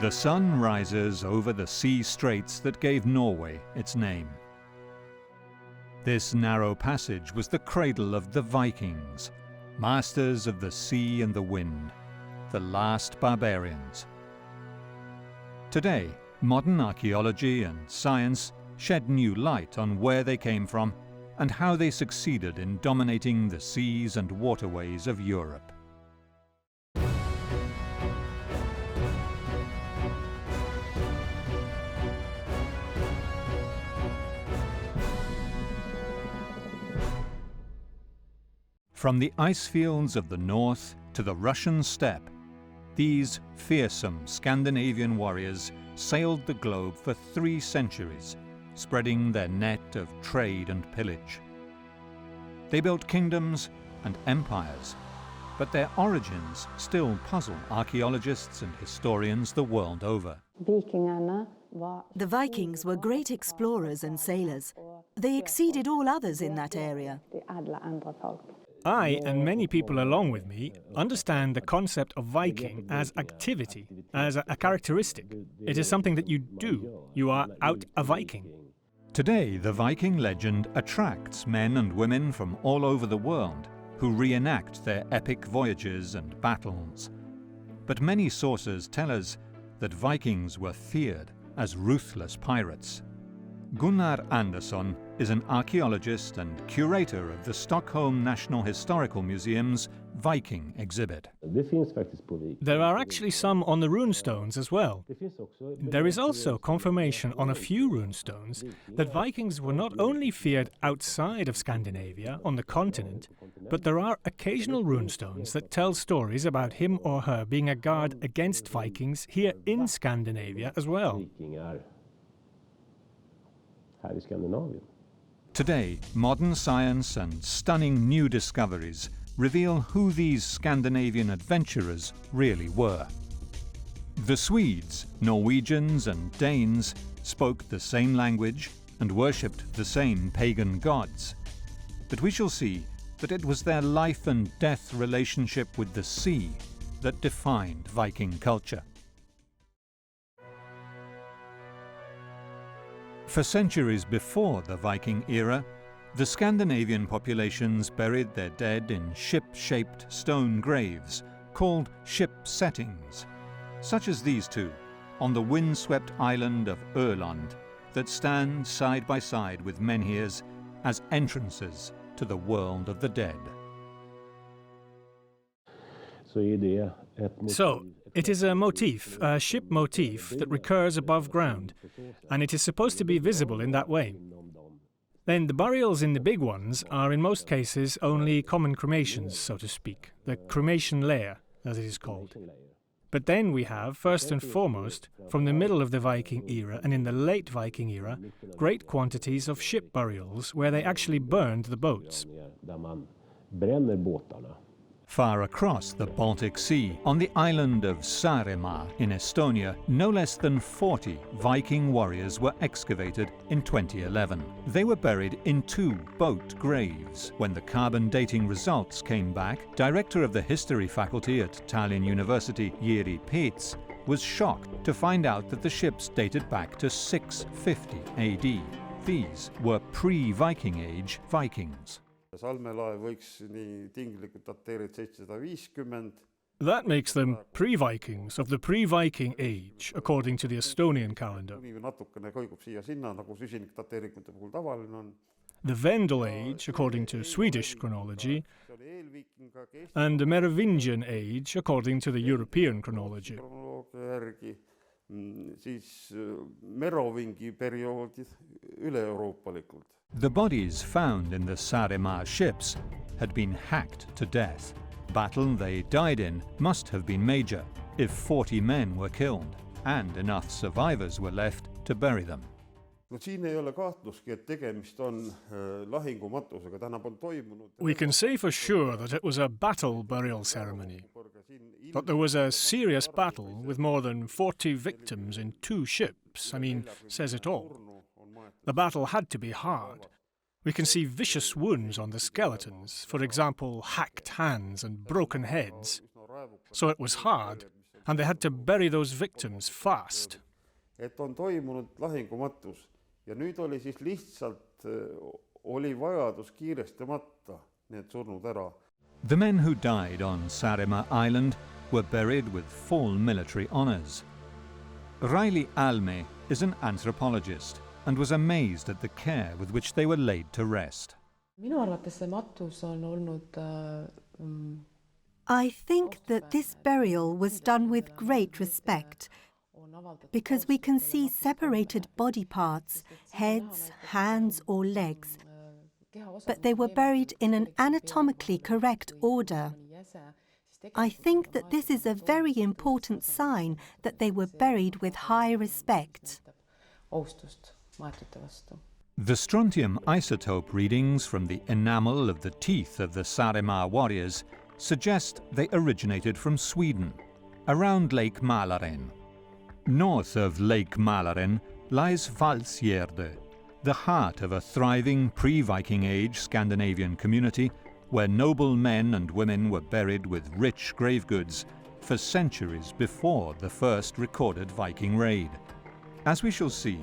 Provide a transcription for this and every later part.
The sun rises over the sea straits that gave Norway its name. This narrow passage was the cradle of the Vikings, masters of the sea and the wind, the last barbarians. Today, modern archaeology and science shed new light on where they came from and how they succeeded in dominating the seas and waterways of Europe. From the ice fields of the north to the Russian steppe, these fearsome Scandinavian warriors sailed the globe for 3 centuries, spreading their net of trade and pillage. They built kingdoms and empires, but their origins still puzzle archaeologists and historians the world over. The Vikings were great explorers and sailors. They exceeded all others in that area. I, and many people along with me, understand the concept of Viking as activity, as a characteristic. It is something that you do. You are out a Viking. Today, the Viking legend attracts men and women from all over the world who reenact their epic voyages and battles. But many sources tell us that Vikings were feared as ruthless pirates. Gunnar Andersson is an archaeologist and curator of the Stockholm National Historical Museum's Viking exhibit. There are actually some on the runestones as well. There is also confirmation on a few runestones that Vikings were not only feared outside of Scandinavia, on the continent, but there are occasional runestones that tell stories about him or her being a guard against Vikings here in Scandinavia as well. Today, modern science and stunning new discoveries reveal who these Scandinavian adventurers really were. The Swedes, Norwegians and Danes spoke the same language and worshipped the same pagan gods. But we shall see that it was their life and death relationship with the sea that defined Viking culture. For centuries before the Viking era, the Scandinavian populations buried their dead in ship-shaped stone graves called ship settings, such as these two on the windswept island of Öland that stand side by side with menhirs as entrances to the world of the dead. So, it is a motif, a ship motif that recurs above ground, and it is supposed to be visible in that way. Then the burials in the big ones are in most cases only common cremations, so to speak, the cremation layer, as it is called. But then we have, first and foremost, from the middle of the Viking era and in the late Viking era, great quantities of ship burials where they actually burned the boats. Far across the Baltic Sea, on the island of Saaremaa in Estonia, no less than 40 Viking warriors were excavated in 2011. They were buried in 2 boat graves. When the carbon dating results came back, director of the history faculty at Tallinn University, Jiri Peets, was shocked to find out that the ships dated back to 650 AD. These were pre-Viking age Vikings. That makes them pre-Vikings of the pre-Viking age, according to the Estonian calendar. The Vendel age, according to Swedish chronology, and the Merovingian age, according to the European chronology. The bodies found in the Saaremaa ships had been hacked to death. Battle they died in must have been major, if 40 men were killed, and enough survivors were left to bury them. We can say for sure that it was a battle burial ceremony, but there was a serious battle with more than 40 victims in 2 ships. Says it all. The battle had to be hard. We can see vicious wounds on the skeletons, for example, hacked hands and broken heads. So it was hard, and they had to bury those victims fast. Et on toimunud lahingumatus ja nüüd oli siis lihtsalt oli vajadus kiiresti matta need surnud ära. The men who died on Saaremaa Island were buried with full military honours. Riley Alme is an anthropologist and was amazed at the care with which they were laid to rest. Minu arvates see matus on olnud I think that this burial was done with great respect, because we can see separated body parts, heads, hands or legs, but they were buried in an anatomically correct order. I think that this is a very important sign that they were buried with high respect. The strontium isotope readings from the enamel of the teeth of the Saaremaa warriors suggest they originated from Sweden, around Lake Mälaren. North of Lake Mälaren lies Valsgärde, the heart of a thriving pre-Viking age Scandinavian community where noble men and women were buried with rich grave goods for centuries before the first recorded Viking raid. As we shall see,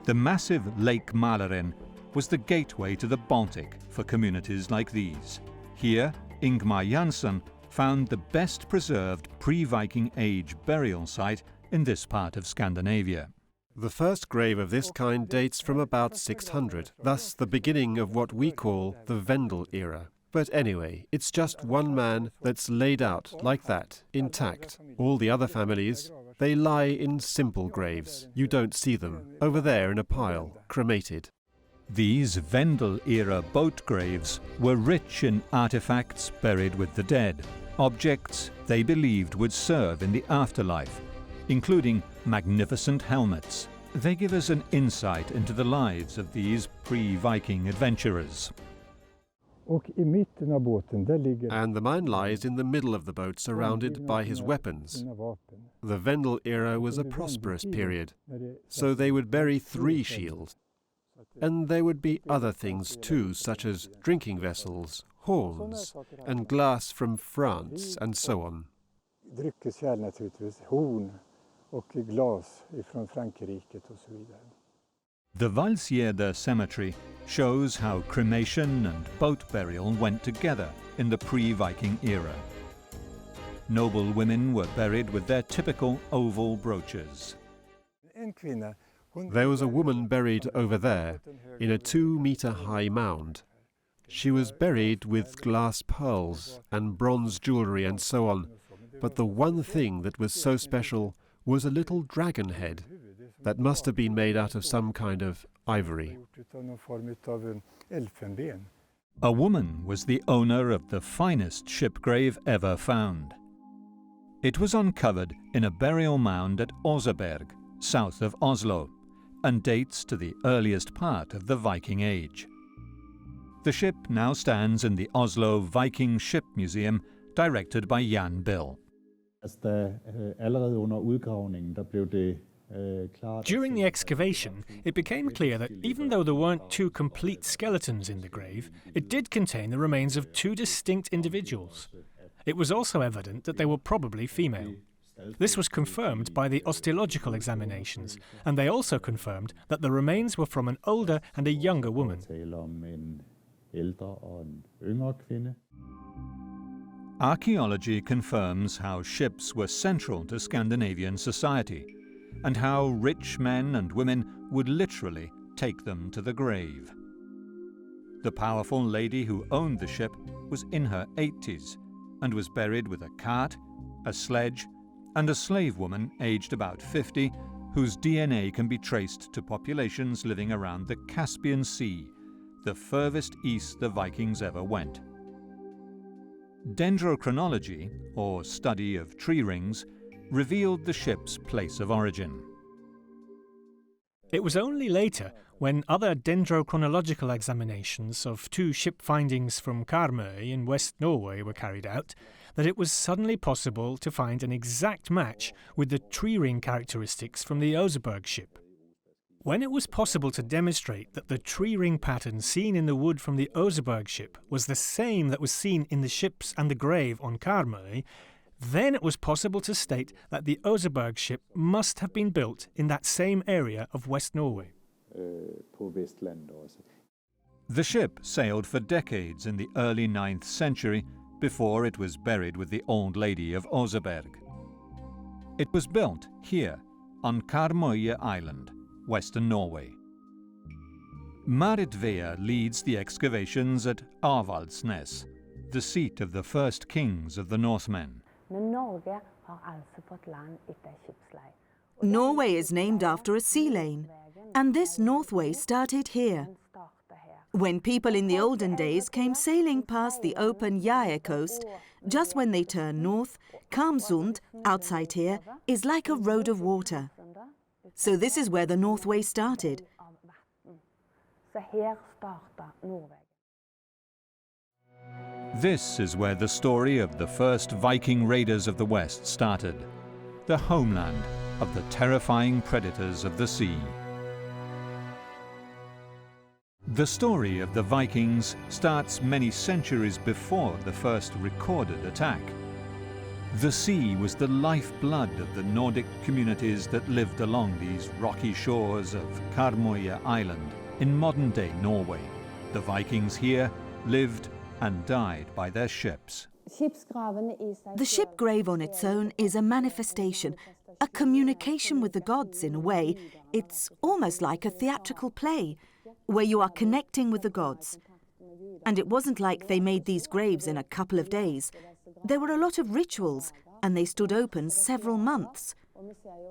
the massive Lake Mälaren was the gateway to the Baltic for communities like these. Here, Ingmar Jansson found the best preserved pre-Viking age burial site in this part of Scandinavia. The first grave of this kind dates from about 600, thus the beginning of what we call the Vendel era. But anyway, it's just one man that's laid out like that, intact. All the other families, they lie in simple graves. You don't see them, over there in a pile, cremated. These Vendel-era boat graves were rich in artifacts buried with the dead, objects they believed would serve in the afterlife, including magnificent helmets. They give us an insight into the lives of these pre-Viking adventurers. And the man lies in the middle of the boat, surrounded by his weapons. The Vendel era was a prosperous period, so they would bury 3 shields. And there would be other things too, such as drinking vessels, horns, and glass from France, and so on. The Valsgärde cemetery shows how cremation and boat burial went together in the pre-Viking era. Noble women were buried with their typical oval brooches. There was a woman buried over there, in a 2-meter-high mound. She was buried with glass pearls and bronze jewellery and so on, but the one thing that was so special was a little dragon head that must have been made out of some kind of ivory. A woman was the owner of the finest ship grave ever found. It was uncovered in a burial mound at Oseberg, south of Oslo, and dates to the earliest part of the Viking Age. The ship now stands in the Oslo Viking Ship Museum, directed by Jan Bill. During the excavation, it became clear that even though there weren't 2 complete skeletons in the grave, it did contain the remains of 2 distinct individuals. It was also evident that they were probably female. This was confirmed by the osteological examinations, and they also confirmed that the remains were from an older and a younger woman. Archaeology confirms how ships were central to Scandinavian society, and how rich men and women would literally take them to the grave. The powerful lady who owned the ship was in her 80s and was buried with a cart, a sledge, and a slave woman aged about 50, whose DNA can be traced to populations living around the Caspian Sea, the furthest east the Vikings ever went. Dendrochronology, or study of tree rings, revealed the ship's place of origin. It was only later, when other dendrochronological examinations of 2 ship findings from Karmøy in West Norway were carried out, that it was suddenly possible to find an exact match with the tree ring characteristics from the Oseberg ship. When it was possible to demonstrate that the tree ring pattern seen in the wood from the Oseberg ship was the same that was seen in the ships and the grave on Karmøy, then it was possible to state that the Oseberg ship must have been built in that same area of West Norway. The ship sailed for decades in the early 9th century before it was buried with the Old Lady of Oseberg. It was built here on Karmøye Island, western Norway. Marit Vea leads the excavations at Avaldsnes, the seat of the first kings of the Northmen. Norway is named after a sea lane, and this Northway started here. When people in the olden days came sailing past the open Jae coast, just when they turn north, Karmsund, outside here, is like a road of water. So this is where the Northway started. This is where the story of the first Viking raiders of the West started, the homeland of the terrifying predators of the sea. The story of the Vikings starts many centuries before the first recorded attack. The sea was the lifeblood of the Nordic communities that lived along these rocky shores of Karmøye Island in modern-day Norway. The Vikings here lived and died by their ships. The ship grave on its own is a manifestation, a communication with the gods in a way. It's almost like a theatrical play, where you are connecting with the gods. And it wasn't like they made these graves in a couple of days. There were a lot of rituals, and they stood open several months.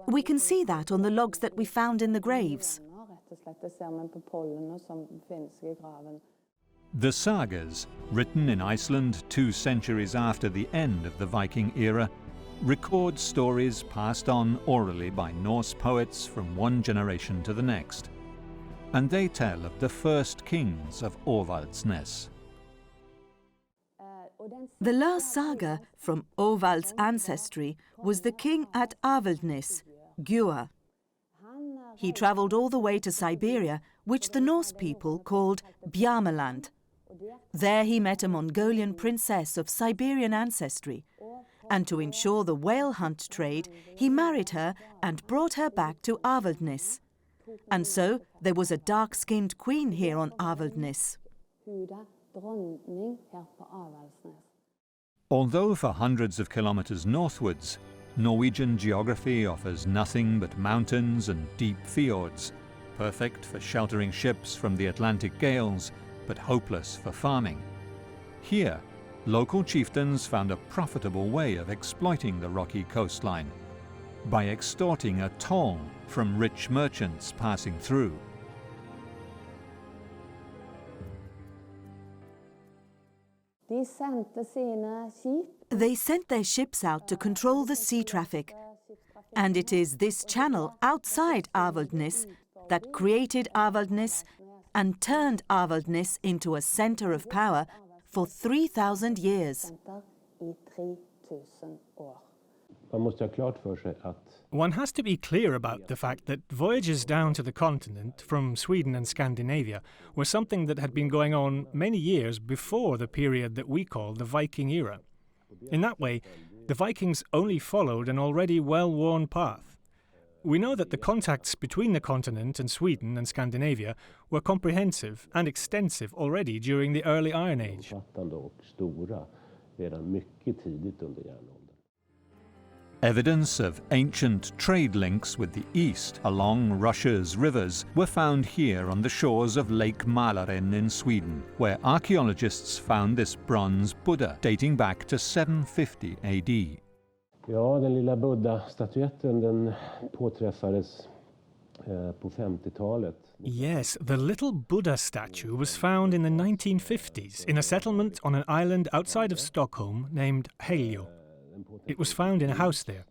We can see that on the logs that we found in the graves. The sagas, written in Iceland 2 centuries after the end of the Viking era, record stories passed on orally by Norse poets from one generation to the next. And they tell of the first kings of Avaldsnes. The last saga from Ovald's ancestry was the king at Avaldnes, Gjua. He travelled all the way to Siberia, which the Norse people called Bjarmeland. There he met a Mongolian princess of Siberian ancestry, and to ensure the whale hunt trade, he married her and brought her back to Avaldnes. And so there was a dark-skinned queen here on Avaldnes. Although for hundreds of kilometers northwards, Norwegian geography offers nothing but mountains and deep fjords, perfect for sheltering ships from the Atlantic gales, but hopeless for farming. Here, local chieftains found a profitable way of exploiting the rocky coastline by extorting a toll from rich merchants passing through. They sent their ships out to control the sea traffic. And it is this channel outside Avaldnes that created Avaldnes and turned Avaldnes into a centre of power for 3,000 years. One has to be clear about the fact that voyages down to the continent from Sweden and Scandinavia were something that had been going on many years before the period that we call the Viking era. In that way, the Vikings only followed an already well-worn path. We know that the contacts between the continent and Sweden and Scandinavia were comprehensive and extensive already during the early Iron Age. Evidence of ancient trade links with the east along Russia's rivers were found here on the shores of Lake Mälaren in Sweden, where archaeologists found this bronze Buddha dating back to 750 AD. Ja, den lilla Buddha-statyetten den påträffades på 50-talet. Yes, the little Buddha statue was found in the 1950s in a settlement on an island outside of Stockholm named Helio. It was found in a house there.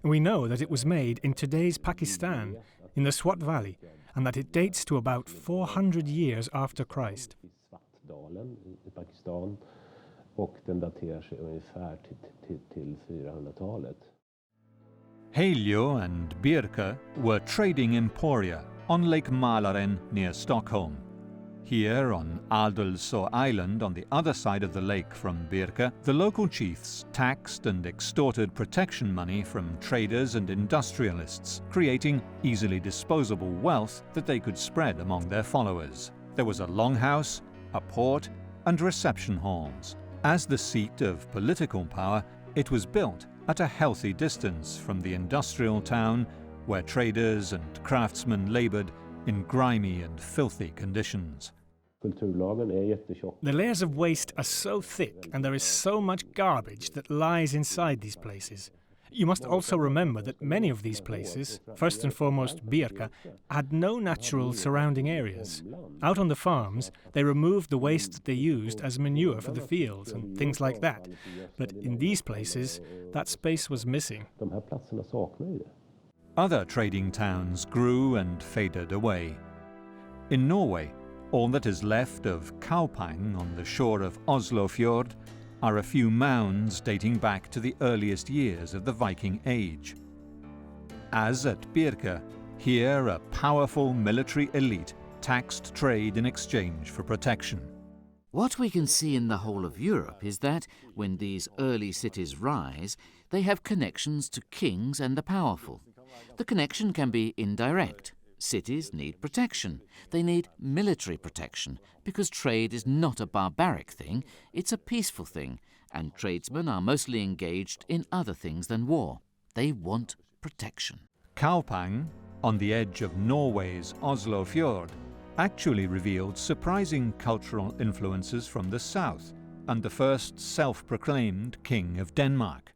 We know that it was made in today's Pakistan, in the Swat Valley, and that it dates to about 400 years after Christ. Och den daterar sig ungefär till 400-talet. Helio and Birka were trading emporia on Lake Mälaren near Stockholm. Here on Adelsö Island on the other side of the lake from Birka, the local chiefs taxed and extorted protection money from traders and industrialists, creating easily disposable wealth that they could spread among their followers. There was a longhouse, a port, and reception halls. As the seat of political power, it was built at a healthy distance from the industrial town where traders and craftsmen laboured in grimy and filthy conditions. The layers of waste are so thick and there is so much garbage that lies inside these places. You must also remember that many of these places, first and foremost Birka, had no natural surrounding areas. Out on the farms, they removed the waste that they used as manure for the fields and things like that. But in these places, that space was missing. Other trading towns grew and faded away. In Norway, all that is left of Kaupang on the shore of Oslofjord are a few mounds dating back to the earliest years of the Viking Age. As at Birka, here a powerful military elite taxed trade in exchange for protection. What we can see in the whole of Europe is that, when these early cities rise, they have connections to kings and the powerful. The connection can be indirect. Cities need protection. They need military protection, because trade is not a barbaric thing, it's a peaceful thing, and tradesmen are mostly engaged in other things than war. They want protection. Kaupang, on the edge of Norway's Oslofjord, actually revealed surprising cultural influences from the south and the first self-proclaimed king of Denmark.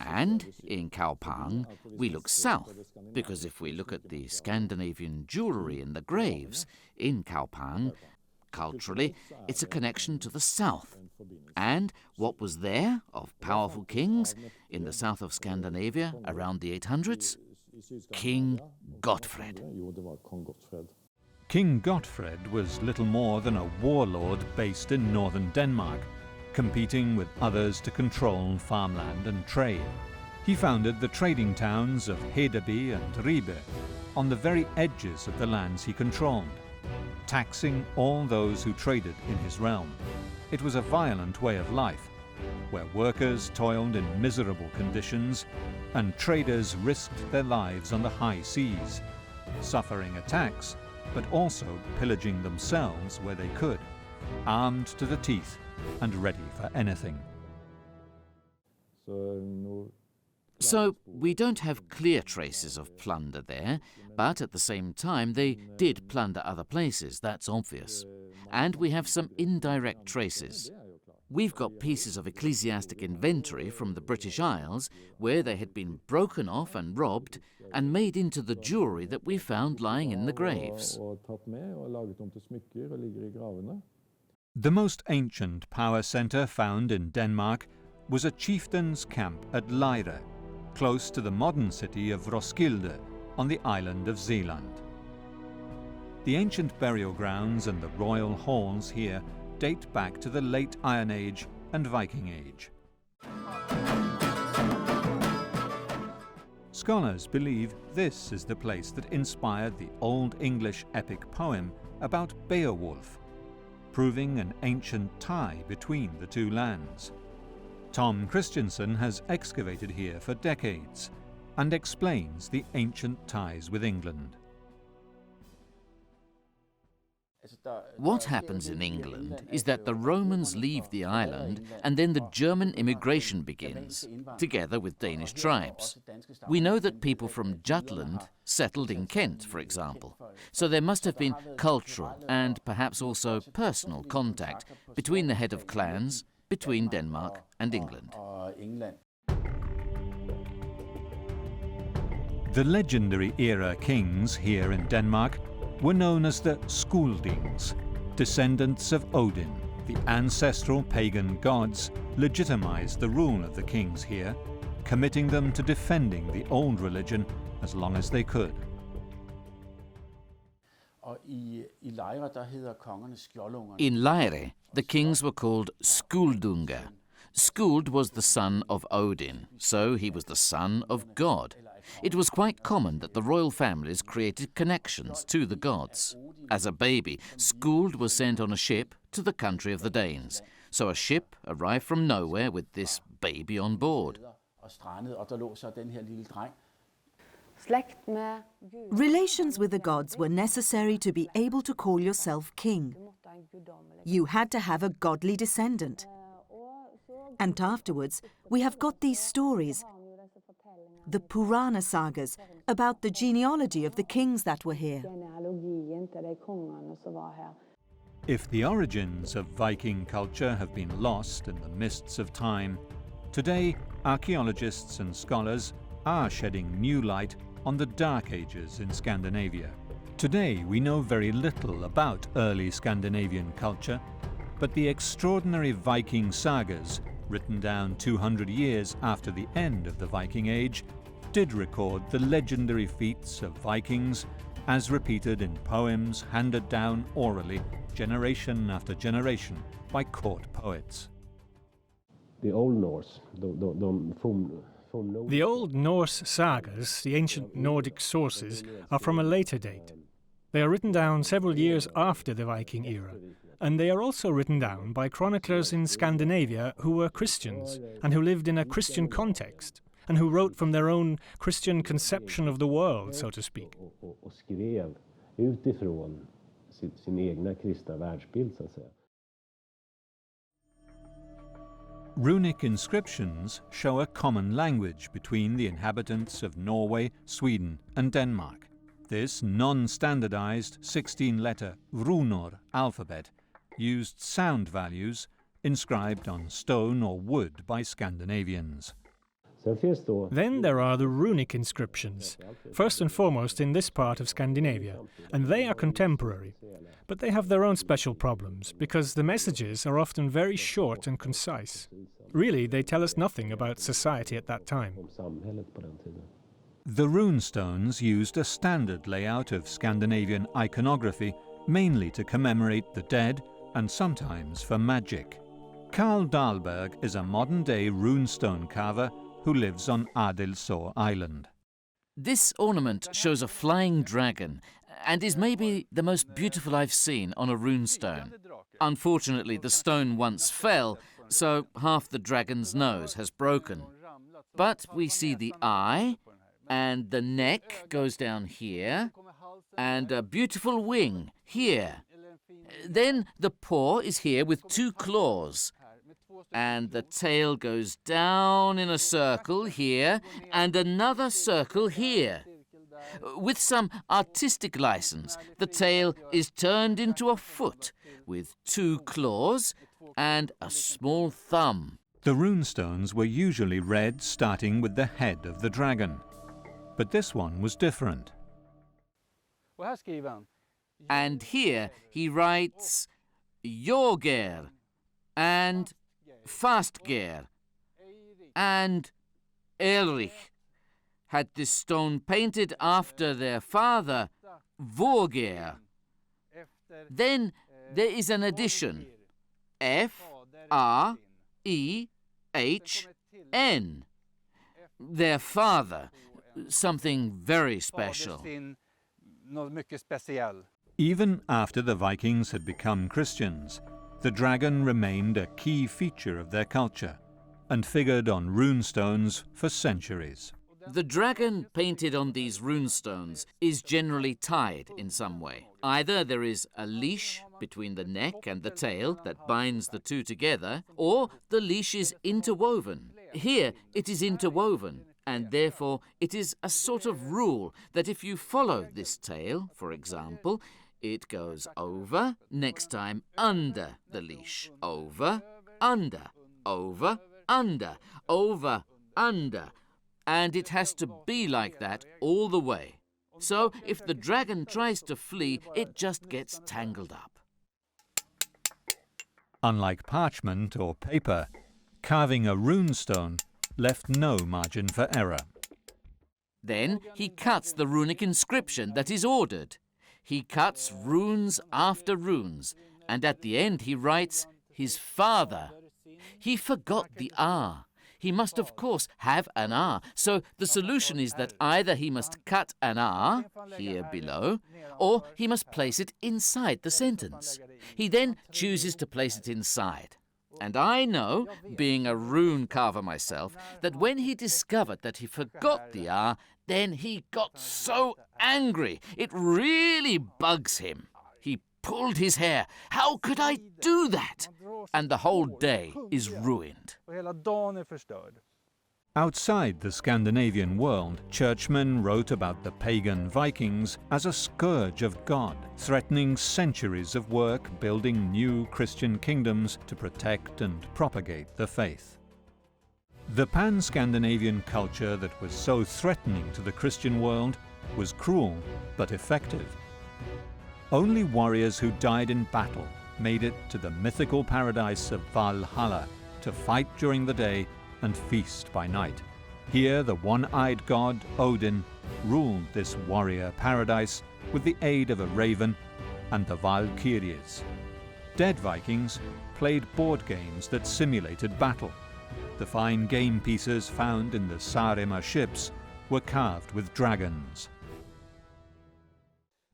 And in Kaupang, we look south, because if we look at the Scandinavian jewellery in the graves in Kaupang, culturally it's a connection to the south. And what was there of powerful kings in the south of Scandinavia around the 800s? King Gottfred. King Gottfred was little more than a warlord based in northern Denmark, competing with others to control farmland and trade. He founded the trading towns of Hedeby and Ribe on the very edges of the lands he controlled, taxing all those who traded in his realm. It was a violent way of life, where workers toiled in miserable conditions and traders risked their lives on the high seas, suffering attacks but also pillaging themselves where they could, armed to the teeth and ready for anything. So we don't have clear traces of plunder there, but at the same time they did plunder other places, that's obvious. And we have some indirect traces. We've got pieces of ecclesiastic inventory from the British Isles where they had been broken off and robbed and made into the jewellery that we found lying in the graves. The most ancient power centre found in Denmark was a chieftain's camp at Lejre, close to the modern city of Roskilde on the island of Zealand. The ancient burial grounds and the royal halls here date back to the late Iron Age and Viking Age. Scholars believe this is the place that inspired the Old English epic poem about Beowulf, proving an ancient tie between the two lands. Tom Christensen has excavated here for decades and explains the ancient ties with England. What happens in England is that the Romans leave the island and then the German immigration begins, together with Danish tribes. We know that people from Jutland settled in Kent, for example, so there must have been cultural and perhaps also personal contact between the head of clans, between Denmark and England. The legendary era kings here in Denmark were known as the Skuldings, descendants of Odin. The ancestral pagan gods legitimized the rule of the kings here, committing them to defending the old religion as long as they could. In Lejre, the kings were called Skuldunga. Skuld was the son of Odin, so he was the son of God. It was quite common that the royal families created connections to the gods. As a baby, Skuld was sent on a ship to the country of the Danes. So a ship arrived from nowhere with this baby on board. Relations with the gods were necessary to be able to call yourself king. You had to have a godly descendant. And afterwards, we have got these stories, the Purana sagas, about the genealogy of the kings that were here. If the origins of Viking culture have been lost in the mists of time, today archaeologists and scholars are shedding new light on the Dark Ages in Scandinavia. Today we know very little about early Scandinavian culture, but the extraordinary Viking sagas, written down 200 years after the end of the Viking Age, did record the legendary feats of Vikings as repeated in poems handed down orally generation after generation by court poets. The Old Norse, The Old Norse sagas, the ancient Nordic sources, are from a later date. They are written down several years after the Viking era, and they are also written down by chroniclers in Scandinavia who were Christians and who lived in a Christian context, and who wrote from their own Christian conception of the world, so to speak. och skrev utifrån sin egna kristna världsbild, så att säga. Runic inscriptions show a common language between the inhabitants of Norway, Sweden and Denmark. This non-standardized 16-letter runor alphabet used sound values inscribed on stone or wood by Scandinavians. Then there are the runic inscriptions, first and foremost in this part of Scandinavia, and they are contemporary. But they have their own special problems, because the messages are often very short and concise. Really, they tell us nothing about society at that time. The runestones used a standard layout of Scandinavian iconography, mainly to commemorate the dead and sometimes for magic. Carl Dahlberg is a modern-day runestone carver who lives on Adelsö Island. This ornament shows a flying dragon and is maybe the most beautiful I've seen on a runestone. Unfortunately, the stone once fell, so half the dragon's nose has broken. But we see the eye, and the neck goes down here, and a beautiful wing here. Then the paw is here with 2 claws, and the tail goes down in a circle here, and another circle here. With some artistic license, the tail is turned into a foot with 2 claws and a small thumb. The runestones were usually read starting with the head of the dragon, but this one was different. And here he writes Jorger and Fastger and Elrich had this stone painted after their father, Vorger. Then there is an addition, F-R-E-H-N, their father, something very special. Even after the Vikings had become Christians, the dragon remained a key feature of their culture and figured on runestones for centuries. The dragon painted on these runestones is generally tied in some way. Either there is a leash between the neck and the tail that binds the two together, or the leash is interwoven. Here it is interwoven, and therefore it is a sort of rule that if you follow this tail, for example, it goes over, next time under the leash. Over, under, over, under, over, under. And it has to be like that all the way. So if the dragon tries to flee, it just gets tangled up. Unlike parchment or paper, carving a runestone left no margin for error. Then he cuts the runic inscription that is ordered. He cuts runes after runes, and at the end he writes his father. He forgot the R. he must of course have an R. So the solution is that either he must cut an R, here below, or he must place it inside the sentence. He then chooses to place it inside. And I know, being a rune carver myself, that when he discovered that he forgot the R, then he got so angry. It really bugs him. He pulled his hair. How could I do that? And the whole day is ruined. Outside the Scandinavian world, churchmen wrote about the pagan Vikings as a scourge of God, threatening centuries of work building new Christian kingdoms to protect and propagate the faith. The pan-Scandinavian culture that was so threatening to the Christian world was cruel but effective. Only warriors who died in battle made it to the mythical paradise of Valhalla to fight during the day and feast by night. Here the one-eyed god, Odin, ruled this warrior paradise with the aid of a raven and the Valkyries. Dead Vikings played board games that simulated battle. The fine game pieces found in the Saaremaa ships were carved with dragons.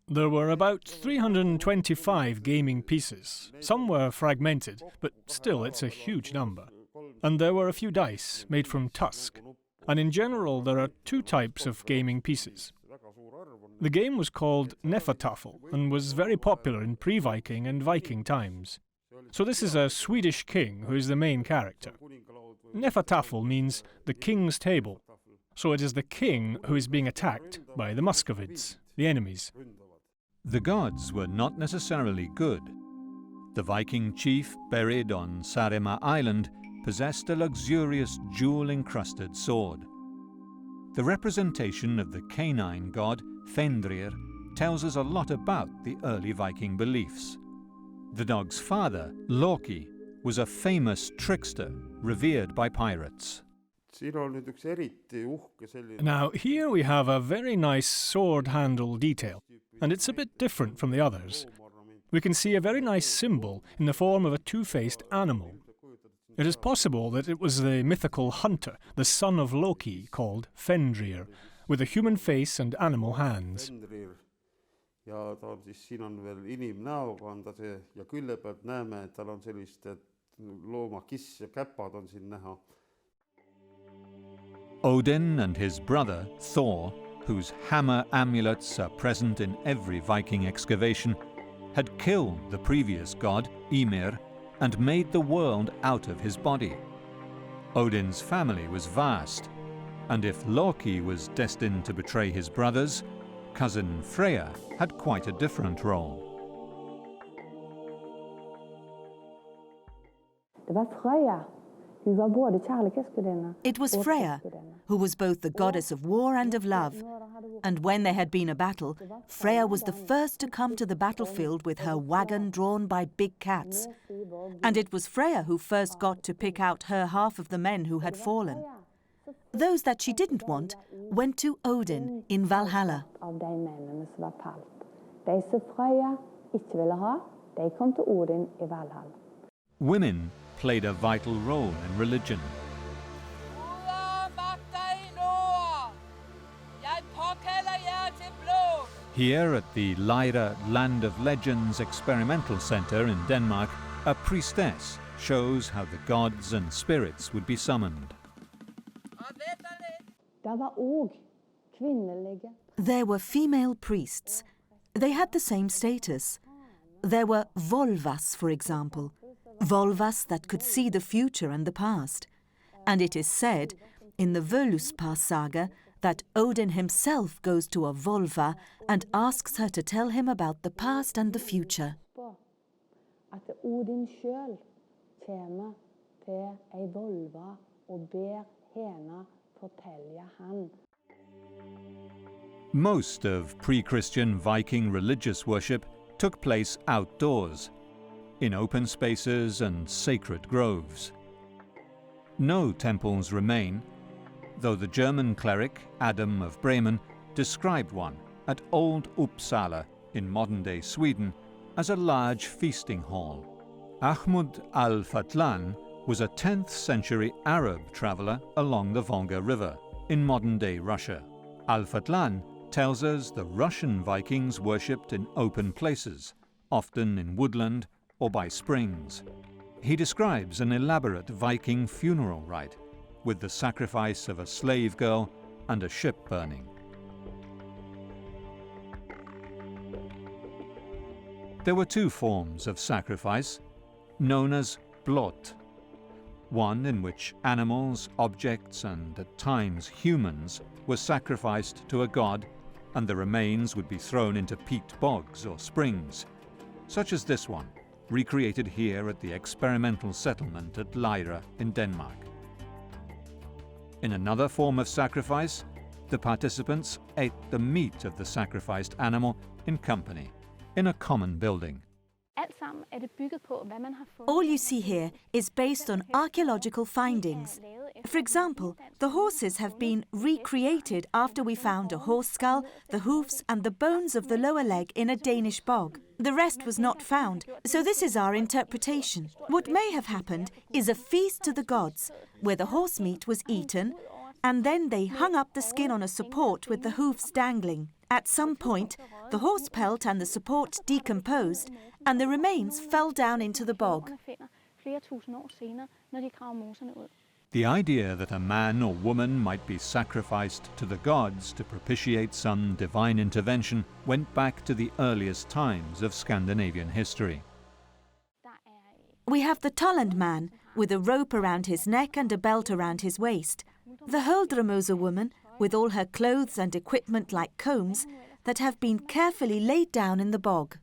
There were about 325 gaming pieces. Some were fragmented, but still it's a huge number. And there were a few dice made from tusk. And in general, there are two types of gaming pieces. The game was called Nefatafel and was very popular in pre-Viking and Viking times. So this is a Swedish king who is the main character. Nefatafel means the king's table. So it is the king who is being attacked by the Muscovids, the enemies. The gods were not necessarily good. The Viking chief buried on Saaremaa Island possessed a luxurious jewel-encrusted sword. The representation of the canine god, Fenrir, tells us a lot about the early Viking beliefs. The dog's father, Loki, was a famous trickster revered by pirates. Now, here we have a very nice sword handle detail, and it's a bit different from the others. We can see a very nice symbol in the form of a two-faced animal. It is possible that it was the mythical hunter, the son of Loki, called Fenrir, with a human face and animal hands. Odin and his brother, Thor, whose hammer amulets are present in every Viking excavation, had killed the previous god, Ymir, and made the world out of his body. Odin's family was vast, and if Loki was destined to betray his brothers, cousin Freya had quite a different role. It was Freya, who was both the goddess of war and of love. And when there had been a battle, Freya was the first to come to the battlefield with her wagon drawn by big cats. And it was Freya who first got to pick out her half of the men who had fallen. Those that she didn't want went to Odin in Valhalla. Women played a vital role in religion. Here at the Lyra Land of Legends Experimental Centre in Denmark, a priestess shows how the gods and spirits would be summoned. There were female priests. They had the same status. There were volvas, for example, volvas that could see the future and the past. And it is said, in the Völuspá saga, that Odin himself goes to a volva and asks her to tell him about the past and the future. Most of pre-Christian Viking religious worship took place outdoors, in open spaces and sacred groves. No temples remain, though the German cleric Adam of Bremen described one at Old Uppsala in modern-day Sweden as a large feasting hall. Ahmud al-Fatlan was a 10th century Arab traveller along the Volga River in modern-day Russia. Al-Fatlan tells us the Russian Vikings worshipped in open places, often in woodland or by springs. He describes an elaborate Viking funeral rite with the sacrifice of a slave girl and a ship burning. There were two forms of sacrifice, known as blot, one in which animals, objects, and at times humans were sacrificed to a god, and the remains would be thrown into peat bogs or springs, such as this one, recreated here at the experimental settlement at Lyra in Denmark. In another form of sacrifice, the participants ate the meat of the sacrificed animal in company, in a common building. All you see here is based on archaeological findings. For example, the horses have been recreated after we found a horse skull, the hoofs and the bones of the lower leg in a Danish bog. The rest was not found, so this is our interpretation. What may have happened is a feast to the gods, where the horse meat was eaten, and then they hung up the skin on a support with the hoofs dangling. At some point, the horse pelt and the support decomposed, and the remains fell down into the bog. The idea that a man or woman might be sacrificed to the gods to propitiate some divine intervention went back to the earliest times of Scandinavian history. We have the Tulland man, with a rope around his neck and a belt around his waist. The Huldremoser woman, with all her clothes and equipment like combs, that have been carefully laid down in the bog.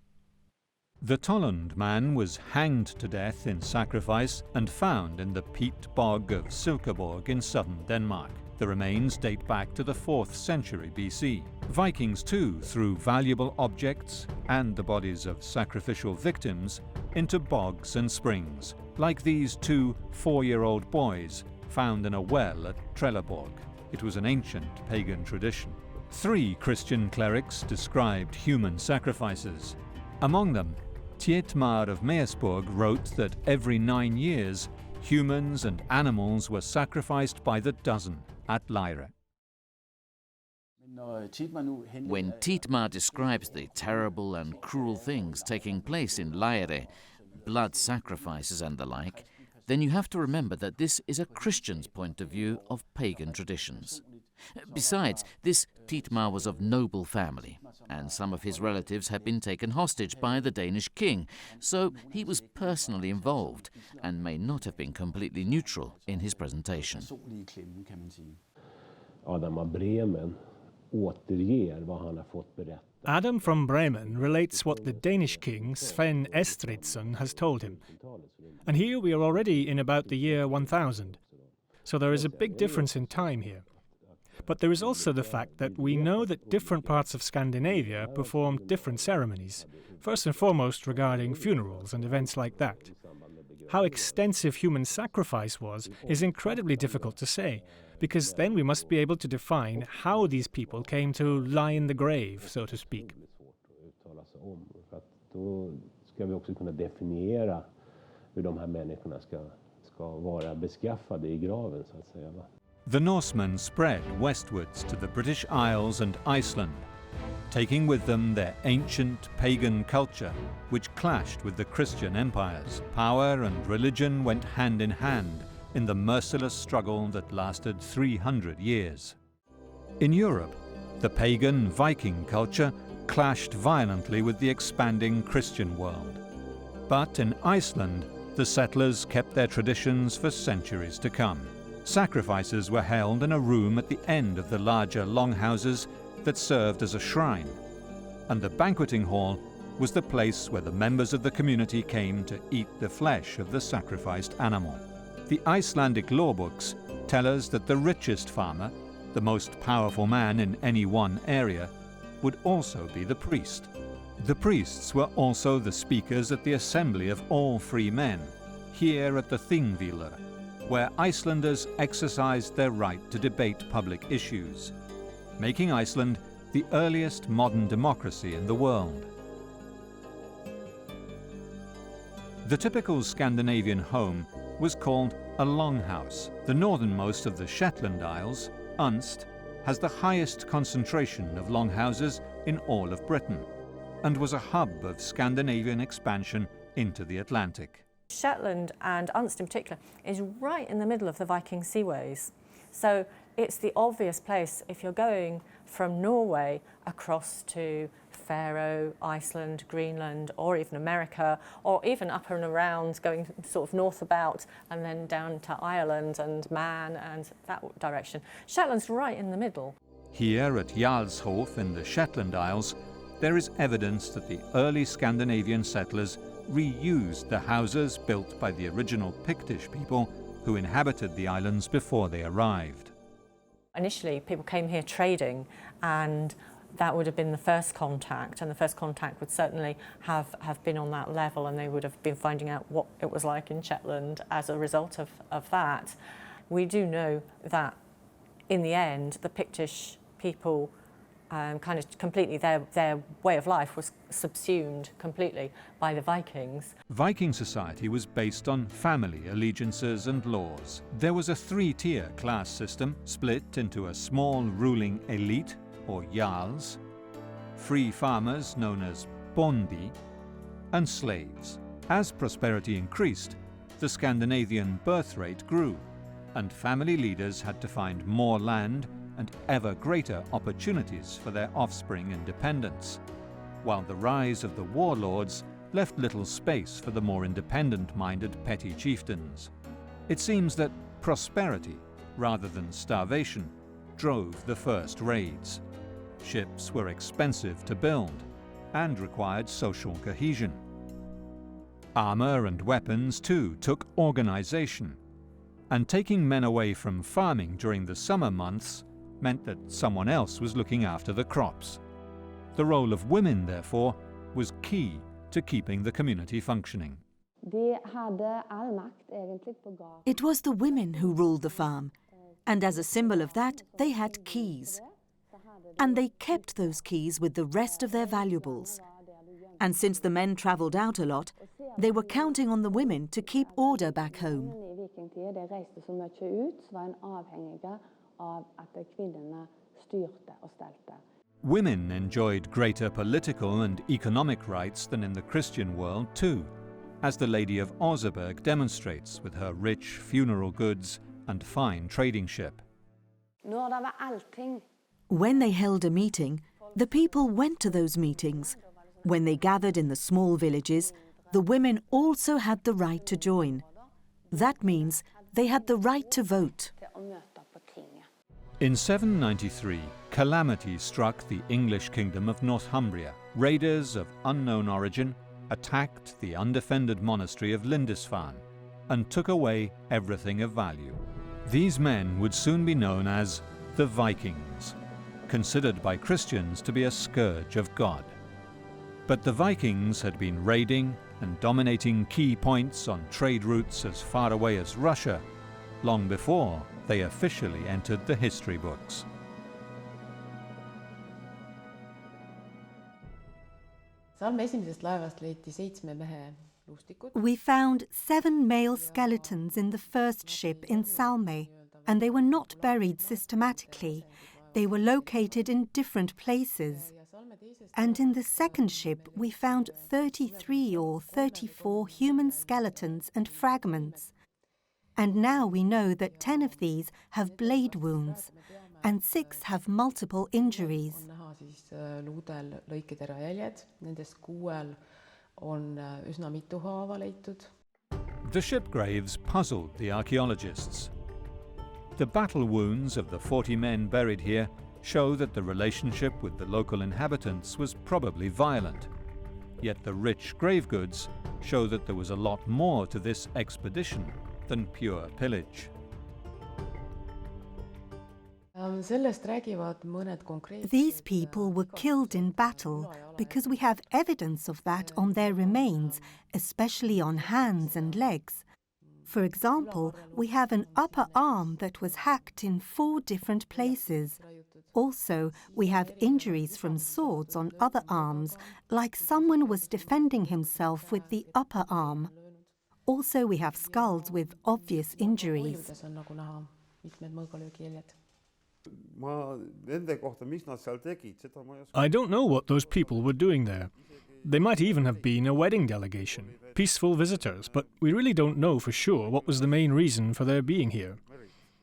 The Tolland man was hanged to death in sacrifice and found in the peat bog of Silkeborg in southern Denmark. The remains date back to the 4th century BC. Vikings too threw valuable objects and the bodies of sacrificial victims into bogs and springs, like these two 4-year-old boys found in a well at Trelleborg. It was an ancient pagan tradition. 3 Christian clerics described human sacrifices. Among them, Tietmar of Meersburg wrote that every 9 years, humans and animals were sacrificed by the dozen at Lyra. When Tietmar describes the terrible and cruel things taking place in Lyra, blood sacrifices and the like, then you have to remember that this is a Christian's point of view of pagan traditions. Besides, this Tietmar was of noble family, and some of his relatives had been taken hostage by the Danish king, so he was personally involved and may not have been completely neutral in his presentation. Adam from Bremen relates what the Danish king Sven Estridsson has told him. And here we are already in about the year 1000. So there is a big difference in time here. But there is also the fact that we know that different parts of Scandinavia performed different ceremonies, first and foremost regarding funerals and events like that. How extensive human sacrifice was is incredibly difficult to say, because then we must be able to define how these people came to lie in the grave, so to speak. The Norsemen spread westwards to the British Isles and Iceland, taking with them their ancient pagan culture, which clashed with the Christian empires. Power and religion went hand in hand in the merciless struggle that lasted 300 years. In Europe, the pagan Viking culture clashed violently with the expanding Christian world. But in Iceland, the settlers kept their traditions for centuries to come. Sacrifices were held in a room at the end of the larger longhouses that served as a shrine, and the banqueting hall was the place where the members of the community came to eat the flesh of the sacrificed animal. The Icelandic law books tell us that the richest farmer, the most powerful man in any one area, would also be the priest. The priests were also the speakers at the assembly of all free men, here at the Thingvellir, where Icelanders exercised their right to debate public issues, making Iceland the earliest modern democracy in the world. The typical Scandinavian home was called a longhouse. The northernmost of the Shetland Isles, Unst, has the highest concentration of longhouses in all of Britain and was a hub of Scandinavian expansion into the Atlantic. Shetland and Unst in particular is right in the middle of the Viking seaways. So it's the obvious place if you're going from Norway across to Faroe, Iceland, Greenland, or even America, or even up and around going sort of north about and then down to Ireland and Man and that direction. Shetland's right in the middle. Here at Jarlshof in the Shetland Isles, there is evidence that the early Scandinavian settlers reused the houses built by the original Pictish people who inhabited the islands before they arrived. Initially, people came here trading, and that would have been the first contact, and the first contact would certainly have been on that level, and they would have been finding out what it was like in Shetland as a result of that. We do know that in the end, the Pictish people kind of completely, their way of life was subsumed completely by the Vikings. Viking society was based on family allegiances and laws. There was a three-tier class system split into a small ruling elite, or jarls, free farmers known as bondi, and slaves. As prosperity increased, the Scandinavian birth rate grew, and family leaders had to find more land and ever greater opportunities for their offspring and dependents, while the rise of the warlords left little space for the more independent-minded petty chieftains. It seems that prosperity, rather than starvation, drove the first raids. Ships were expensive to build and required social cohesion. Armour and weapons, too, took organisation, and taking men away from farming during the summer months meant that someone else was looking after the crops. The role of women, therefore, was key to keeping the community functioning. It was the women who ruled the farm, and as a symbol of that, they had keys. And they kept those keys with the rest of their valuables. And since the men travelled out a lot, they were counting on the women to keep order back home. Women enjoyed greater political and economic rights than in the Christian world too, as the Lady of Oseberg demonstrates with her rich funeral goods and fine trading ship. When they held a meeting, the people went to those meetings. When they gathered in the small villages, the women also had the right to join. That means they had the right to vote. In 793, calamity struck the English kingdom of Northumbria. Raiders of unknown origin attacked the undefended monastery of Lindisfarne and took away everything of value. These men would soon be known as the Vikings, considered by Christians to be a scourge of God. But the Vikings had been raiding and dominating key points on trade routes as far away as Russia long before they officially entered the history books. We found 7 male skeletons in the first ship in Salme, and they were not buried systematically. They were located in different places. And in the second ship, we found 33 or 34 human skeletons and fragments. And now we know that 10 of these have blade wounds, and 6 have multiple injuries. The ship graves puzzled the archaeologists. The battle wounds of the 40 men buried here show that the relationship with the local inhabitants was probably violent. Yet the rich grave goods show that there was a lot more to this expedition than pure pillage. These people were killed in battle because we have evidence of that on their remains, especially on hands and legs. For example, we have an upper arm that was hacked in 4 different places. Also, we have injuries from swords on other arms, like someone was defending himself with the upper arm. Also, we have skulls with obvious injuries. kujudes on nagu näha mitmed mõõgalöögijäljed. I don't know what those people were doing there. They might even have been a wedding delegation, peaceful visitors, but we really don't know for sure what was the main reason for their being here.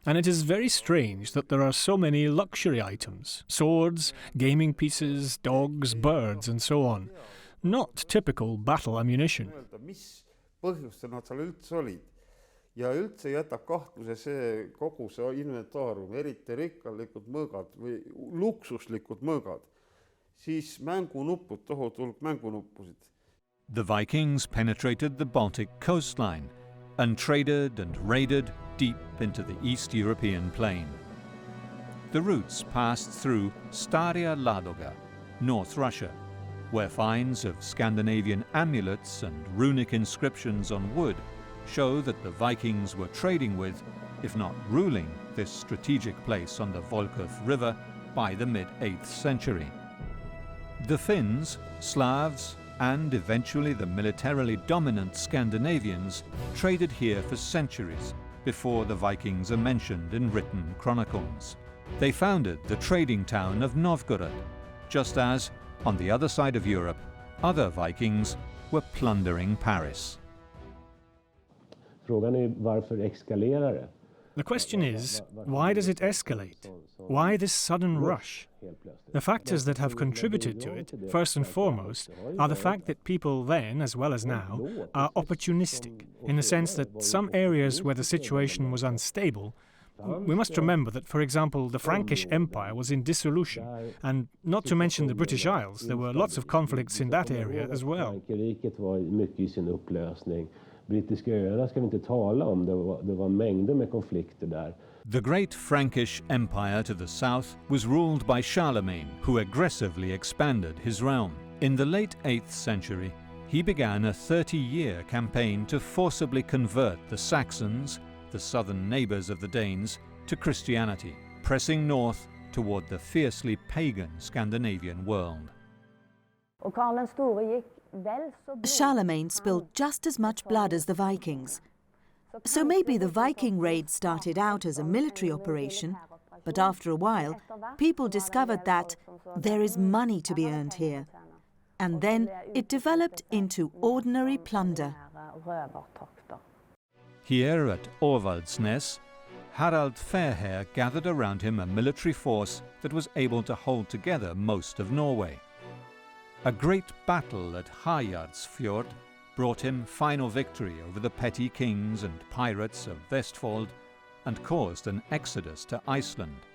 And it is very strange that there are so many luxury items, swords, gaming pieces, dogs, birds, and so on. Not typical battle ammunition. Põhjustel nad seal üldse olid. Ja üldse jätab kahtluse see kogu see inventaarium, eriti rikkalikud mõõgad või luksuslikud mõõgad. Siis mängunuppud, tohutu hulk mängunuppusid. The Vikings penetrated the Baltic coastline and traded and raided deep into the East European plain. The routes passed through Staria Ladoga, North Russia, where finds of Scandinavian amulets and runic inscriptions on wood show that the Vikings were trading with, if not ruling, this strategic place on the Volkhov River by the mid-8th century. The Finns, Slavs, and eventually the militarily dominant Scandinavians traded here for centuries before the Vikings are mentioned in written chronicles. They founded the trading town of Novgorod, just as, on the other side of Europe, other Vikings were plundering Paris. Frågan är varför eskalerar det? The question is, why does it escalate? Why this sudden rush? The factors that have contributed to it, first and foremost, are the fact that people then, as well as now, are opportunistic, in the sense that some areas where the situation was unstable. We must remember that, for example, the Frankish Empire was in dissolution, and not to mention the British Isles, there were lots of conflicts in that area as well. Frankrike var mycket i sin upplösning. Brittiska öarna ska vi inte tala om, det var mängder med konflikter där. The great Frankish Empire to the south was ruled by Charlemagne, who aggressively expanded his realm. In the late 8th century, he began a 30-year campaign to forcibly convert the Saxons, the southern neighbours of the Danes, to Christianity, pressing north toward the fiercely pagan Scandinavian world. Charlemagne spilled just as much blood as the Vikings. So maybe the Viking raid started out as a military operation, but after a while, people discovered that there is money to be earned here. And then it developed into ordinary plunder. Here at Orvaldsnes, Harald Fairhair gathered around him a military force that was able to hold together most of Norway. A great battle at Hajardsfjord brought him final victory over the petty kings and pirates of Vestfold and caused an exodus to Iceland.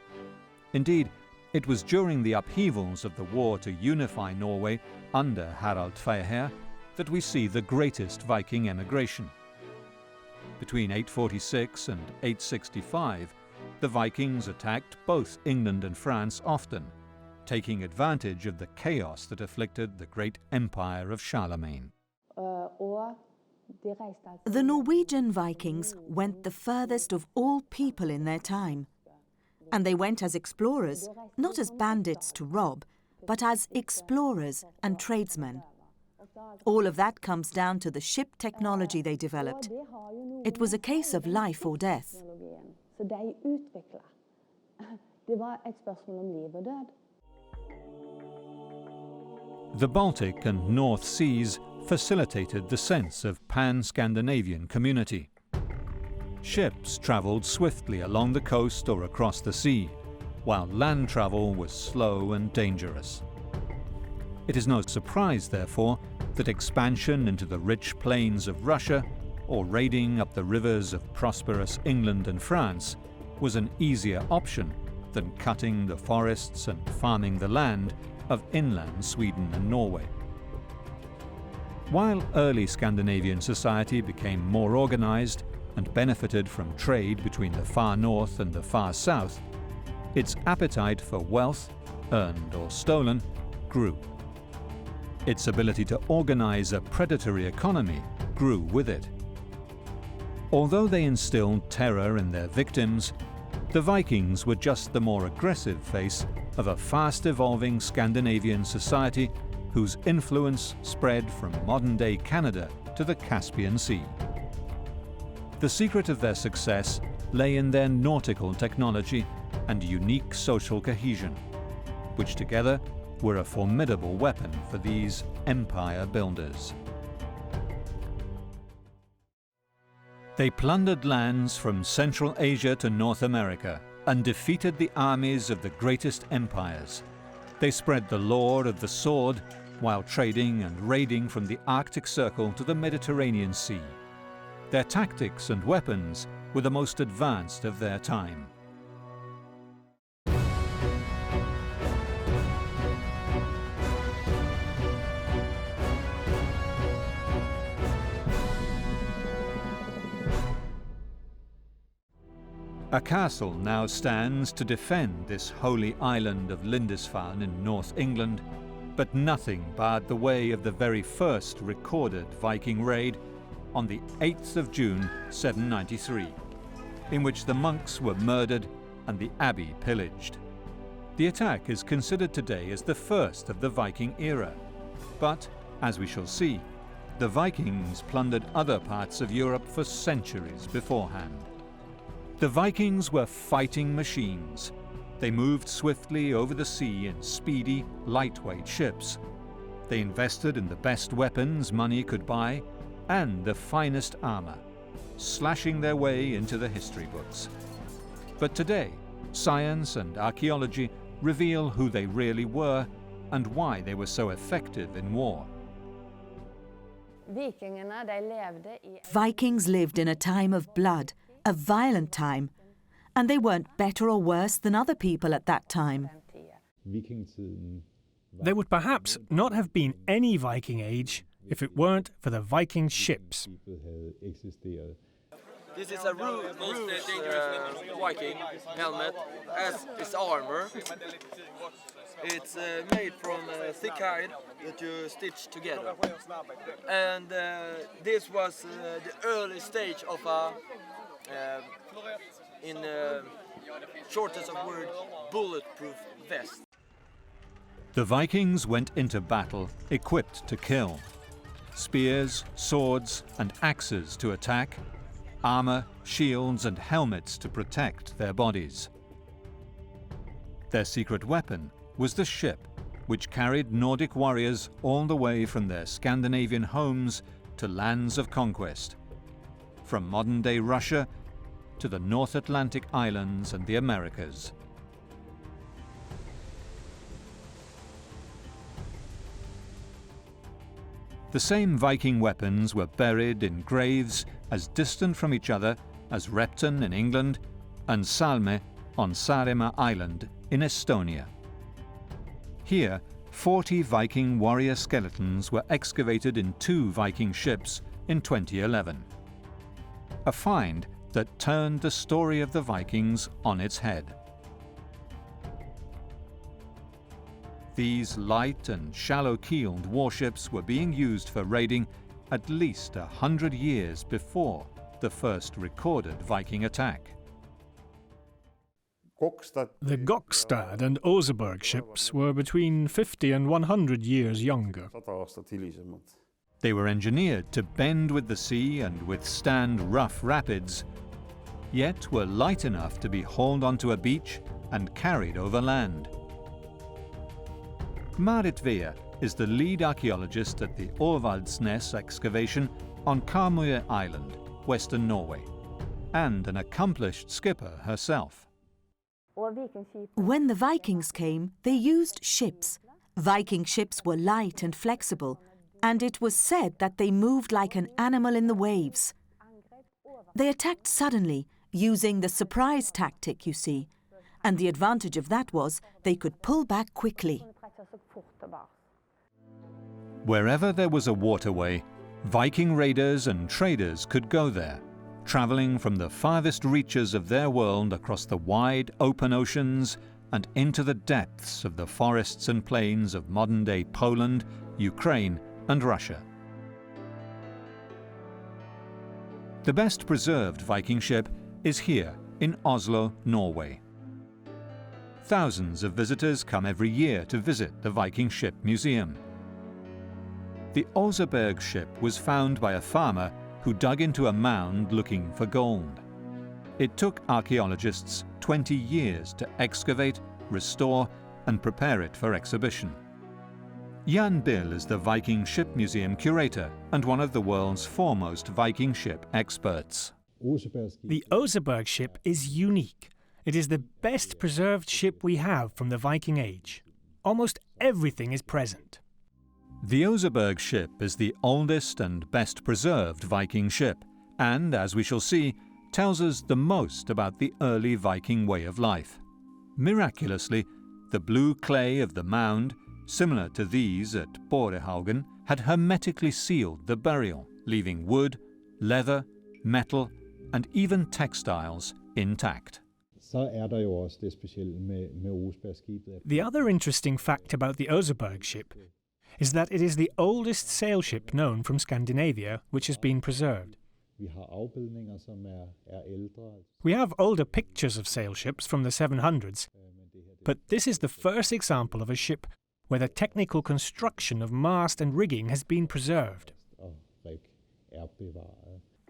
Indeed, it was during the upheavals of the war to unify Norway under Harald Fairhair that we see the greatest Viking emigration. Between 846 and 865, the Vikings attacked both England and France often, taking advantage of the chaos that afflicted the great empire of Charlemagne. The Norwegian Vikings went the furthest of all people in their time. And they went as explorers, not as bandits to rob, but as explorers and tradesmen. All of that comes down to the ship technology they developed. It was a case of life or death. The Baltic and North Seas facilitated the sense of pan-Scandinavian community. Ships travelled swiftly along the coast or across the sea, while land travel was slow and dangerous. It is no surprise, therefore, that expansion into the rich plains of Russia or raiding up the rivers of prosperous England and France was an easier option than cutting the forests and farming the land of inland Sweden and Norway. While early Scandinavian society became more organized and benefited from trade between the far north and the far south, its appetite for wealth, earned or stolen, grew. Its ability to organize a predatory economy grew with it. Although they instilled terror in their victims, the Vikings were just the more aggressive face of a fast-evolving Scandinavian society whose influence spread from modern-day Canada to the Caspian Sea. The secret of their success lay in their nautical technology and unique social cohesion, which together were a formidable weapon for these empire builders. They plundered lands from Central Asia to North America and defeated the armies of the greatest empires. They spread the lore of the sword while trading and raiding from the Arctic Circle to the Mediterranean Sea. Their tactics and weapons were the most advanced of their time. A castle now stands to defend this holy island of Lindisfarne in North England, but nothing barred the way of the very first recorded Viking raid on the 8th of June 793, in which the monks were murdered and the abbey pillaged. The attack is considered today as the first of the Viking era, but, as we shall see, the Vikings plundered other parts of Europe for centuries beforehand. The Vikings were fighting machines. They moved swiftly over the sea in speedy, lightweight ships. They invested in the best weapons money could buy and the finest armor, slashing their way into the history books. But today, science and archaeology reveal who they really were and why they were so effective in war. Vikings lived in a time of blood, a violent time, and they weren't better or worse than other people at that time. There would perhaps not have been any Viking age if it weren't for the Viking ships. This is a Viking helmet, as is armor. It's made from thick hide that you stitch together. And this was the early stage of a, in shortest of word, bulletproof vest. The Vikings went into battle equipped to kill. Spears, swords, and axes to attack, armor, shields, and helmets to protect their bodies. Their secret weapon was the ship, which carried Nordic warriors all the way from their Scandinavian homes to lands of conquest, from modern-day Russia to the North Atlantic islands and the Americas. The same Viking weapons were buried in graves as distant from each other as Repton in England and Salme on Saaremaa Island in Estonia. Here, 40 Viking warrior skeletons were excavated in 2 Viking ships in 2011. A find that turned the story of the Vikings on its head. These light and shallow-keeled warships were being used for raiding at least 100 years before the first recorded Viking attack. The Gokstad and Oseberg ships were between 50 and 100 years younger. They were engineered to bend with the sea and withstand rough rapids, yet were light enough to be hauled onto a beach and carried over land. Marit Vea is the lead archaeologist at the Aavaldnes excavation on Karmøy Island, western Norway, and an accomplished skipper herself. When the Vikings came, they used ships. Viking ships were light and flexible, and it was said that they moved like an animal in the waves. They attacked suddenly, using the surprise tactic, you see, and the advantage of that was they could pull back quickly. Wherever there was a waterway, Viking raiders and traders could go there, traveling from the farthest reaches of their world across the wide open oceans and into the depths of the forests and plains of modern-day Poland, Ukraine, and Russia. The best preserved Viking ship is here in Oslo, Norway. Thousands of visitors come every year to visit the Viking Ship Museum. The Oseberg ship was found by a farmer who dug into a mound looking for gold. It took archaeologists 20 years to excavate, restore, and prepare it for exhibition. Jan Bill is the Viking Ship Museum curator and one of the world's foremost Viking ship experts. The Oseberg ship is unique. It is the best preserved ship we have from the Viking Age. Almost everything is present. The Oseberg ship is the oldest and best preserved Viking ship, and, as we shall see, tells us the most about the early Viking way of life. Miraculously, the blue clay of the mound, similar to these at Borehaugen, had hermetically sealed the burial, leaving wood, leather, metal, and even textiles intact. The other interesting fact about the Oseberg ship is that it is the oldest sail ship known from Scandinavia which has been preserved. We have older pictures of sail ships from the 700s, but this is the first example of a ship where the technical construction of mast and rigging has been preserved.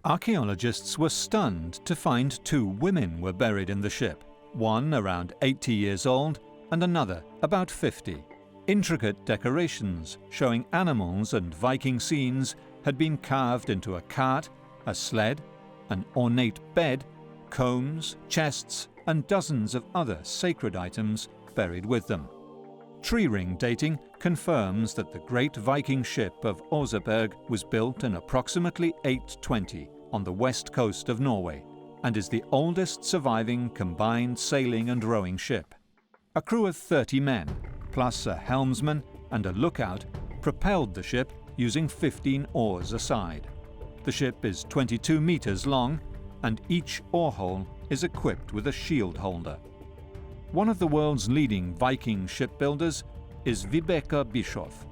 Archaeologists were stunned to find 2 women were buried in the ship, one around 80 years old and another about 50. Intricate decorations showing animals and Viking scenes had been carved into a cart, a sled, an ornate bed, combs, chests, and dozens of other sacred items buried with them. Tree ring dating confirms that the great Viking ship of Oseberg was built in approximately 820 on the west coast of Norway and is the oldest surviving combined sailing and rowing ship. A crew of 30 men, plus a helmsman and a lookout, propelled the ship using 15 oars aside. The ship is 22 meters long, and each oar hole is equipped with a shield holder. One of the world's leading Viking shipbuilders is Vibeke Bischoff.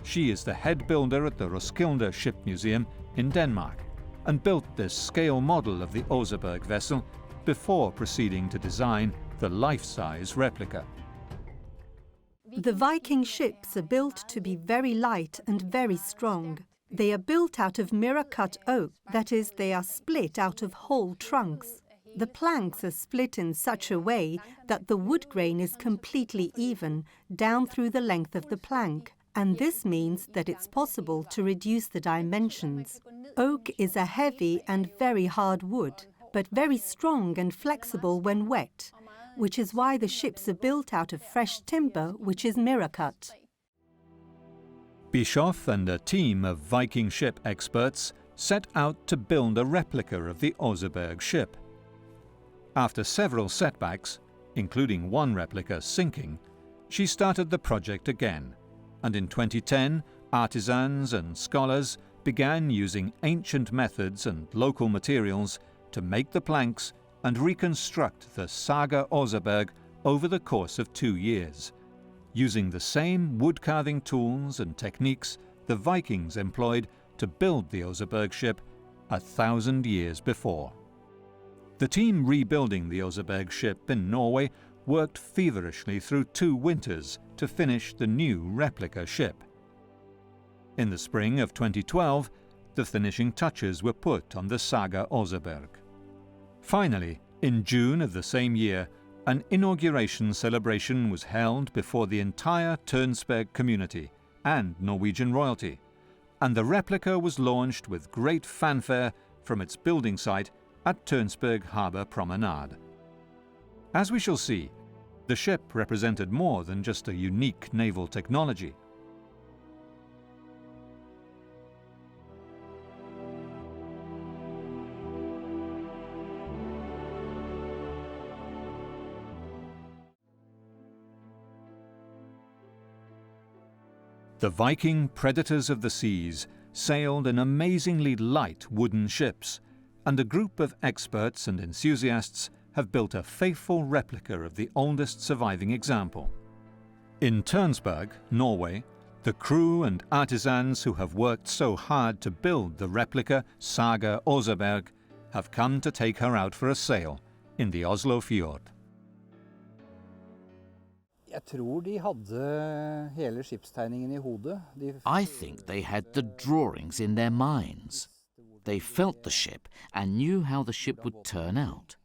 She is the head builder at the Roskilde Ship Museum in Denmark and built this scale model of the Oseberg vessel before proceeding to design the life-size replica. The Viking ships are built to be very light and very strong. They are built out of mirror-cut oak, that is, they are split out of whole trunks. The planks are split in such a way that the wood grain is completely even down through the length of the plank, and this means that it's possible to reduce the dimensions. Oak is a heavy and very hard wood, but very strong and flexible when wet, which is why the ships are built out of fresh timber, which is mirror-cut. Bischoff and a team of Viking ship experts set out to build a replica of the Oseberg ship. After several setbacks, including one replica sinking, she started the project again, and in 2010, artisans and scholars began using ancient methods and local materials to make the planks and reconstruct the Saga Oseberg over the course of 2 years, using the same wood-carving tools and techniques the Vikings employed to build the Oseberg ship 1,000 years before. The team rebuilding the Oseberg ship in Norway worked feverishly through 2 winters to finish the new replica ship. In the spring of 2012, the finishing touches were put on the Saga Oseberg. Finally, in June of the same year, an inauguration celebration was held before the entire Tønsberg community and Norwegian royalty, and the replica was launched with great fanfare from its building site at Tønsberg Harbour Promenade. As we shall see, the ship represented more than just a unique naval technology. The Viking predators of the seas sailed in amazingly light wooden ships, and a group of experts and enthusiasts have built a faithful replica of the oldest surviving example. In Tønsberg, Norway, the crew and artisans who have worked so hard to build the replica Saga Oseberg have come to take her out for a sail in the Oslo fjord. I think they had the drawings in their minds. They felt the ship and knew how the ship would turn out.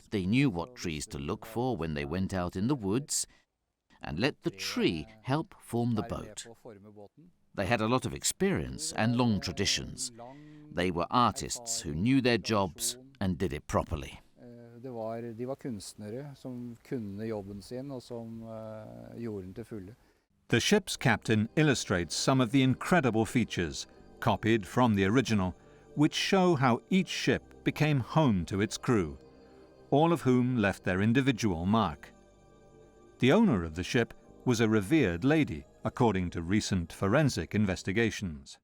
They knew what trees to look for when they went out in the woods and let the tree help form the boat. They had a lot of experience and long traditions. They were artists who knew their jobs and did it properly. De var kunstnere som kunne jobben sin og som gjorde den til fulle. The ship's captain illustrates some of the incredible features, copied from the original, which show how each ship became home to its crew, all of whom left their individual mark. The owner of the ship was a revered lady, according to recent forensic investigations.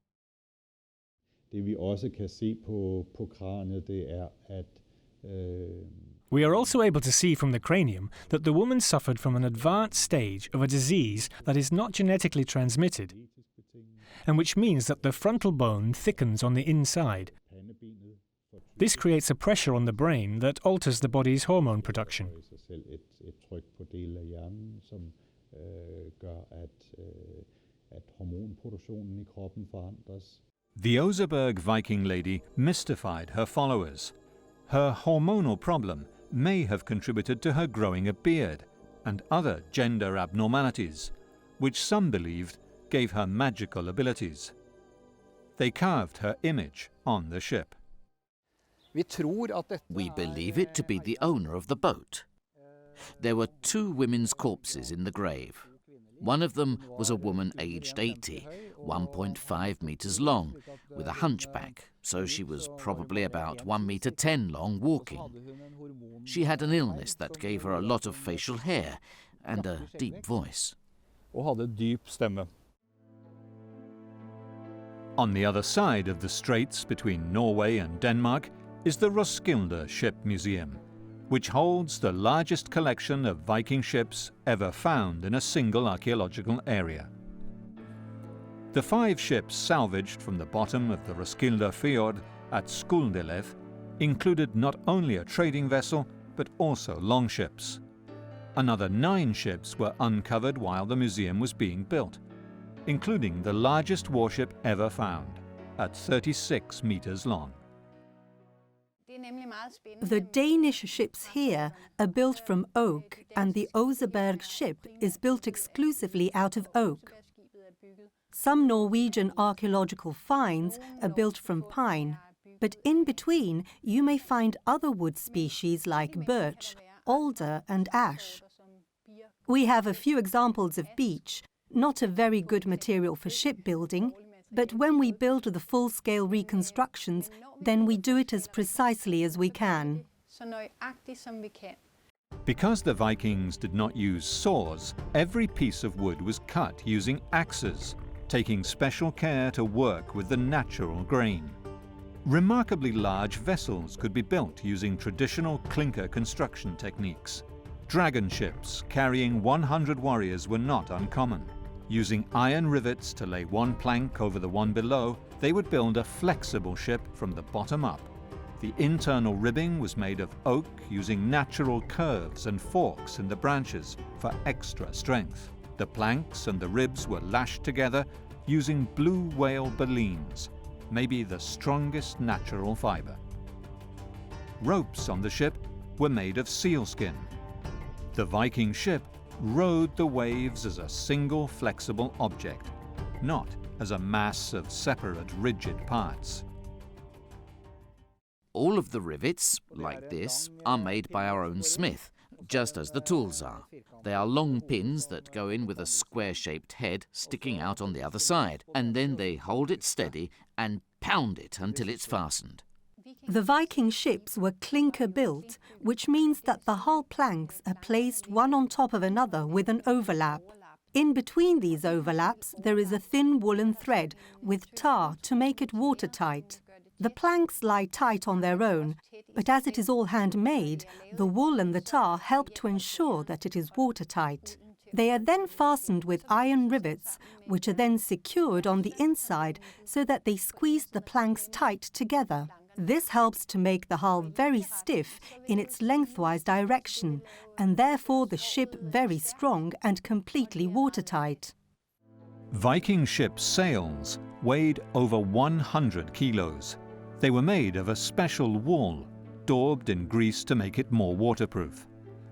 Det vi også kan se på kraniet, det at We are also able to see from the cranium that the woman suffered from an advanced stage of a disease that is not genetically transmitted, and which means that the frontal bone thickens on the inside. This creates a pressure on the brain that alters the body's hormone production. The Oseberg Viking lady mystified her followers. Her hormonal problem may have contributed to her growing a beard and other gender abnormalities, which some believed gave her magical abilities. They carved her image on the ship. We believe it to be the owner of the boat. There were 2 women's corpses in the grave. One of them was a woman aged 80, 1.5 meters long, with a hunchback, so she was probably about 1.10 meters long walking. She had an illness that gave her a lot of facial hair and a deep voice. On the other side of the straits between Norway and Denmark is the Roskilde Ship Museum, which holds the largest collection of Viking ships ever found in a single archaeological area. The 5 ships salvaged from the bottom of the Roskilde Fjord at Skuldelev included not only a trading vessel, but also longships. Another 9 ships were uncovered while the museum was being built, including the largest warship ever found, at 36 meters long. The Danish ships here are built from oak, and the Oseberg ship is built exclusively out of oak. Some Norwegian archaeological finds are built from pine, but in between you may find other wood species like birch, alder and ash. We have a few examples of beech, not a very good material for shipbuilding, but when we build the full-scale reconstructions, then we do it as precisely as we can. Because the Vikings did not use saws, every piece of wood was cut using axes, taking special care to work with the natural grain. Remarkably large vessels could be built using traditional clinker construction techniques. Dragon ships carrying 100 warriors were not uncommon. Using iron rivets to lay one plank over the one below, they would build a flexible ship from the bottom up. The internal ribbing was made of oak using natural curves and forks in the branches for extra strength. The planks and the ribs were lashed together using blue whale balleens, maybe the strongest natural fiber. Ropes on the ship were made of sealskin. The Viking ship rode the waves as a single flexible object, not as a mass of separate rigid parts. All of the rivets, like this, are made by our own smith, just as the tools are. They are long pins that go in with a square-shaped head sticking out on the other side, and then they hold it steady and pound it until it's fastened. The Viking ships were clinker-built, which means that the hull planks are placed one on top of another with an overlap. In between these overlaps, there is a thin woolen thread with tar to make it watertight. The planks lie tight on their own, but as it is all handmade, the wool and the tar help to ensure that it is watertight. They are then fastened with iron rivets, which are then secured on the inside so that they squeeze the planks tight together. This helps to make the hull very stiff in its lengthwise direction, and therefore the ship very strong and completely watertight. Viking ships' sails weighed over 100 kilos. They were made of a special wool, daubed in grease to make it more waterproof.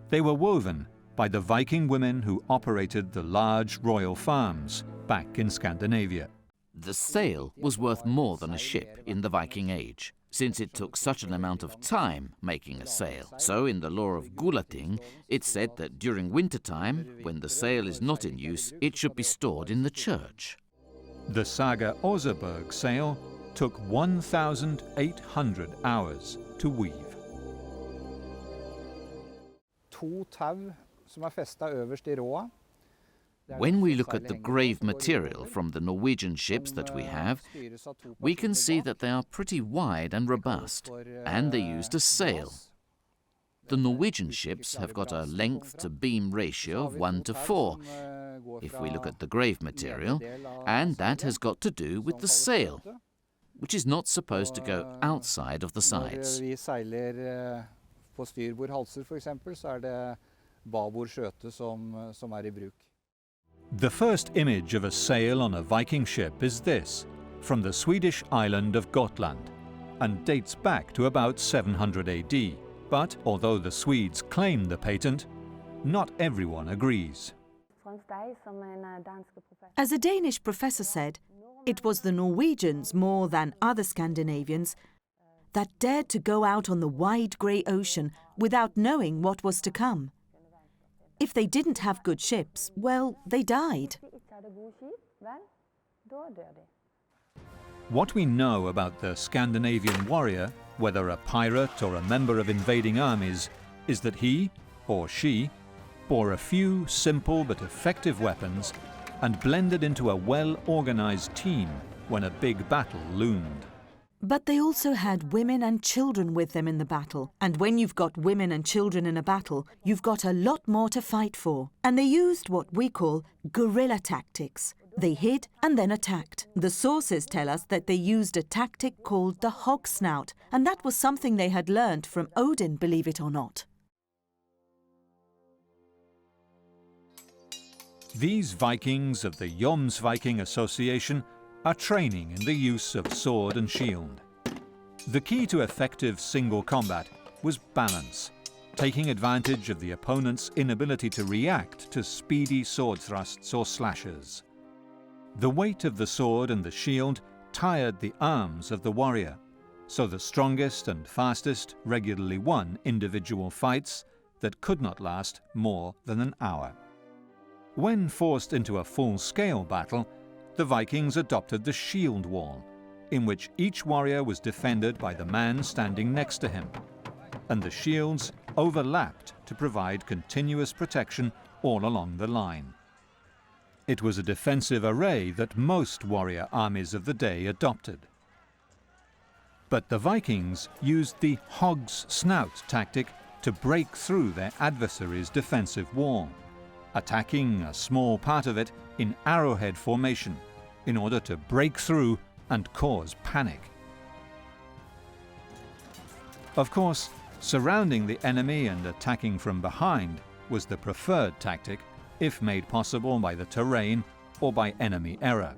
They were woven by the Viking women who operated the large royal farms back in Scandinavia. The sail was worth more than a ship in the Viking Age, since it took such an amount of time making a sail. So in the law of Gulating, it said that during wintertime, when the sail is not in use, it should be stored in the church. The Saga Oseberg sail took 1,800 hours to weave. When we look at the grave material from the Norwegian ships that we have, we can see that they are pretty wide and robust, and they used a sail. The Norwegian ships have got a length to beam ratio of 1:4, if we look at the grave material, and that has got to do with the sail, which is not supposed to go outside of the sides. The first image of a sail on a Viking ship is this, from the Swedish island of Gotland, and dates back to about 700 AD. But although the Swedes claim the patent, not everyone agrees. As a Danish professor said, it was the Norwegians more than other Scandinavians that dared to go out on the wide grey ocean without knowing what was to come. If they didn't have good ships, well, they died. What we know about the Scandinavian warrior, whether a pirate or a member of invading armies, is that he, or she, bore a few simple but effective weapons and blended into a well-organized team when a big battle loomed. But they also had women and children with them in the battle. And when you've got women and children in a battle, you've got a lot more to fight for. And they used what we call guerrilla tactics. They hid and then attacked. The sources tell us that they used a tactic called the hog snout, and that was something they had learned from Odin, believe it or not. These Vikings of the Jomsviking Association are training in the use of sword and shield. The key to effective single combat was balance, taking advantage of the opponent's inability to react to speedy sword thrusts or slashes. The weight of the sword and the shield tired the arms of the warrior, so the strongest and fastest regularly won individual fights that could not last more than an hour. When forced into a full-scale battle, the Vikings adopted the shield wall, in which each warrior was defended by the man standing next to him, and the shields overlapped to provide continuous protection all along the line. It was a defensive array that most warrior armies of the day adopted. But the Vikings used the hog's snout tactic to break through their adversary's defensive wall, attacking a small part of it in arrowhead formation in order to break through and cause panic. Of course, surrounding the enemy and attacking from behind was the preferred tactic, if made possible by the terrain or by enemy error.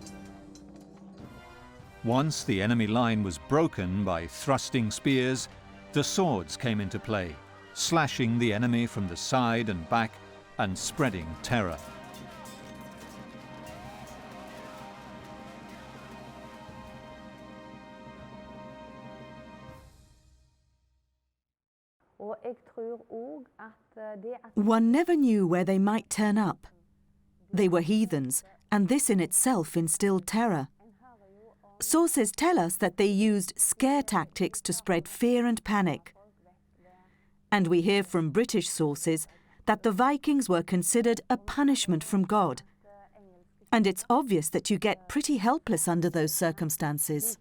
Once the enemy line was broken by thrusting spears, the swords came into play, slashing the enemy from the side and back and spreading terror. One never knew where they might turn up. They were heathens, and this in itself instilled terror. Sources tell us that they used scare tactics to spread fear and panic. And we hear from British sources that the Vikings were considered a punishment from God. And it's obvious that you get pretty helpless under those circumstances.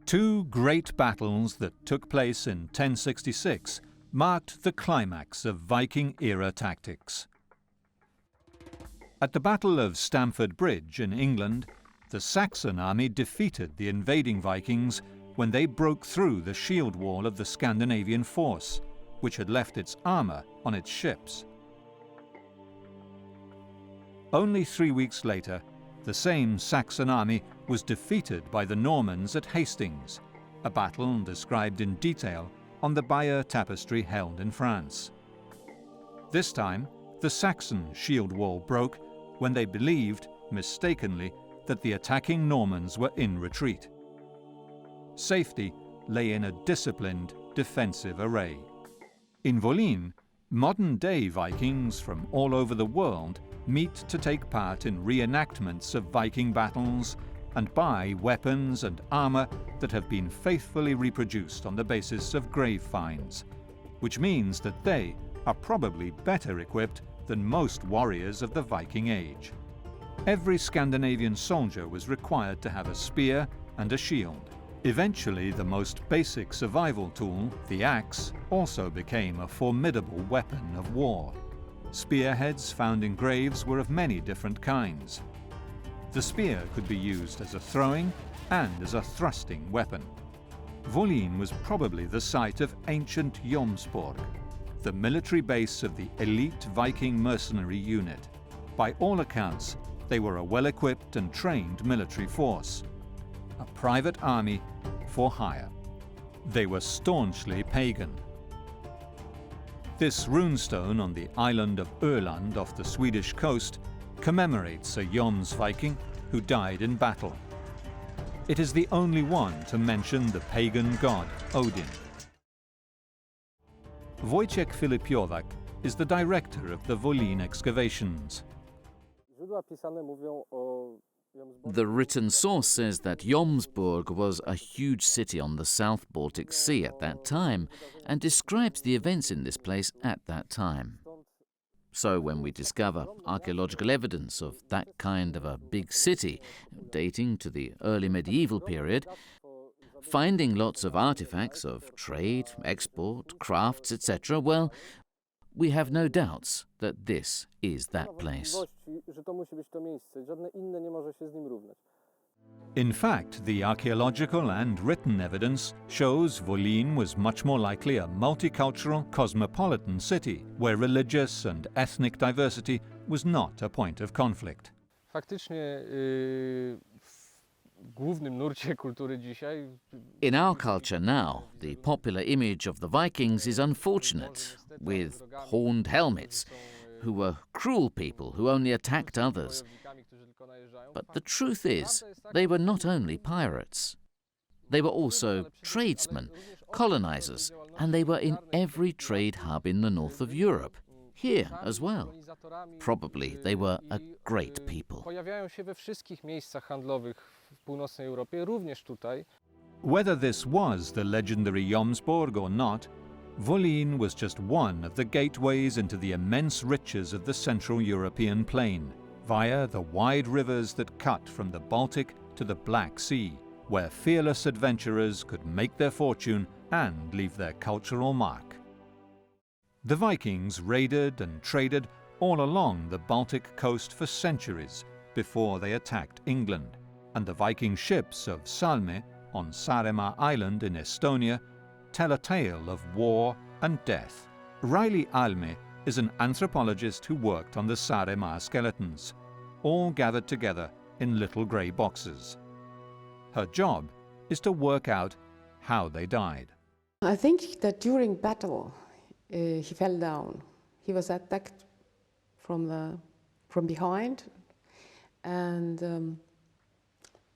Two great battles that took place in 1066 marked the climax of Viking-era tactics. At the Battle of Stamford Bridge in England, the Saxon army defeated the invading Vikings when they broke through the shield wall of the Scandinavian force, which had left its armour on its ships. Only 3 weeks later, The same Saxon army was defeated by the Normans at Hastings, a battle described in detail on the Bayeux tapestry held in France. This time, the Saxon shield wall broke when they believed, mistakenly, that the attacking Normans were in retreat. Safety lay in a disciplined defensive array. In Volyn, modern-day Vikings from all over the world meet to take part in reenactments of Viking battles and buy weapons and armor that have been faithfully reproduced on the basis of grave finds, which means that they are probably better equipped than most warriors of the Viking Age. Every Scandinavian soldier was required to have a spear and a shield. Eventually, the most basic survival tool, the axe, also became a formidable weapon of war. Spearheads found in graves were of many different kinds. The spear could be used as a throwing and as a thrusting weapon. Volyn was probably the site of ancient Jomsborg, the military base of the elite Viking mercenary unit. By all accounts, they were a well-equipped and trained military force, a private army for hire. They were staunchly pagan. This runestone on the island of Öland off the Swedish coast commemorates a Jomsviking who died in battle. It is the only one to mention the pagan god Odin. Wojciech Filipiołak is the director of the Volyn excavations. The written source says that Jomsborg was a huge city on the South Baltic Sea at that time and describes the events in this place at that time. So when we discover archaeological evidence of that kind of a big city, dating to the early medieval period, finding lots of artifacts of trade, export, crafts, etc., well, we have no doubts that this is that place. In fact, the archaeological and written evidence shows Volyn was much more likely a multicultural, cosmopolitan city, where religious and ethnic diversity was not a point of conflict. In our culture now, the popular image of the Vikings is unfortunate, with horned helmets, who were cruel people who only attacked others. But the truth is, they were not only pirates. They were also tradesmen, colonizers, and they were in every trade hub in the north of Europe, here as well. Probably they were a great people. Whether this was the legendary Jomsborg or not, Volyn was just one of the gateways into the immense riches of the Central European plain, via the wide rivers that cut from the Baltic to the Black Sea, where fearless adventurers could make their fortune and leave their cultural mark. The Vikings raided and traded all along the Baltic coast for centuries before they attacked England, and the Viking ships of Salme on Saaremaa Island in Estonia tell a tale of war and death. Riley Alme is an anthropologist who worked on the Saaremaa skeletons, all gathered together in little grey boxes. Her job is to work out how they died. I think that during battle he fell down. He was attacked from behind, and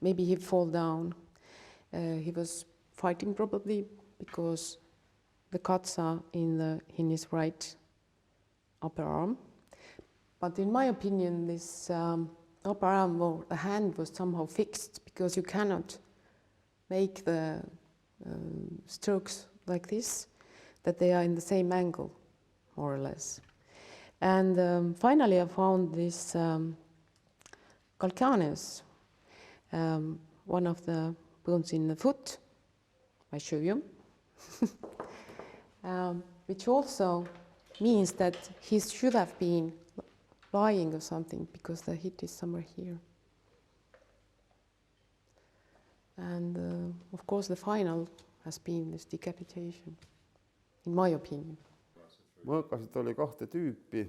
maybe he fall down. He was fighting probably because the cuts are in his right upper arm. But in my opinion, this upper arm or the hand was somehow fixed, because you cannot make the strokes like this, that they are in the same angle, more or less. And finally I found this calcaneus, one of the bones in the foot. I show you. Which also means that he should have been lying or something, because the hit is somewhere here. And of course the final has been this decapitation, in my opinion. mõõkasid oli kahte tüüpi.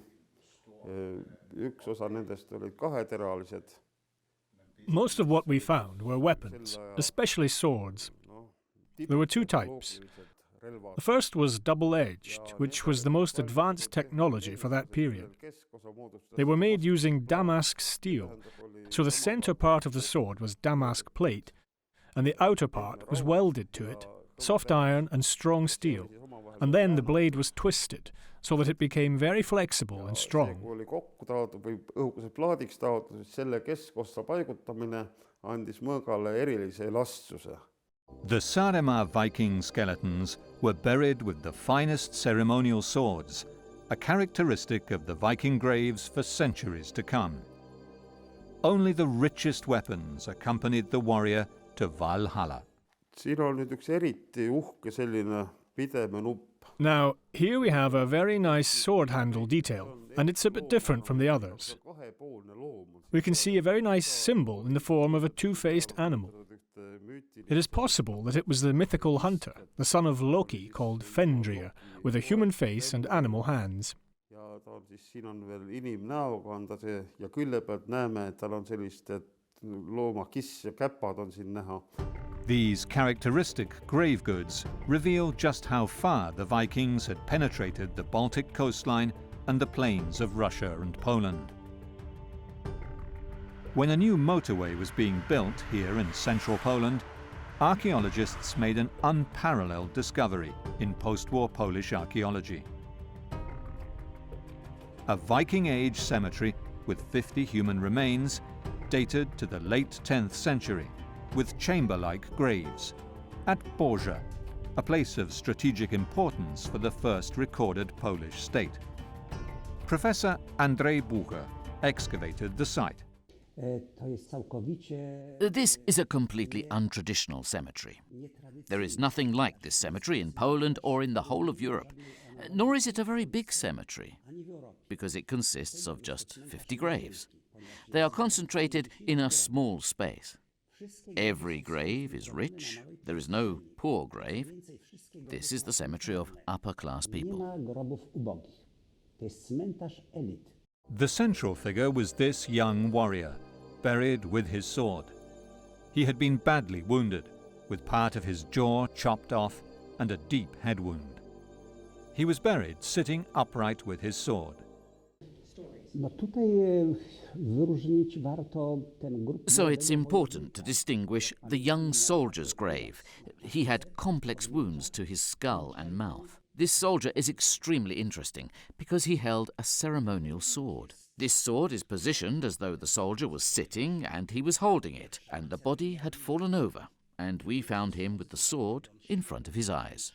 Üks osa nendest olid kaheteralised Most of what we found were weapons, especially swords. There were two types. The first was double-edged, which was the most advanced technology for that period. They were made using damask steel, so the center part of the sword was damask plate, and the outer part was welded to it, soft iron and strong steel, and then the blade was twisted, so that it became very flexible and strong. The Saaremaa Viking skeletons were buried with the finest ceremonial swords, a characteristic of the Viking graves for centuries to come. Only the richest weapons accompanied the warrior to Valhalla. Now, here we have a very nice sword handle detail, and it's a bit different from the others. We can see a very nice symbol in the form of a two-faced animal. It is possible that it was the mythical hunter, the son of Loki, called Fenrir, with a human face and animal hands. These characteristic grave goods reveal just how far the Vikings had penetrated the Baltic coastline and the plains of Russia and Poland. When a new motorway was being built here in central Poland, archaeologists made an unparalleled discovery in post-war Polish archaeology. A Viking-age cemetery with 50 human remains dated to the late 10th century, with chamber-like graves, at Borja, a place of strategic importance for the first recorded Polish state. Professor Andrzej Bucher excavated the site. This is a completely untraditional cemetery. There is nothing like this cemetery in Poland or in the whole of Europe, nor is it a very big cemetery, because it consists of just 50 graves. They are concentrated in a small space. Every grave is rich, there is no poor grave. This is the cemetery of upper-class people. The central figure was this young warrior, buried with his sword. He had been badly wounded, with part of his jaw chopped off and a deep head wound. He was buried sitting upright with his sword. So it's important to distinguish the young soldier's grave. He had complex wounds to his skull and mouth. This soldier is extremely interesting because he held a ceremonial sword. This sword is positioned as though the soldier was sitting and he was holding it, and the body had fallen over, and we found him with the sword in front of his eyes.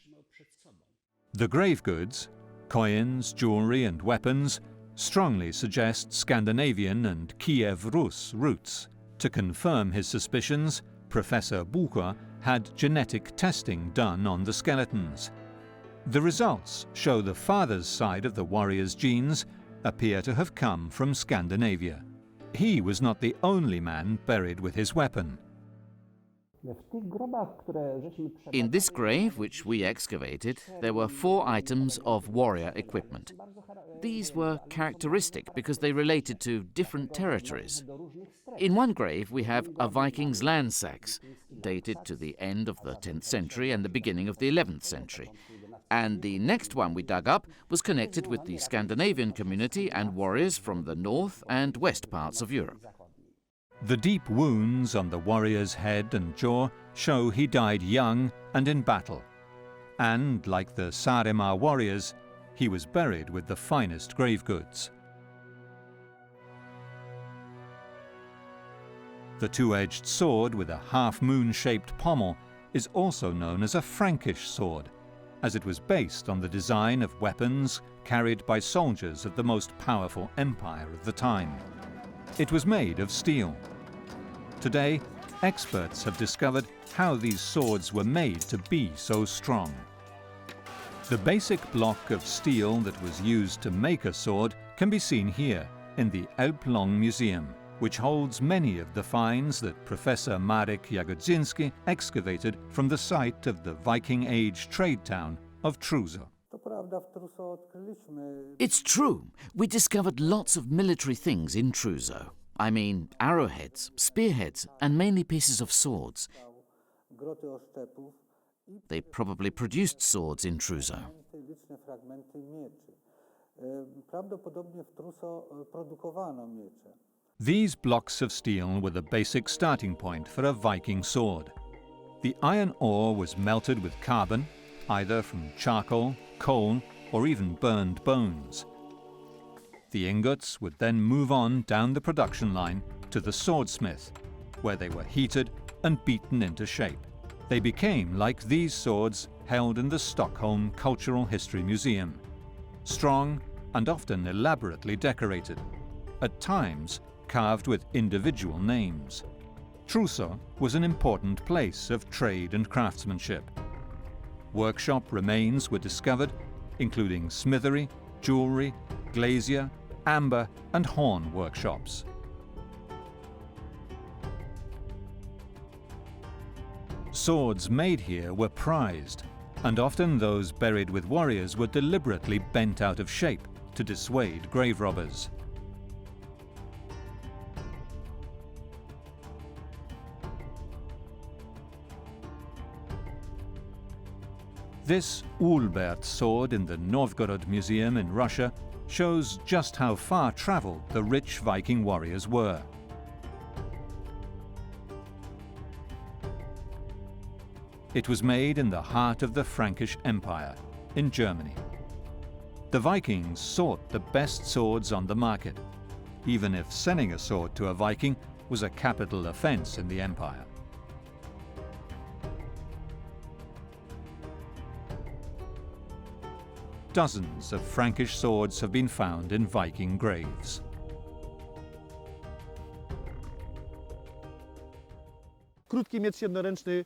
The grave goods, coins, jewelry and weapons strongly suggest Scandinavian and Kiev Rus roots. To confirm his suspicions, Professor Bucher had genetic testing done on the skeletons. The results show the father's side of the warrior's genes appear to have come from Scandinavia. He was not the only man buried with his weapon. In this grave, which we excavated, there were 4 items of warrior equipment. These were characteristic because they related to different territories. In one grave we have a Viking's landsaks, dated to the end of the 10th century and the beginning of the 11th century. And the next one we dug up was connected with the Scandinavian community and warriors from the north and west parts of Europe. The deep wounds on the warrior's head and jaw show he died young and in battle. And, like the Saaremaa warriors, he was buried with the finest grave goods. The two-edged sword with a half-moon-shaped pommel is also known as a Frankish sword, as it was based on the design of weapons carried by soldiers of the most powerful empire of the time. It was made of steel. Today, experts have discovered how these swords were made to be so strong. The basic block of steel that was used to make a sword can be seen here in the Elbląg Museum, which holds many of the finds that Professor Marek Jagodzinski excavated from the site of the Viking-age trade town of Truzo. It's true, we discovered lots of military things in Truzo. I mean arrowheads, spearheads, and mainly pieces of swords. They probably produced swords in Truso. These blocks of steel were the basic starting point for a Viking sword. The iron ore was melted with carbon, either from charcoal, coal, or even burned bones. The ingots would then move on down the production line to the swordsmith, where they were heated and beaten into shape. They became like these swords held in the Stockholm Cultural History Museum, strong and often elaborately decorated, at times carved with individual names. Truso was an important place of trade and craftsmanship. Workshop remains were discovered, including smithery, jewellery, glazier, amber and horn workshops. Swords made here were prized, and often those buried with warriors were deliberately bent out of shape to dissuade grave robbers. This Ulbert sword in the Novgorod Museum in Russia shows just how far travelled the rich Viking warriors were. It was made in the heart of the Frankish Empire, in Germany. The Vikings sought the best swords on the market, even if selling a sword to a Viking was a capital offence in the empire. Dozens of Frankish swords have been found in Viking graves. Krótki miecz jednoręczny.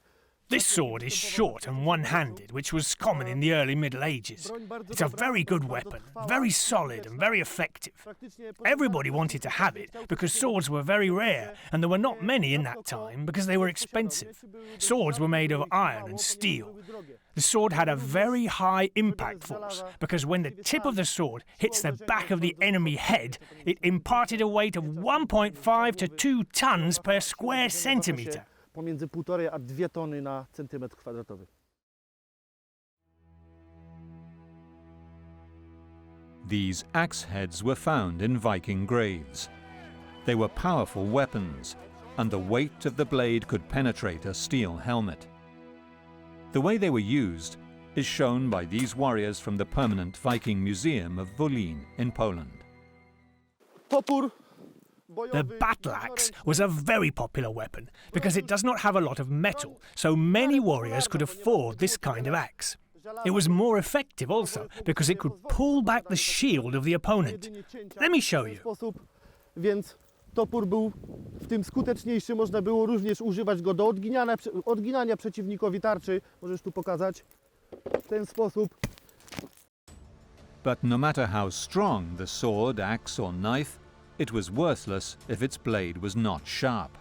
This sword is short and one-handed, which was common in the early Middle Ages. It's a very good weapon, very solid and very effective. Everybody wanted to have it because swords were very rare, and there were not many in that time because they were expensive. Swords were made of iron and steel. The sword had a very high impact force because when the tip of the sword hits the back of the enemy head, it imparted a weight of 1.5 to 2 tons per square centimetre. Pomiędzy 1,5 a 2 tony na centymetr kwadratowy. These axe heads were found in Viking graves. They were powerful weapons, and the weight of the blade could penetrate a steel helmet. The way they were used is shown by these warriors from the permanent Viking Museum of Wolin in Poland. Topór. The battle axe was a very popular weapon because it does not have a lot of metal, so many warriors could afford this kind of axe. It was more effective also because it could pull back the shield of the opponent. Let me show you. Więc topór był w tym skuteczniejszy, można było również używać go do odginania przeciwnikowi tarczy. Możesz tu pokazać w ten sposób. But no matter how strong the sword, axe or knife, it was worthless if its blade was not sharp.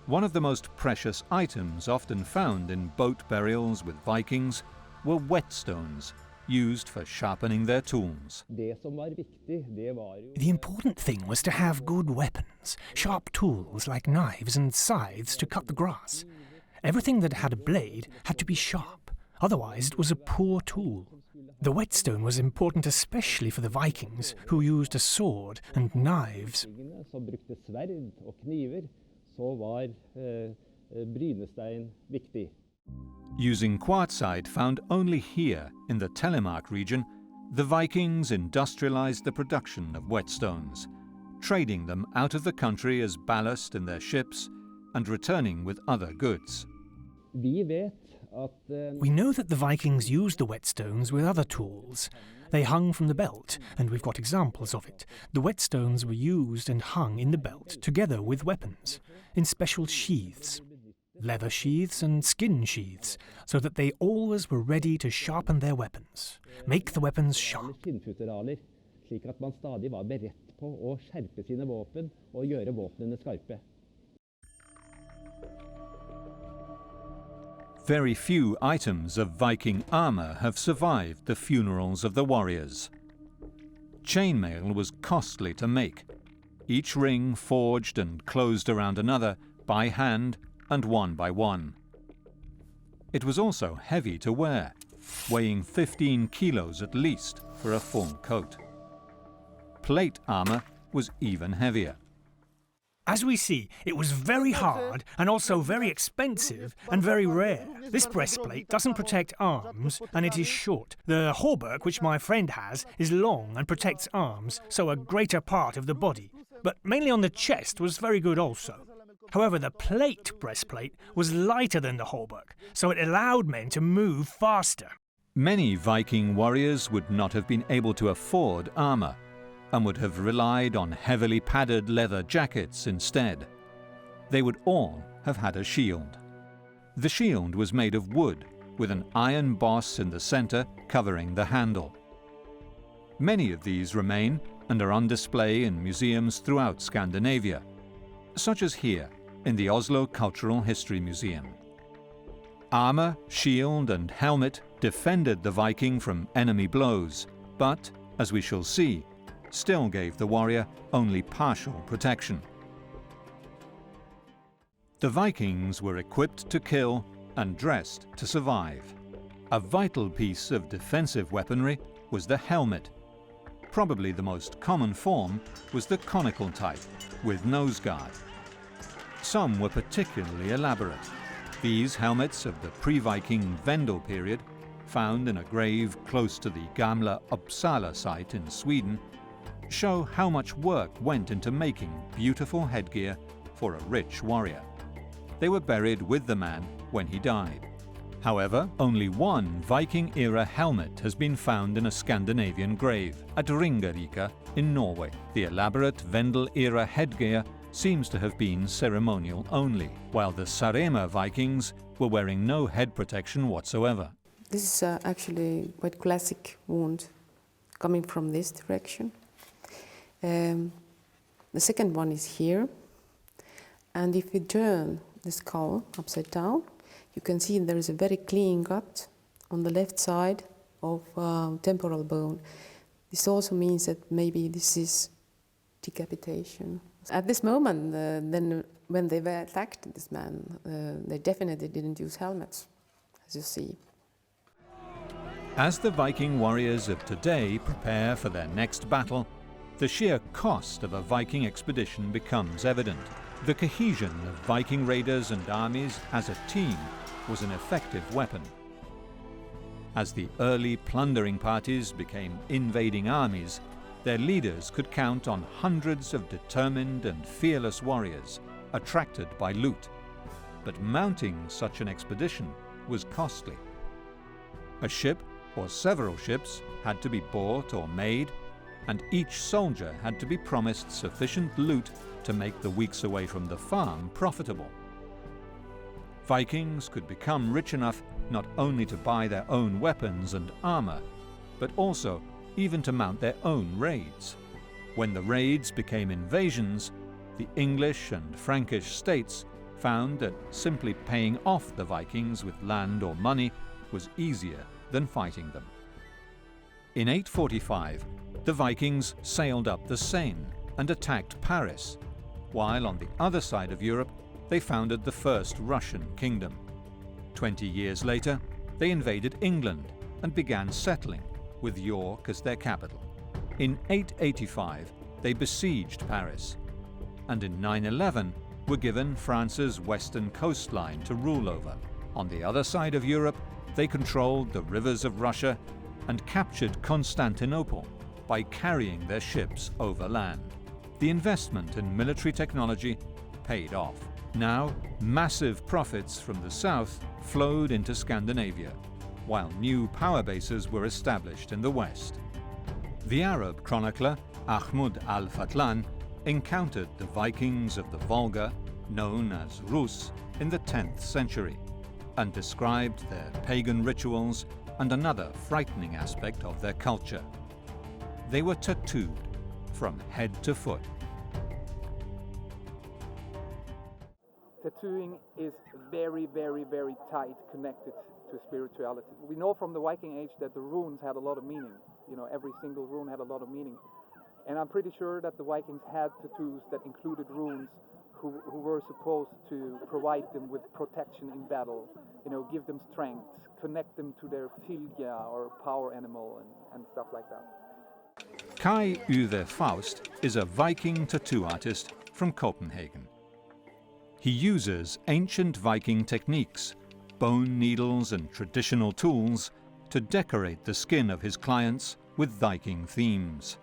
One of the most precious items often found in boat burials with Vikings were whetstones, used for sharpening their tools. The important thing was to have good weapons, sharp tools like knives and scythes to cut the grass. Everything that had a blade had to be sharp, otherwise it was a poor tool. The whetstone was important especially for the Vikings, who used a sword and knives. Using quartzite found only here in the Telemark region, the Vikings industrialized the production of whetstones, trading them out of the country as ballast in their ships and returning with other goods. We know that the Vikings used the whetstones with other tools. They hung from the belt, and we've got examples of it. The whetstones were used and hung in the belt together with weapons, in special sheaths, leather sheaths and skin sheaths, so that they always were ready to sharpen their weapons, make the weapons sharp. Slik at man stadig var beredt på å skjerpe sine våpen og gjøre våpnene skarpe. Very few items of Viking armour have survived the funerals of the warriors. Chainmail was costly to make, each ring forged and closed around another by hand and one by one. It was also heavy to wear, weighing 15 kilos at least for a full coat. Plate armor was even heavier. As we see, it was very hard and also very expensive and very rare. This breastplate doesn't protect arms and it is short. The hauberk, which my friend has, is long and protects arms, so a greater part of the body. But mainly on the chest was very good also. However, the plate breastplate was lighter than the hauberk, so it allowed men to move faster. Many Viking warriors would not have been able to afford armor, and would have relied on heavily padded leather jackets instead. They would all have had a shield. The shield was made of wood, with an iron boss in the center covering the handle. Many of these remain and are on display in museums throughout Scandinavia, such as here in the Oslo Cultural History Museum. Armor, shield and helmet defended the Viking from enemy blows, but, as we shall see, still gave the warrior only partial protection. The Vikings were equipped to kill and dressed to survive. A vital piece of defensive weaponry was the helmet. Probably the most common form was the conical type, with nose guard. Some were particularly elaborate. These helmets of the pre-Viking Vendel period, found in a grave close to the Gamla Uppsala site in Sweden, show how much work went into making beautiful headgear for a rich warrior. They were buried with the man when he died. However, only one Viking-era helmet has been found in a Scandinavian grave, at Ringerike in Norway. The elaborate Vendel-era headgear seems to have been ceremonial only, while the Saaremaa Vikings were wearing no head protection whatsoever. This is actually quite classic wound coming from this direction. The second one is here, and if you turn the skull upside down, you can see there is a very clean cut on the left side of temporal bone. This also means that maybe this is decapitation. At this moment, then when they were attacked, this man, they definitely didn't use helmets, as you see. As the Viking warriors of today prepare for their next battle, the sheer cost of a Viking expedition becomes evident. The cohesion of Viking raiders and armies as a team was an effective weapon. As the early plundering parties became invading armies, their leaders could count on hundreds of determined and fearless warriors attracted by loot. But mounting such an expedition was costly. A ship or several ships had to be bought or made, and each soldier had to be promised sufficient loot to make the weeks away from the farm profitable. Vikings could become rich enough not only to buy their own weapons and armor, but also even to mount their own raids. When the raids became invasions, the English and Frankish states found that simply paying off the Vikings with land or money was easier than fighting them. In 845, the Vikings sailed up the Seine and attacked Paris, while on the other side of Europe they founded the first Russian kingdom. 20 years later, they invaded England and began settling, with York as their capital. In 885, they besieged Paris, and in 911 were given France's western coastline to rule over. On the other side of Europe, they controlled the rivers of Russia and captured Constantinople by carrying their ships overland. The investment in military technology paid off. Now, massive profits from the south flowed into Scandinavia, while new power bases were established in the west. The Arab chronicler Ahmud al-Fatlan encountered the Vikings of the Volga, known as Rus, in the 10th century, and described their pagan rituals and another frightening aspect of their culture. They were tattooed from head to foot. Tattooing is very, very, very tight connected to spirituality. We know from the Viking Age that the runes had a lot of meaning. You know, every single rune had a lot of meaning. And I'm pretty sure that the Vikings had tattoos that included runes who were supposed to provide them with protection in battle, you know, give them strength, connect them to their fylgja or power animal and stuff like that. Kai Uwe Faust is a Viking tattoo artist from Copenhagen. He uses ancient Viking techniques, bone needles and traditional tools to decorate the skin of his clients with Viking themes.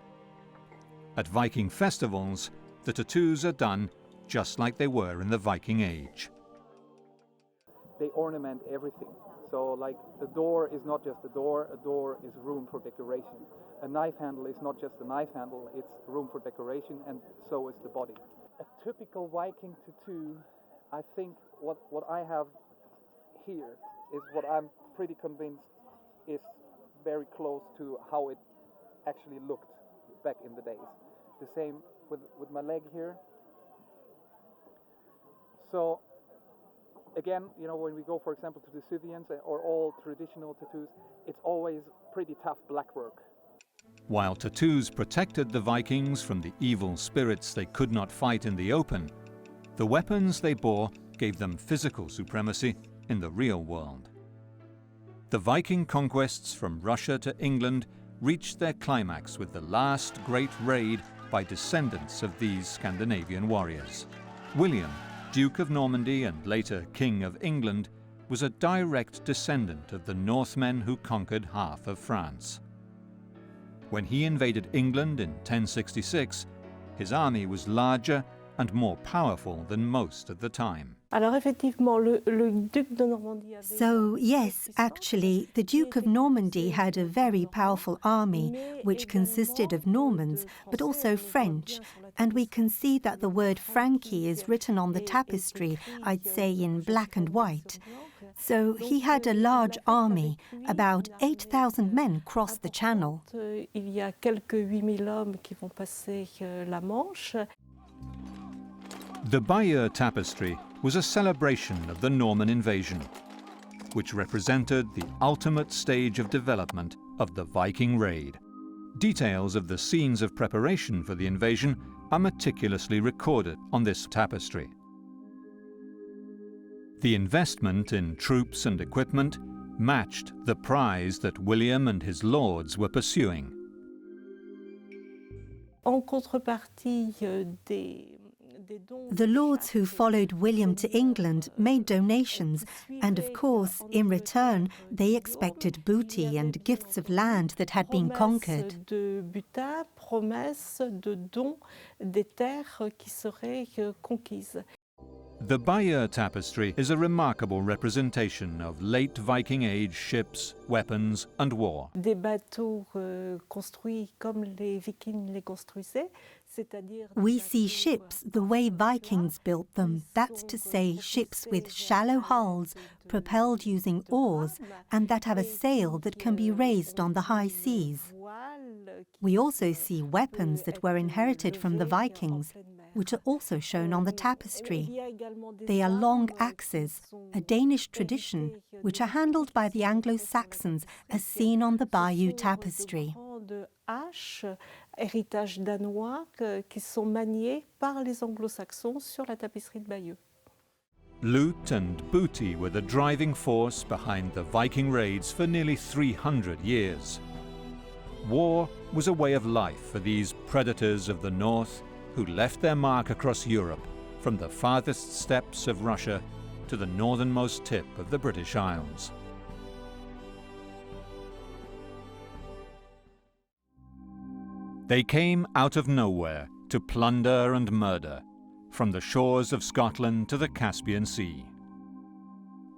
At Viking festivals, the tattoos are done just like they were in the Viking Age. They ornament everything. So like a door is not just a door is room for decoration. A knife handle is not just a knife handle, it's room for decoration, and so is the body. A typical Viking tattoo, I think what I have here is what I'm pretty convinced is very close to how it actually looked back in the days. The same with my leg here. So again, you know, when we go, for example, to the Scythians or all traditional tattoos, it's always pretty tough black work. While tattoos protected the Vikings from the evil spirits they could not fight in the open, the weapons they bore gave them physical supremacy in the real world. The Viking conquests from Russia to England reached their climax with the last great raid by descendants of these Scandinavian warriors. William, Duke of Normandy and later King of England, was a direct descendant of the Northmen who conquered half of France. When he invaded England in 1066, his army was larger and more powerful than most at the time. So, yes, actually, the Duke of Normandy had a very powerful army, which consisted of Normans, but also French. And we can see that the word Frankie is written on the tapestry, I'd say in black and white. So he had a large army. About 8,000 men crossed the Channel. The Bayeux Tapestry was a celebration of the Norman invasion, which represented the ultimate stage of development of the Viking raid. Details of the scenes of preparation for the invasion are meticulously recorded on this tapestry. The investment in troops and equipment matched the prize that William and his lords were pursuing. The lords who followed William to England made donations, and of course, in return, they expected booty and gifts of land that had been conquered. The Bayeux Tapestry is a remarkable representation of late Viking Age ships, weapons and war. We see ships the way Vikings built them, that's to say ships with shallow hulls, propelled using oars, and that have a sail that can be raised on the high seas. We also see weapons that were inherited from the Vikings, which are also shown on the tapestry. They are long axes, a Danish tradition, which are handled by the Anglo-Saxons as seen on the Bayeux Tapestry. Héritage danois qui sont maniés par les Anglo-Saxons sur la tapisserie de Bayeux. Loot and booty were the driving force behind the Viking raids for nearly 300 years. War was a way of life for these predators of the north who left their mark across Europe, from the farthest steppes of Russia to the northernmost tip of the British Isles. They came out of nowhere to plunder and murder, from the shores of Scotland to the Caspian Sea.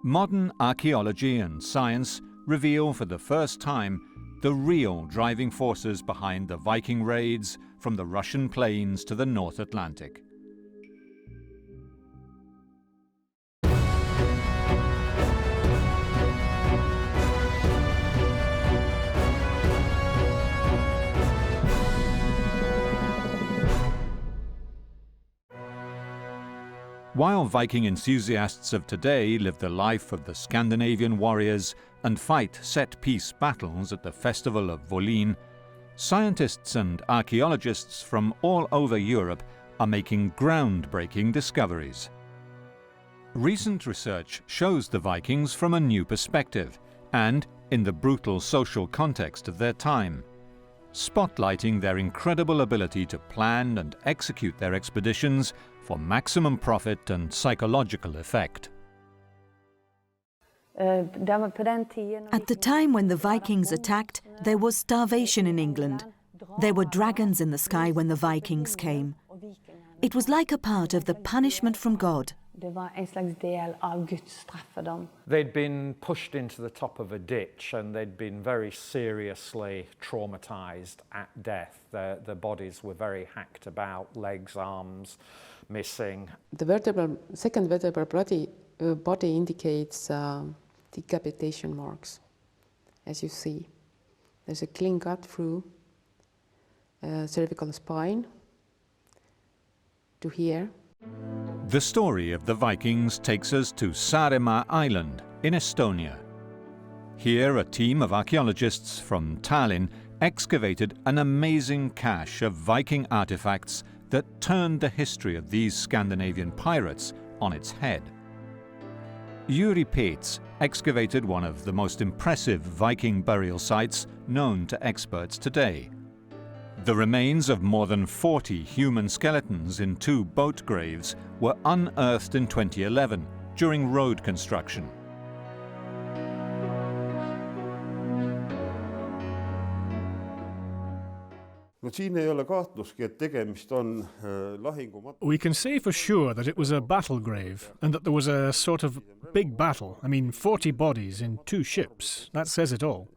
Modern archaeology and science reveal for the first time the real driving forces behind the Viking raids from the Russian plains to the North Atlantic. While Viking enthusiasts of today live the life of the Scandinavian warriors and fight set-piece battles at the festival of Volin, Scientists and archaeologists from all over Europe are making groundbreaking discoveries. Recent research shows the Vikings from a new perspective and in the brutal social context of their time, spotlighting their incredible ability to plan and execute their expeditions for maximum profit and psychological effect. At the time when the Vikings attacked, there was starvation in England. There were dragons in the sky when the Vikings came. It was like a part of the punishment from God. They'd been pushed into the top of a ditch and they'd been very seriously traumatized at death. Their bodies were very hacked about, legs, arms missing. The second vertebral body indicates decapitation marks, as you see. There's a clean cut through cervical spine to here. The story of the Vikings takes us to Saaremaa Island in Estonia. Here, a team of archaeologists from Tallinn excavated an amazing cache of Viking artifacts that turned the history of these Scandinavian pirates on its head. Jüri Peets excavated one of the most impressive Viking burial sites known to experts today. The remains of more than 40 human skeletons in 2 boat graves were unearthed in 2011 during road construction. We can say for sure that it was a battle grave and that there was a sort of big battle. I mean, 40 bodies in 2 ships. That says it all.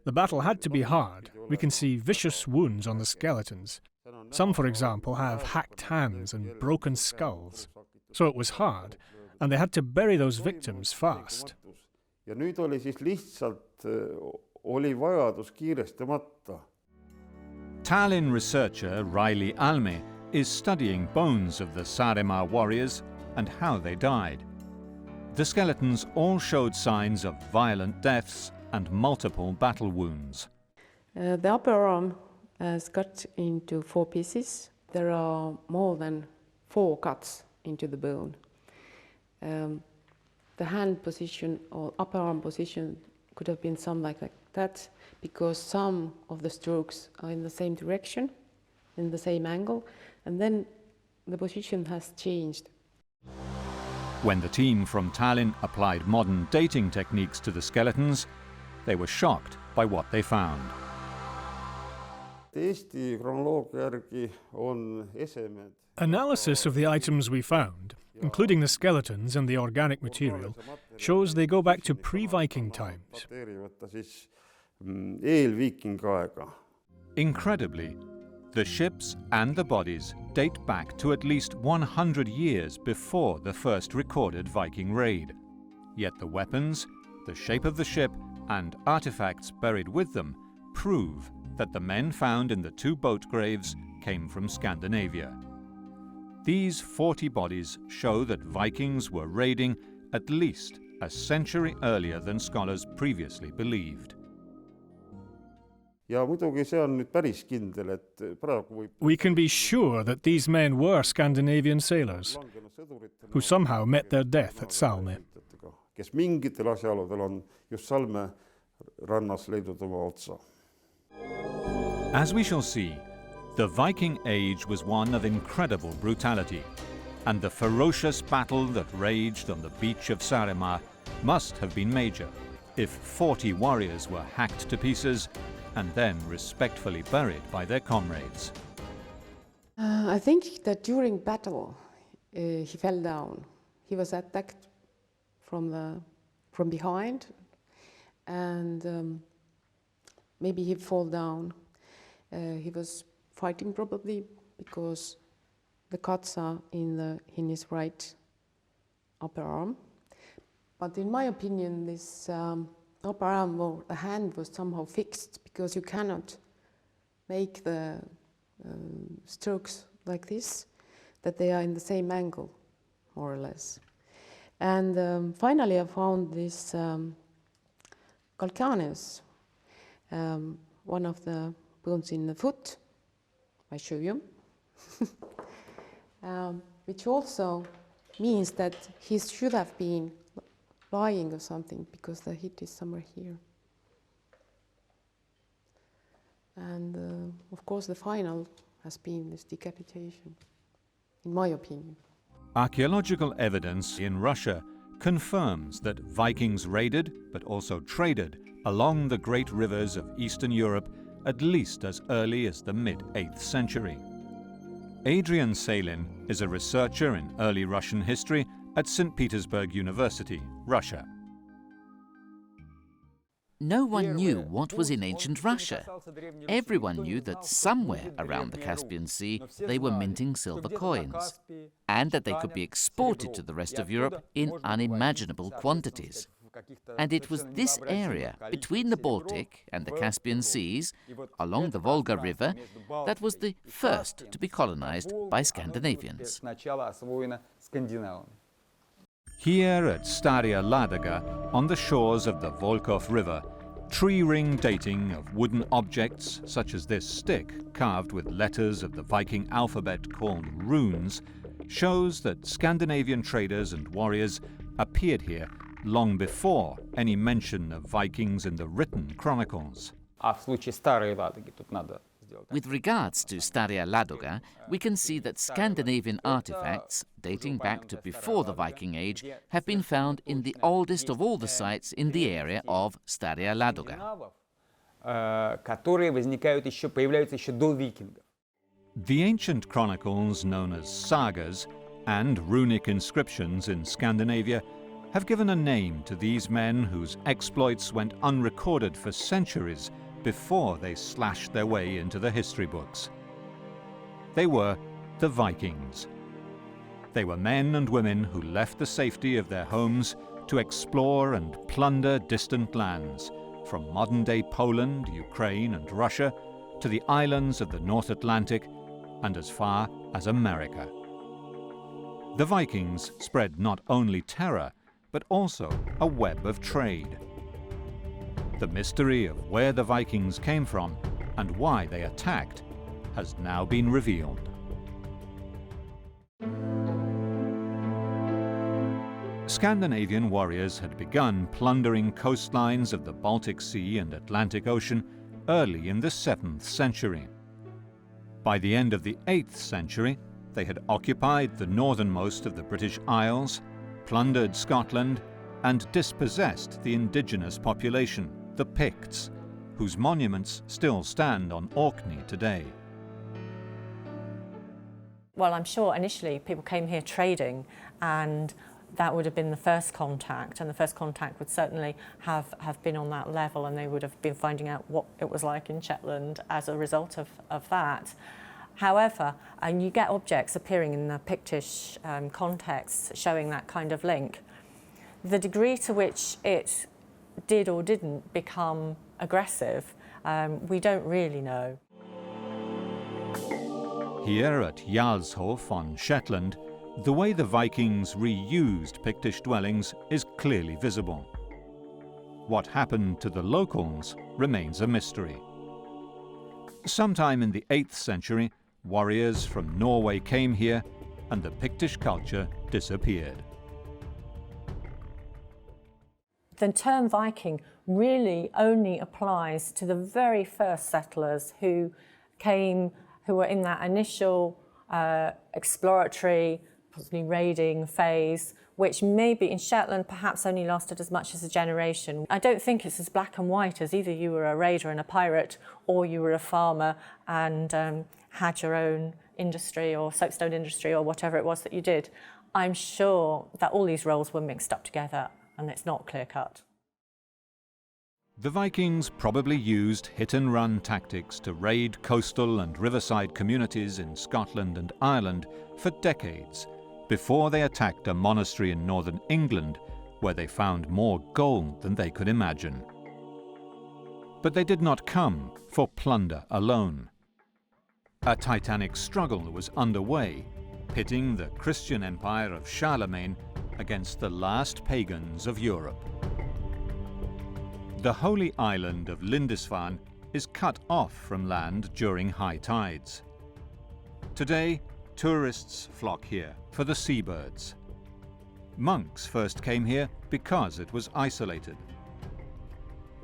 The battle had to be hard. We can see vicious wounds on the skeletons. Some, for example, have hacked hands and broken skulls. So it was hard, and they had to bury those victims fast. Tallinn researcher Riley Alme is studying bones of the Saaremaa warriors and how they died. The skeletons all showed signs of violent deaths and multiple battle wounds. The upper arm is cut into 4 pieces. There are more than 4 cuts into the bone. The hand position or upper arm position could have been some like that because some of the strokes are in the same direction, in the same angle, and then the position has changed. When the team from Tallinn applied modern dating techniques to the skeletons, they were shocked by what they found. Analysis of the items we found, including the skeletons and the organic material, shows they go back to pre-Viking times. Incredibly, the ships and the bodies date back to at least 100 years before the first recorded Viking raid. Yet the weapons, the shape of the ship, and artifacts buried with them prove that the men found in the 2 boat graves came from Scandinavia. These 40 bodies show that Vikings were raiding at least a century earlier than scholars previously believed. We can be sure that these men were Scandinavian sailors who somehow met their death at Salme. As we shall see, the Viking Age was one of incredible brutality, and the ferocious battle that raged on the beach of Saaremaa must have been major if 40 warriors were hacked to pieces and then respectfully buried by their comrades. I think that during battle he fell down. He was attacked from behind, and maybe he fall down. He was fighting probably because the cuts are in his right upper arm. But in my opinion, this upper arm or the hand was somehow fixed because you cannot make the strokes like this, that they are in the same angle, more or less. And finally I found this calcaneus, one of the bones in the foot. I show you. Which also means that he should have been lying or something, because the hit is somewhere here. And of course the final has been this decapitation, in my opinion. Archaeological evidence in Russia confirms that Vikings raided, but also traded, along the great rivers of Eastern Europe at least as early as the mid-8th century. Adrian Salin is a researcher in early Russian history at St. Petersburg University, Russia. No one knew what was in ancient Russia. Everyone knew that somewhere around the Caspian Sea they were minting silver coins, and that they could be exported to the rest of Europe in unimaginable quantities. And it was this area between the Baltic and the Caspian Seas, along the Volga River, that was the first to be colonized by Scandinavians. Here at Staria Ladoga, on the shores of the Volkhov River, tree ring dating of wooden objects such as this stick carved with letters of the Viking alphabet called runes shows that Scandinavian traders and warriors appeared here long before any mention of Vikings in the written chronicles. With regards to Staria Ladoga, we can see that Scandinavian artifacts dating back to before the Viking Age have been found in the oldest of all the sites in the area of Staria Ladoga. The ancient chronicles known as sagas and runic inscriptions in Scandinavia have given a name to these men whose exploits went unrecorded for centuries before they slashed their way into the history books. They were the Vikings. They were men and women who left the safety of their homes to explore and plunder distant lands, from modern-day Poland, Ukraine and Russia to the islands of the North Atlantic and as far as America. The Vikings spread not only terror, but also a web of trade. The mystery of where the Vikings came from and why they attacked has now been revealed. Scandinavian warriors had begun plundering coastlines of the Baltic Sea and Atlantic Ocean early in the 7th century. By the end of the 8th century, they had occupied the northernmost of the British Isles, plundered Scotland, and dispossessed the indigenous population, the Picts, whose monuments still stand on Orkney today. Well, I'm sure initially people came here trading, and that would have been the first contact, and the first contact would certainly have been on that level, and they would have been finding out what it was like in Shetland as a result of that. However, and you get objects appearing in the Pictish context showing that kind of link. The degree to which it did or didn't become aggressive, we don't really know. Here at Jarlshof on Shetland, the way the Vikings reused Pictish dwellings is clearly visible. What happened to the locals remains a mystery. Sometime in the 8th century, warriors from Norway came here and the Pictish culture disappeared. The term Viking really only applies to the very first settlers who were in that initial exploratory, possibly raiding phase, which maybe in Shetland perhaps only lasted as much as a generation. I don't think it's as black and white as either you were a raider and a pirate, or you were a farmer and had your own industry or soapstone industry or whatever it was that you did. I'm sure that all these roles were mixed up together and it's not clear-cut. The Vikings probably used hit-and-run tactics to raid coastal and riverside communities in Scotland and Ireland for decades before they attacked a monastery in northern England where they found more gold than they could imagine. But they did not come for plunder alone. A titanic struggle was underway, pitting the Christian empire of Charlemagne against the last pagans of Europe. The holy island of Lindisfarne is cut off from land during high tides. Today, tourists flock here for the seabirds. Monks first came here because it was isolated.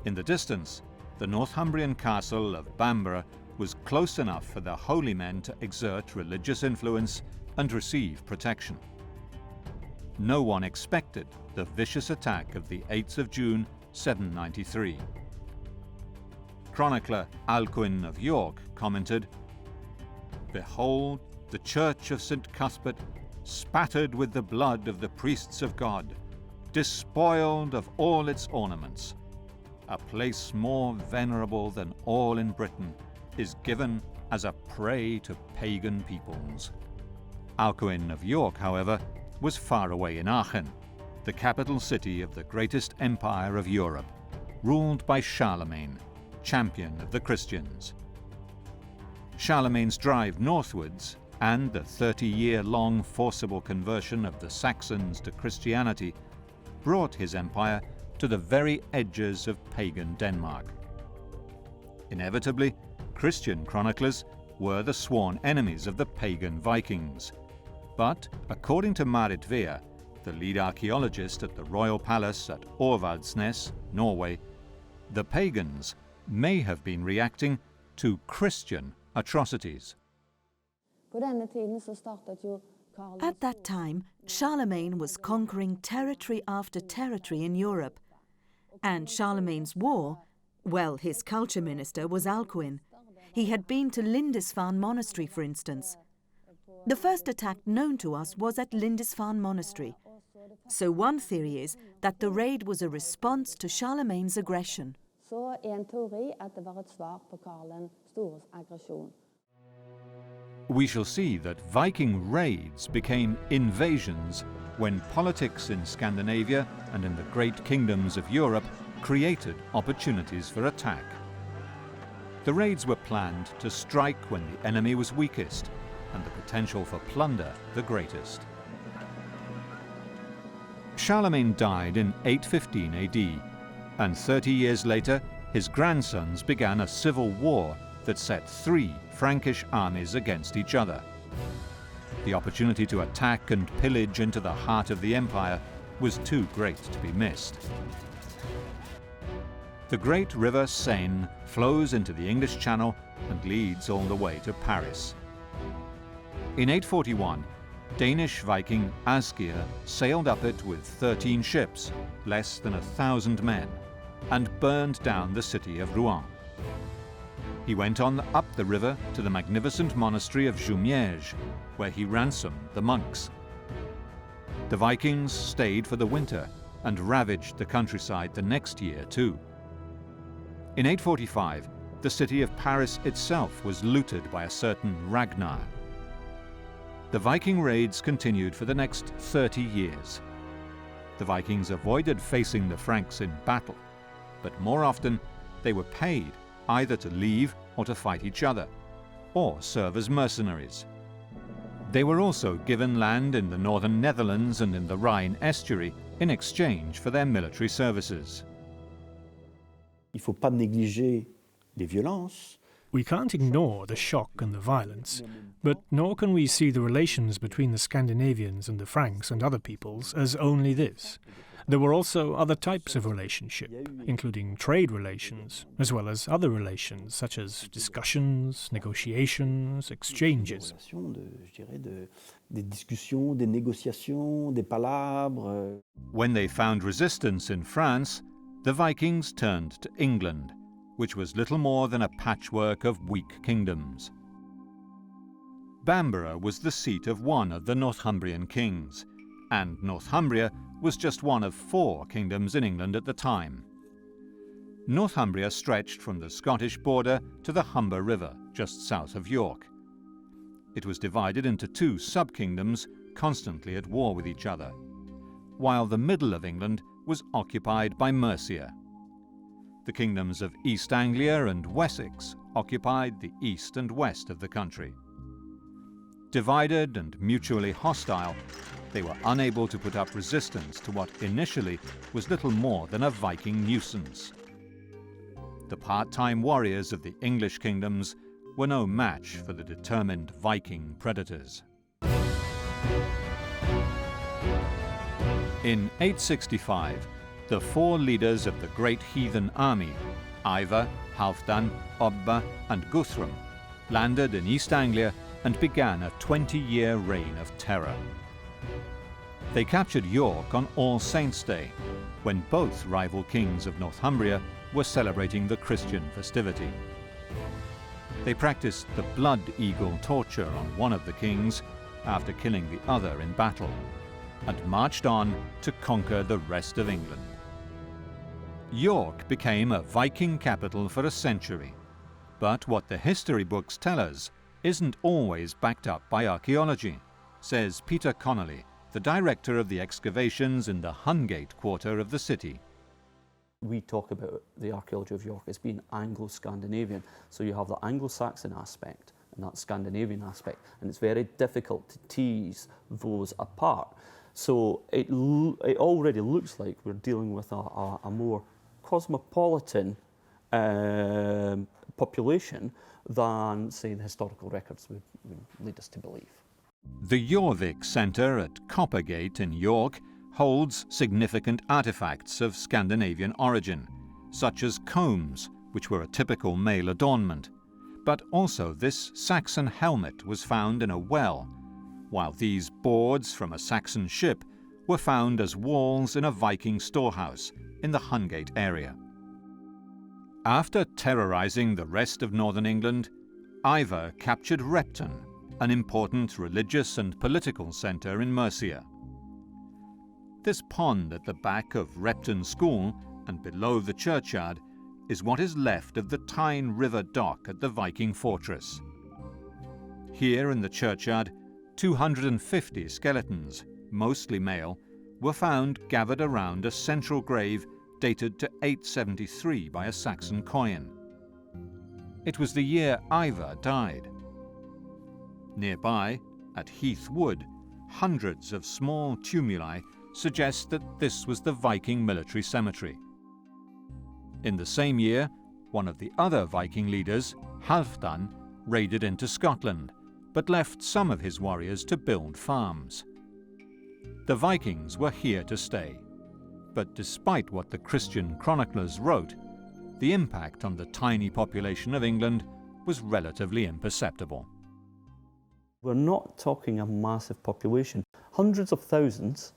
In the distance, the Northumbrian castle of Bamborough was close enough for the holy men to exert religious influence and receive protection. No one expected the vicious attack of the 8th of June, 793. Chronicler Alcuin of York commented, "Behold, the church of St. Cuthbert, spattered with the blood of the priests of God, despoiled of all its ornaments. A place more venerable than all in Britain is given as a prey to pagan peoples." Alcuin of York, however, was far away in Aachen, the capital city of the greatest empire of Europe, ruled by Charlemagne, champion of the Christians. Charlemagne's drive northwards and the 30-year-long forcible conversion of the Saxons to Christianity brought his empire to the very edges of pagan Denmark. Inevitably, Christian chroniclers were the sworn enemies of the pagan Vikings. But, according to Marit Vea, the lead archaeologist at the Royal Palace at Aurvaldsnes, Norway, the pagans may have been reacting to Christian atrocities. At that time, Charlemagne was conquering territory after territory in Europe. And Charlemagne's war, well, his culture minister was Alcuin. He had been to Lindisfarne Monastery, for instance. The first attack known to us was at Lindisfarne Monastery. So one theory is that the raid was a response to Charlemagne's aggression. We shall see that Viking raids became invasions when politics in Scandinavia and in the great kingdoms of Europe created opportunities for attack. The raids were planned to strike when the enemy was weakest and the potential for plunder the greatest. Charlemagne died in 815 AD, and 30 years later his grandsons began a civil war that set 3 Frankish armies against each other. The opportunity to attack and pillage into the heart of the empire was too great to be missed. The great river Seine flows into the English Channel and leads all the way to Paris. In 841, Danish Viking Asgeir sailed up it with 13 ships, less than 1,000 men, and burned down the city of Rouen. He went on up the river to the magnificent monastery of Jumièges, where he ransomed the monks. The Vikings stayed for the winter and ravaged the countryside the next year too. In 845, the city of Paris itself was looted by a certain Ragnar. The Viking raids continued for the next 30 years. The Vikings avoided facing the Franks in battle, but more often they were paid either to leave or to fight each other, or serve as mercenaries. They were also given land in the northern Netherlands and in the Rhine estuary in exchange for their military services. Il ne faut pas négliger les violences. We can't ignore the shock and the violence, but nor can we see the relations between the Scandinavians and the Franks and other peoples as only this. There were also other types of relationship, including trade relations, as well as other relations such as discussions, negotiations, exchanges. When they found resistance in France, the Vikings turned to England, which was little more than a patchwork of weak kingdoms. Bamborough was the seat of one of the Northumbrian kings, and Northumbria was just one of 4 kingdoms in England at the time. Northumbria stretched from the Scottish border to the Humber River, just south of York. It was divided into 2 sub-kingdoms, constantly at war with each other, while the middle of England was occupied by Mercia. The kingdoms of East Anglia and Wessex occupied the east and west of the country. Divided and mutually hostile, they were unable to put up resistance to what initially was little more than a Viking nuisance. The part-time warriors of the English kingdoms were no match for the determined Viking predators. In 865, the four leaders of the great heathen army, Ivar, Halfdan, Obba and Guthrum, landed in East Anglia and began a 20-year reign of terror. They captured York on All Saints' Day, when both rival kings of Northumbria were celebrating the Christian festivity. They practiced the blood eagle torture on one of the kings after killing the other in battle, and marched on to conquer the rest of England. York became a Viking capital for a century, but what the history books tell us isn't always backed up by archaeology, says Peter Connolly, the director of the excavations in the Hungate quarter of the city. We talk about the archaeology of York as being Anglo-Scandinavian, so you have the Anglo-Saxon aspect and that Scandinavian aspect, and it's very difficult to tease those apart. So it already looks like we're dealing with a more cosmopolitan population than, say, the historical records would lead us to believe. The Jorvik Centre at Coppergate in York holds significant artefacts of Scandinavian origin, such as combs, which were a typical male adornment, but also this Saxon helmet was found in a well, while these boards from a Saxon ship were found as walls in a Viking storehouse in the Hungate area. After terrorizing the rest of northern England, Ivar captured Repton, an important religious and political centre in Mercia. This pond at the back of Repton School and below the churchyard is what is left of the Tyne River dock at the Viking fortress. Here in the churchyard, 250 skeletons, mostly male, were found gathered around a central grave dated to 873 by a Saxon coin. It was the year Ivar died. Nearby, at Heath Wood, hundreds of small tumuli suggest that this was the Viking military cemetery. In the same year, one of the other Viking leaders, Halfdan, raided into Scotland, but left some of his warriors to build farms. The Vikings were here to stay, but despite what the Christian chroniclers wrote, the impact on the tiny population of England was relatively imperceptible. We're not talking a massive population. Hundreds of thousands,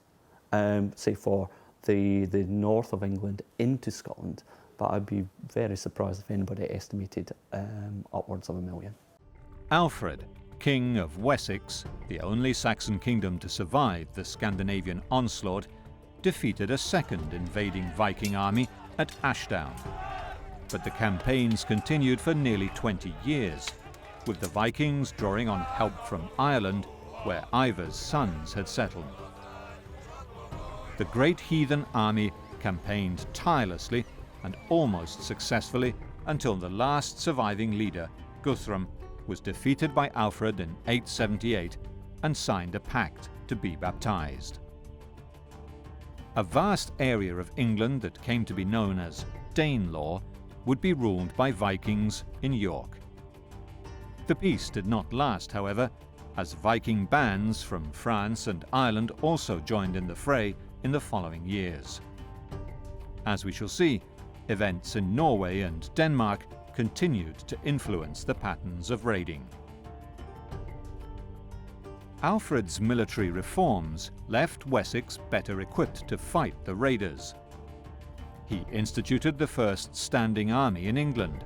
say for the north of England into Scotland, but I'd be very surprised if anybody estimated upwards of 1 million. Alfred, King of Wessex, the only Saxon kingdom to survive the Scandinavian onslaught, defeated a second invading Viking army at Ashdown. But the campaigns continued for nearly 20 years, with the Vikings drawing on help from Ireland, where Ivar's sons had settled. The great heathen army campaigned tirelessly and almost successfully until the last surviving leader, Guthrum, was defeated by Alfred in 878 and signed a pact to be baptized. A vast area of England that came to be known as Danelaw would be ruled by Vikings in York. The peace did not last, however, as Viking bands from France and Ireland also joined in the fray in the following years. As we shall see, events in Norway and Denmark continued to influence the patterns of raiding. Alfred's military reforms left Wessex better equipped to fight the raiders. He instituted the first standing army in England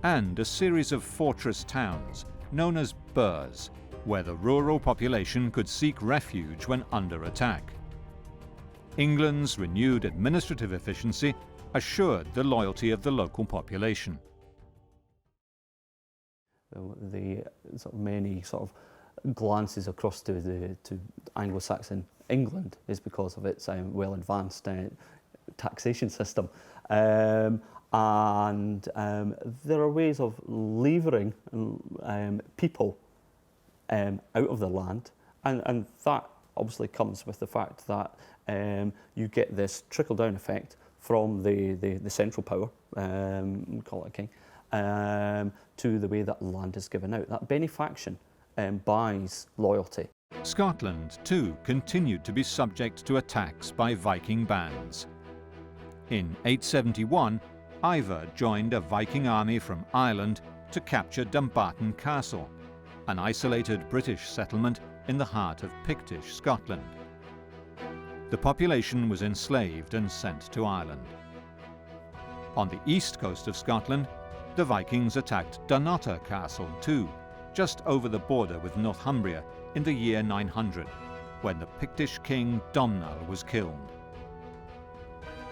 and a series of fortress towns known as burhs, where the rural population could seek refuge when under attack. England's renewed administrative efficiency assured the loyalty of the local population. The many glances across to Anglo-Saxon England is because of its well-advanced taxation system. And there are ways of levering people out of the land, and that obviously comes with the fact that you get this trickle-down effect from the central power, we call it a king, to the way that land is given out. That benefaction buys loyalty. Scotland, too, continued to be subject to attacks by Viking bands. In 871, Ivar joined a Viking army from Ireland to capture Dumbarton Castle, an isolated British settlement in the heart of Pictish Scotland. The population was enslaved and sent to Ireland. On the east coast of Scotland, the Vikings attacked Dunnottar Castle too, just over the border with Northumbria in the year 900, when the Pictish king Domnall was killed.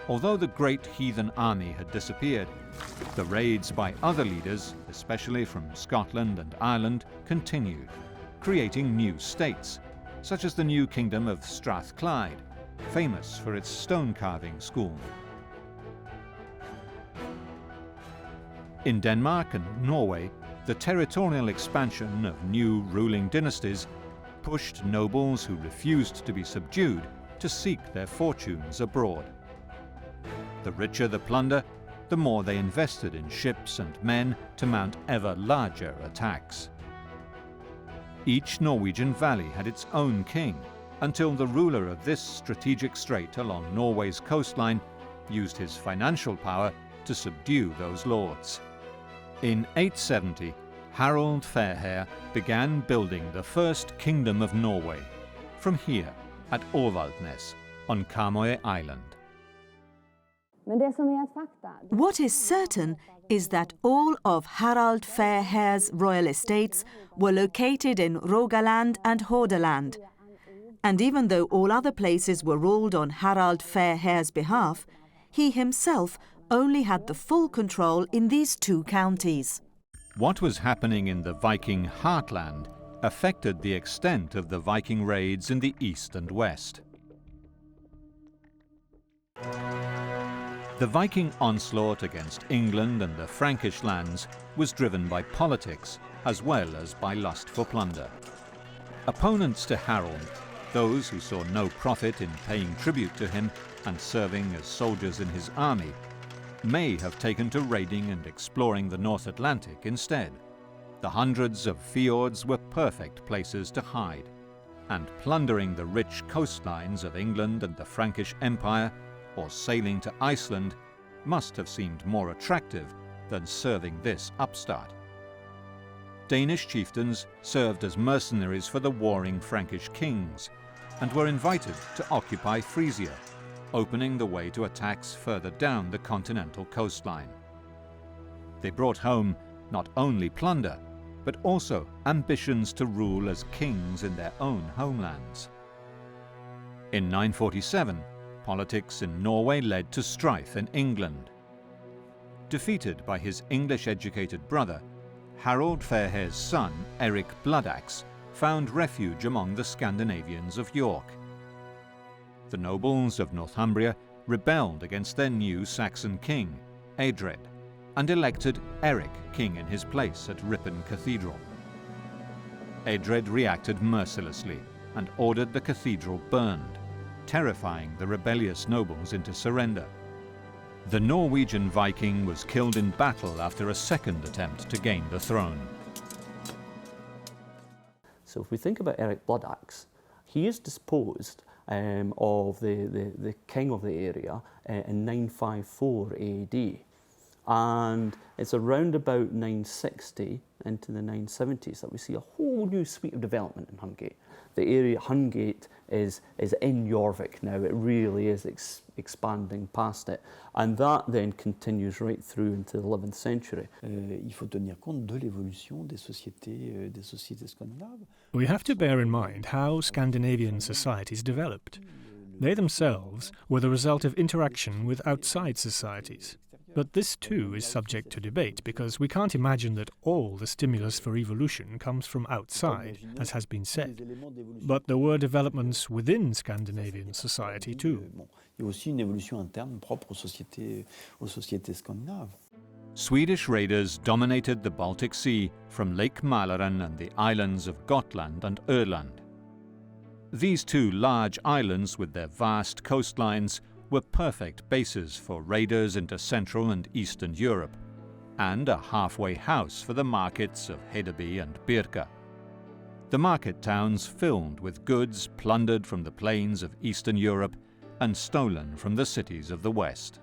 Although the great heathen army had disappeared, the raids by other leaders, especially from Scotland and Ireland, continued, creating new states, such as the new kingdom of Strathclyde, famous for its stone carving school. In Denmark and Norway, the territorial expansion of new ruling dynasties pushed nobles who refused to be subdued to seek their fortunes abroad. The richer the plunder, the more they invested in ships and men to mount ever larger attacks. Each Norwegian valley had its own king, until the ruler of this strategic strait along Norway's coastline used his financial power to subdue those lords. In 870, Harald Fairhair began building the first kingdom of Norway, from here at Åvaldsnes on Karmøy Island. What is certain is that all of Harald Fairhair's royal estates were located in Rogaland and Hordaland. And even though all other places were ruled on Harald Fairhair's behalf, he himself only had the full control in these two counties. What was happening in the Viking heartland affected the extent of the Viking raids in the east and west. The Viking onslaught against England and the Frankish lands was driven by politics as well as by lust for plunder. Opponents to Harold, those who saw no profit in paying tribute to him and serving as soldiers in his army, may have taken to raiding and exploring the North Atlantic instead. The hundreds of fjords were perfect places to hide, and plundering the rich coastlines of England and the Frankish Empire, or sailing to Iceland, must have seemed more attractive than serving this upstart. Danish chieftains served as mercenaries for the warring Frankish kings, and were invited to occupy Frisia, opening the way to attacks further down the continental coastline. They brought home not only plunder, but also ambitions to rule as kings in their own homelands. In 947, politics in Norway led to strife in England. Defeated by his English-educated brother, Harald Fairhair's son, Eric Bloodaxe, found refuge among the Scandinavians of York. The nobles of Northumbria rebelled against their new Saxon king, Eadred, and elected Eric king in his place at Ripon Cathedral. Eadred reacted mercilessly and ordered the cathedral burned, terrifying the rebellious nobles into surrender. The Norwegian Viking was killed in battle after a second attempt to gain the throne. So if we think about Eric Bloodaxe, he is disposed of the king of the area in 954 AD. And it's around about 960 into the 970s that we see a whole new suite of development in Hungate. The area Hungate is in Jorvik now. It really is expanding past it. And that then continues right through into the 11th century. Il faut tenir compte de l'évolution des sociétés scandinaves. We have to bear in mind how Scandinavian societies developed. They themselves were the result of interaction with outside societies. But this too is subject to debate, because we can't imagine that all the stimulus for evolution comes from outside, as has been said. But there were developments within Scandinavian society too. Il y a aussi une évolution interne propre aux sociétés scandinaves. Swedish raiders dominated the Baltic Sea from Lake Mälaren and the islands of Gotland and Öland. These two large islands with their vast coastlines were perfect bases for raiders into Central and Eastern Europe, and a halfway house for the markets of Hedeby and Birka. The market towns filled with goods plundered from the plains of Eastern Europe and stolen from the cities of the West.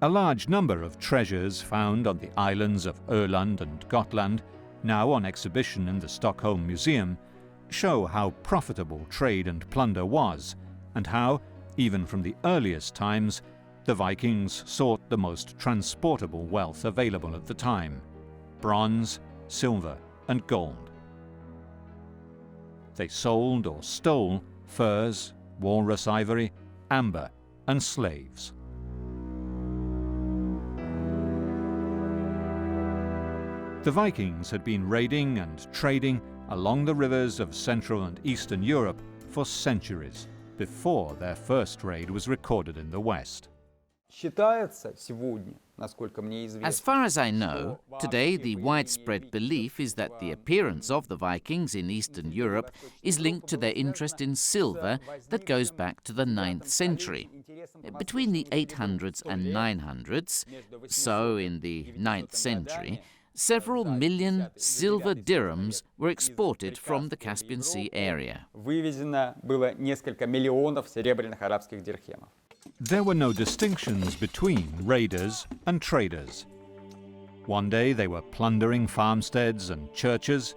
A large number of treasures found on the islands of Öland and Gotland, now on exhibition in the Stockholm Museum, show how profitable trade and plunder was, and how, even from the earliest times, the Vikings sought the most transportable wealth available at the time: bronze, silver, and gold. They sold or stole furs, walrus ivory, amber, and slaves. The Vikings had been raiding and trading along the rivers of Central and Eastern Europe for centuries before their first raid was recorded in the West. As far as I know, today the widespread belief is that the appearance of the Vikings in Eastern Europe is linked to their interest in silver that goes back to the 9th century. Between the 800s and 900s, so in the 9th century, several million silver dirhams were exported from the Caspian Sea area. There were no distinctions between raiders and traders. One day they were plundering farmsteads and churches,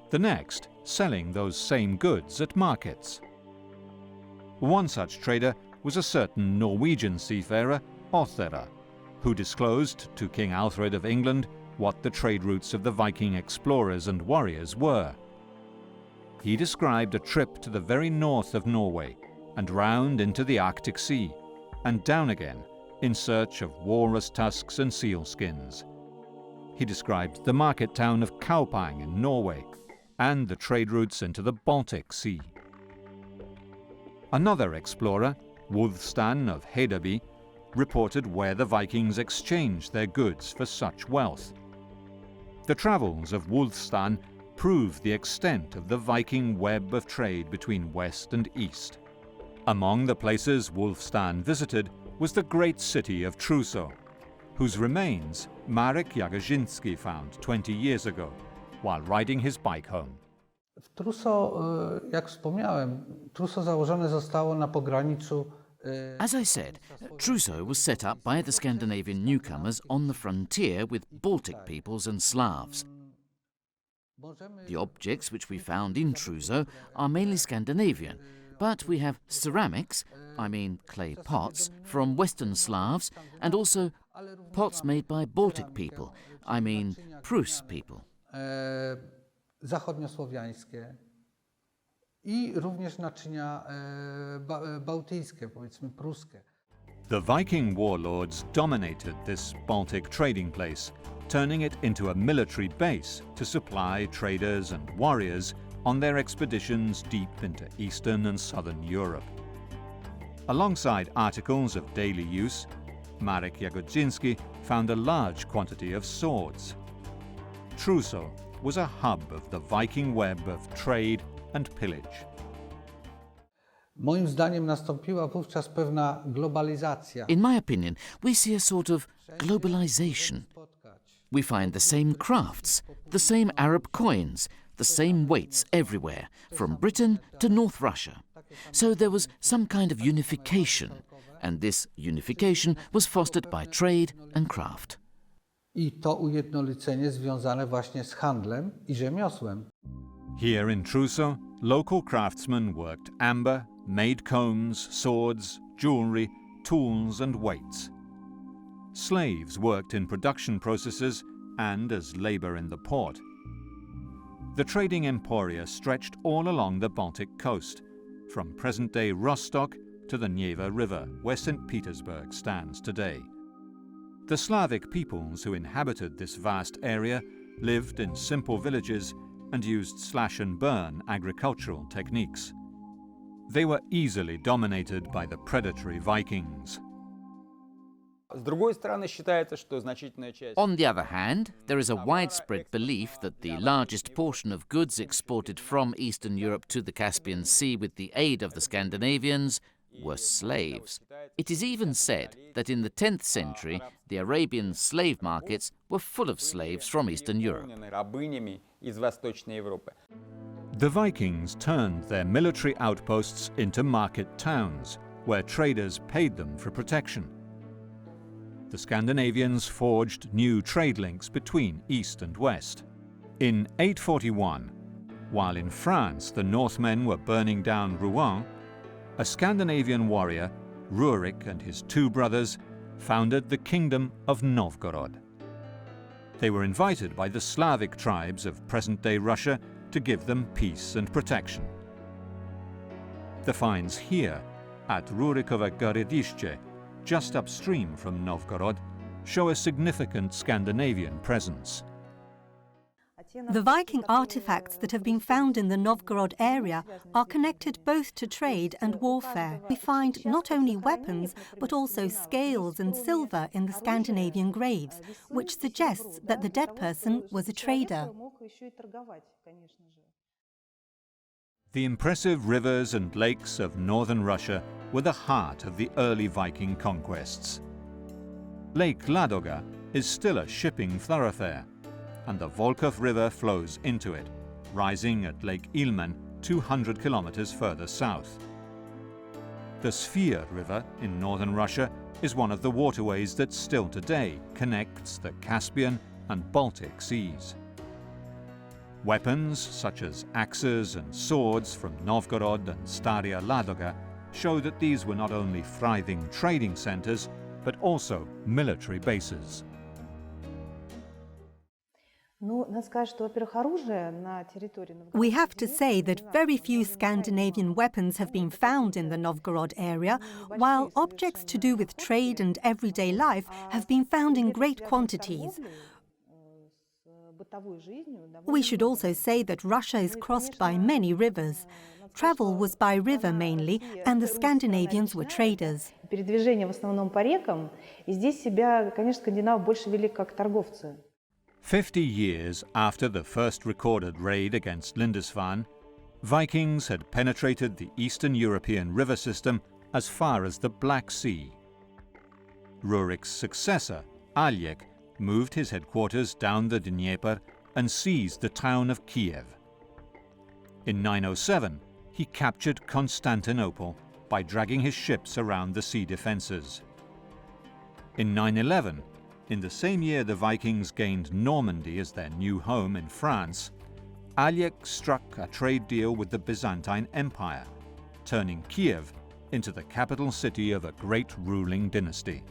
the next selling those same goods at markets. One such trader was a certain Norwegian seafarer, Othera, who disclosed to King Alfred of England what the trade routes of the Viking explorers and warriors were. He described a trip to the very north of Norway and round into the Arctic Sea and down again in search of walrus tusks and seal skins. He described the market town of Kaupang in Norway and the trade routes into the Baltic Sea. Another explorer, Wulfstan of Hedeby, reported where the Vikings exchanged their goods for such wealth. The travels of Wulfstan prove the extent of the Viking web of trade between West and East. Among the places Wulfstan visited was the great city of Truso, whose remains Marek Jagodziński found 20 years ago while riding his bike home. W Truso, jak wspomniałem, Truso założone zostało na pograniczu. As I said, Truso was set up by the Scandinavian newcomers on the frontier with Baltic peoples and Slavs. The objects which we found in Truso are mainly Scandinavian, but we have ceramics, I mean clay pots, from Western Slavs, and also pots made by Baltic people, I mean Prus people. Zachodniosłowiańskie I również naczynia bałtyckie, powiedzmy pruskie. The Viking warlords dominated this Baltic trading place, turning it into a military base to supply traders and warriors on their expeditions deep into Eastern and Southern Europe. Alongside articles of daily use, Marek Jagodziński found a large quantity of swords. Truso was a hub of the Viking web of trade and pillage. Moim zdaniem nastąpiła wówczas pewna globalizacja. In my opinion, we see a sort of globalization. We find the same crafts, the same Arab coins, the same weights everywhere, from Britain to North Russia. So there was some kind of unification, and this unification was fostered by trade and craft. I to ujednolicenie związane właśnie z handlem i rzemiosłem. Here in Truso, local craftsmen worked amber, made combs, swords, jewelry, tools and weights. Slaves worked in production processes and as labor in the port. The trading emporia stretched all along the Baltic coast, from present-day Rostock to the Neva River, where St. Petersburg stands today. The Slavic peoples who inhabited this vast area lived in simple villages and used slash-and-burn agricultural techniques. They were easily dominated by the predatory Vikings. On the other hand, there is a widespread belief that the largest portion of goods exported from Eastern Europe to the Caspian Sea with the aid of the Scandinavians were slaves. It is even said that in the 10th century, the Arabian slave markets were full of slaves from Eastern Europe. The Vikings turned their military outposts into market towns, where traders paid them for protection. The Scandinavians forged new trade links between East and West. In 841, while in France the Northmen were burning down Rouen, a Scandinavian warrior, Runic, and his two brothers founded the Kingdom of Novgorod. They were invited by the Slavic tribes of present-day Russia to give them peace and protection. The finds here, at Rurikovo Gorodište, just upstream from Novgorod, show a significant Scandinavian presence. The Viking artifacts that have been found in the Novgorod area are connected both to trade and warfare. We find not only weapons, but also scales and silver in the Scandinavian graves, which suggests that the dead person was a trader. The impressive rivers and lakes of northern Russia were the heart of the early Viking conquests. Lake Ladoga is still a shipping thoroughfare, and the Volkhov River flows into it, rising at Lake Ilmen 200 kilometers further south. The Svir River in northern Russia is one of the waterways that still today connects the Caspian and Baltic seas. Weapons such as axes and swords from Novgorod and Staria Ladoga show that these were not only thriving trading centers, but also military bases. We have to say that very few Scandinavian weapons have been found in the Novgorod area, while objects to do with trade and everyday life have been found in great quantities. We should also say that Russia is crossed by many rivers. Travel was by river mainly, and the Scandinavians were traders. 50 years after the first recorded raid against Lindisfarne, Vikings had penetrated the Eastern European river system as far as the Black Sea. Rurik's successor, Aljek, moved his headquarters down the Dnieper and seized the town of Kiev. In 907, he captured Constantinople by dragging his ships around the sea defenses. In 911, in the same year the Vikings gained Normandy as their new home in France, Aljek struck a trade deal with the Byzantine Empire, turning Kiev into the capital city of a great ruling dynasty.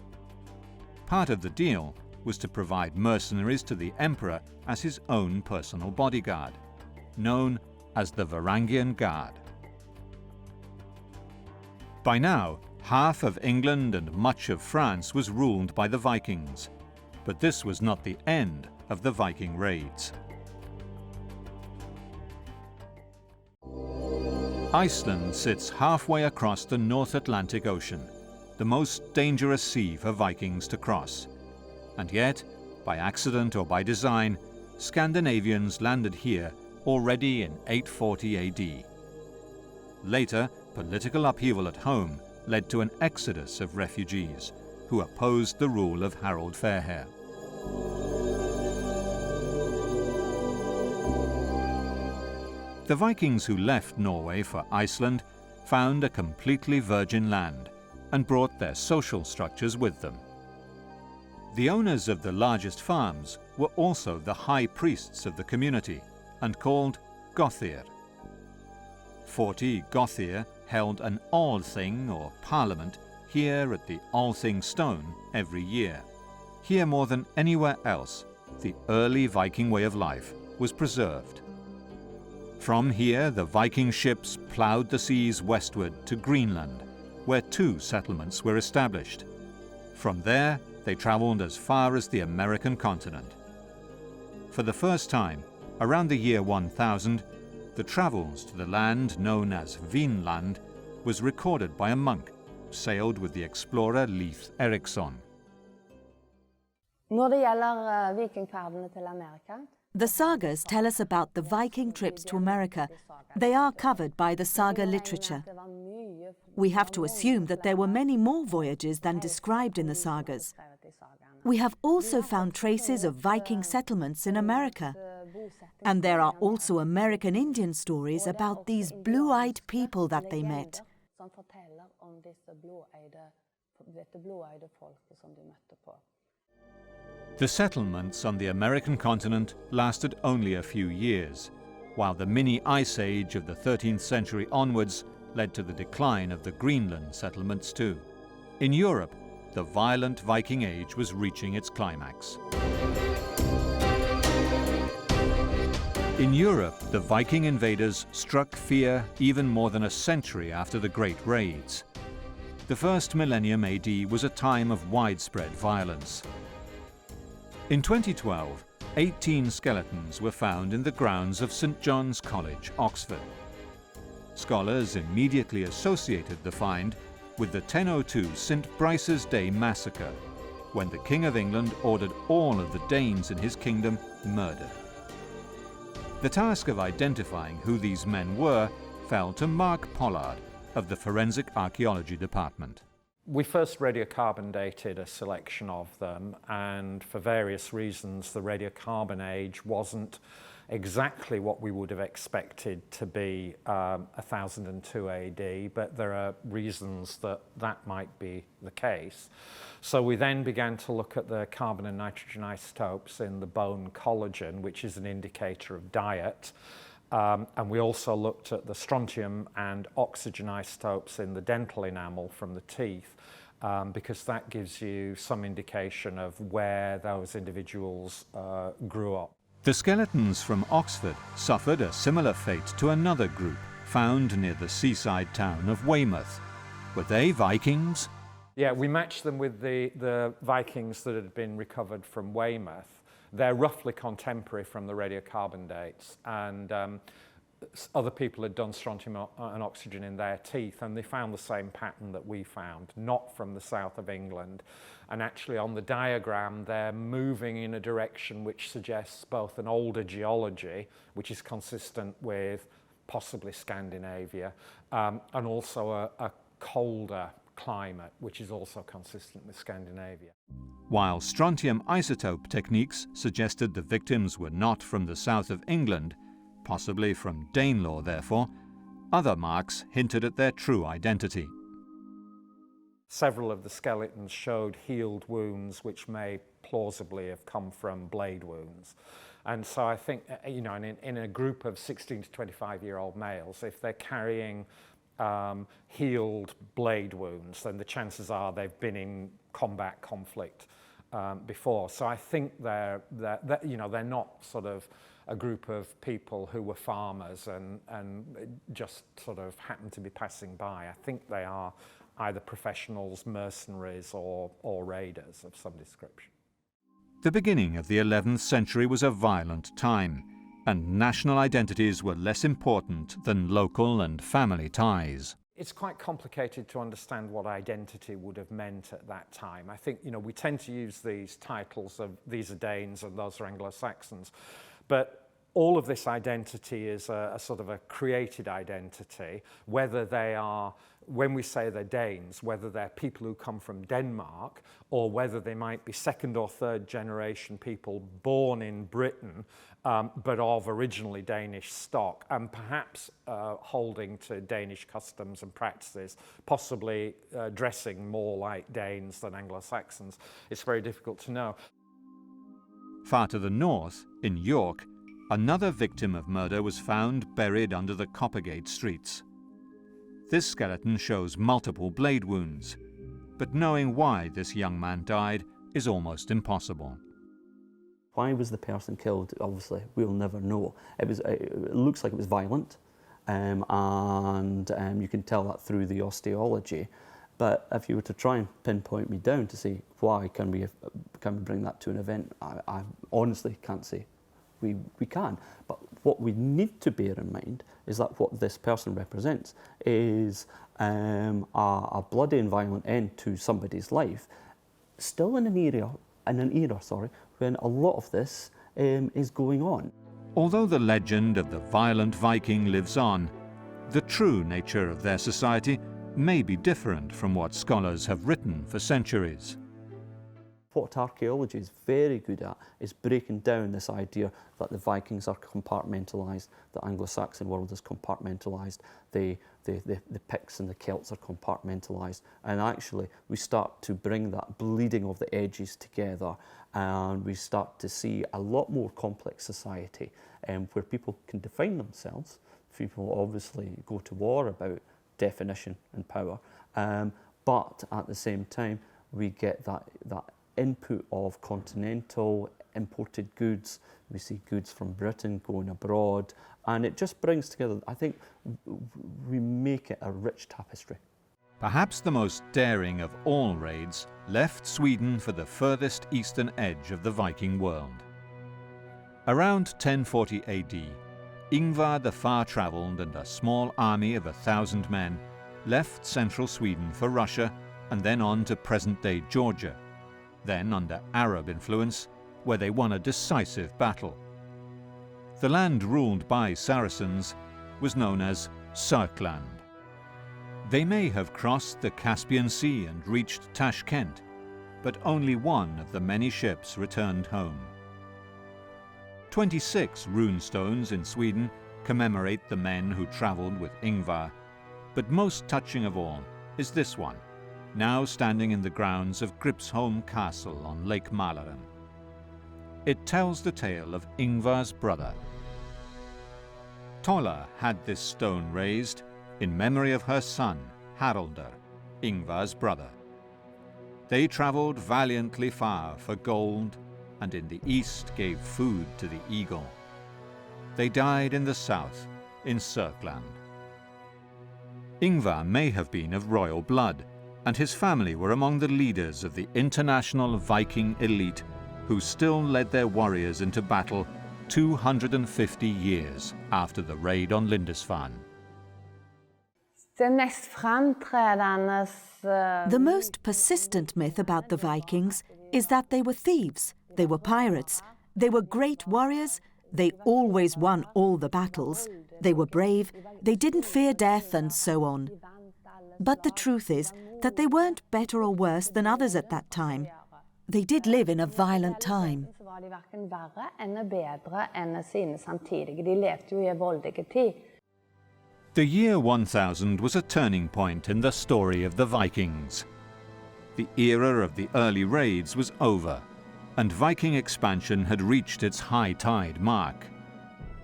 Part of the deal was to provide mercenaries to the emperor as his own personal bodyguard, known as the Varangian Guard. By now, half of England and much of France was ruled by the Vikings, but this was not the end of the Viking raids. Iceland sits halfway across the North Atlantic Ocean, the most dangerous sea for Vikings to cross. And yet, by accident or by design, Scandinavians landed here already in 840 AD. Later, political upheaval at home led to an exodus of refugees who opposed the rule of Harald Fairhair. The Vikings who left Norway for Iceland found a completely virgin land and brought their social structures with them. The owners of the largest farms were also the high priests of the community and called Gothir. 40 Gothir held an Althing or parliament here at the Althing Stone every year. Here more than anywhere else, the early Viking way of life was preserved. From here, the Viking ships ploughed the seas westward to Greenland, where 2 settlements were established. From there, they traveled as far as the American continent. For the first time, around the year 1000, the travels to the land known as Vinland was recorded by a monk who sailed with the explorer Leif Erikson. Når det gjelder vikingferdene til Amerika, The sagas tell us about the Viking trips to America. They are covered by the saga literature. We have to assume that there were many more voyages than described in the sagas. We have also found traces of Viking settlements in America. And there are also American Indian stories about these blue-eyed people that they met. som forteller om dette blåøyde folket som de møtte på. The settlements on the American continent lasted only a few years, while the mini ice age of the 13th century onwards led to the decline of the Greenland settlements too. In Europe, the violent Viking age was reaching its climax. In Europe, the Viking invaders struck fear even more than a century after the Great Raids. The first millennium AD was a time of widespread violence. In 2012, 18 skeletons were found in the grounds of St. John's College, Oxford. Scholars immediately associated the find with the 1002 St. Brice's Day massacre, when the King of England ordered all of the Danes in his kingdom murdered. The task of identifying who these men were fell to Mark Pollard of the Forensic Archaeology Department. We first radiocarbon dated a selection of them, and for various reasons the radiocarbon age wasn't exactly what we would have expected to be 1002 AD, but there are reasons that that might be the case. So we then began to look at the carbon and nitrogen isotopes in the bone collagen, which is an indicator of diet. And we also looked at the strontium and oxygen isotopes in the dental enamel from the teeth, because that gives you some indication of where those individuals grew up. The skeletons from Oxford suffered a similar fate to another group found near the seaside town of Weymouth. Were they Vikings? Yeah, we matched them with the Vikings that had been recovered from Weymouth. They're roughly contemporary from the radiocarbon dates, and other people had done strontium and oxygen in their teeth, and they found the same pattern that we found, not from the south of England. And actually on the diagram they're moving in a direction which suggests both an older geology, which is consistent with possibly Scandinavia, and also a colder climate, which is also consistent with Scandinavia. While strontium isotope techniques suggested the victims were not from the south of England, possibly from Danelaw therefore, other marks hinted at their true identity. Several of the skeletons showed healed wounds which may plausibly have come from blade wounds. And so I think, you know, in a group of 16 to 25-year-old males, if they're carrying healed blade wounds, then the chances are they've been in combat conflict before. So I think they're not sort of a group of people who were farmers and just sort of happened to be passing by. I think they are either professionals, mercenaries, or raiders of some description. The beginning of the 11th century was a violent time, and national identities were less important than local and family ties. It's quite complicated to understand what identity would have meant at that time. I think, you know, we tend to use these titles of these are Danes and those are Anglo-Saxons, but all of this identity is a sort of a created identity, whether they are, when we say they're Danes, whether they're people who come from Denmark, or whether they might be second or third generation people born in Britain, but of originally Danish stock, and perhaps holding to Danish customs and practices, possibly dressing more like Danes than Anglo-Saxons. It's very difficult to know. Far to the north, in York, another victim of murder was found buried under the Coppergate streets. This skeleton shows multiple blade wounds, but knowing why this young man died is almost impossible. Why was the person killed? Obviously, we'll never know. It looks like it was violent, and you can tell that through the osteology. But if you were to try and pinpoint me down to say, why can we bring that to an event, I honestly can't say. We can, but what we need to bear in mind is that what this person represents is a bloody and violent end to somebody's life, still in an area in an era, when a lot of this is going on. Although the legend of the violent Viking lives on, the true nature of their society may be different from what scholars have written for centuries. What archaeology is very good at is breaking down this idea that the Vikings are compartmentalised, the Anglo-Saxon world is compartmentalised, the Picts and the Celts are compartmentalised, and actually we start to bring that bleeding of the edges together, and we start to see a lot more complex society where people can define themselves. People obviously go to war about definition and power, but at the same time we get that input of continental imported goods. We see goods from Britain going abroad, and it just brings together, I think we make it a rich tapestry. Perhaps the most daring of all raids left Sweden for the furthest eastern edge of the Viking world. Around 1040 AD, Ingvar the Far-Travelled and a small army of 1,000 men left central Sweden for Russia and then on to present-day Georgia, then under Arab influence, where they won a decisive battle. The land ruled by Saracens was known as Sörkland. They may have crossed the Caspian Sea and reached Tashkent, but only one of the many ships returned home. 26 runestones in Sweden commemorate the men who travelled with Ingvar, but most touching of all is this one, now standing in the grounds of Gripsholm Castle on Lake Mälaren. It tells the tale of Ingvar's brother. Tolla had this stone raised in memory of her son, Haraldr, Ingvar's brother. They travelled valiantly far for gold, and in the east gave food to the eagle. They died in the south, in Sörkland. Ingvar may have been of royal blood, and his family were among the leaders of the international Viking elite who still led their warriors into battle 250 years after the raid on Lindisfarne. The most persistent myth about the Vikings is that they were thieves, they were pirates, they were great warriors, they always won all the battles, they were brave, they didn't fear death, and so on. But the truth is that they weren't better or worse than others at that time. They did live in a violent time. The year 1000 was a turning point in the story of the Vikings. The era of the early raids was over, and Viking expansion had reached its high tide mark.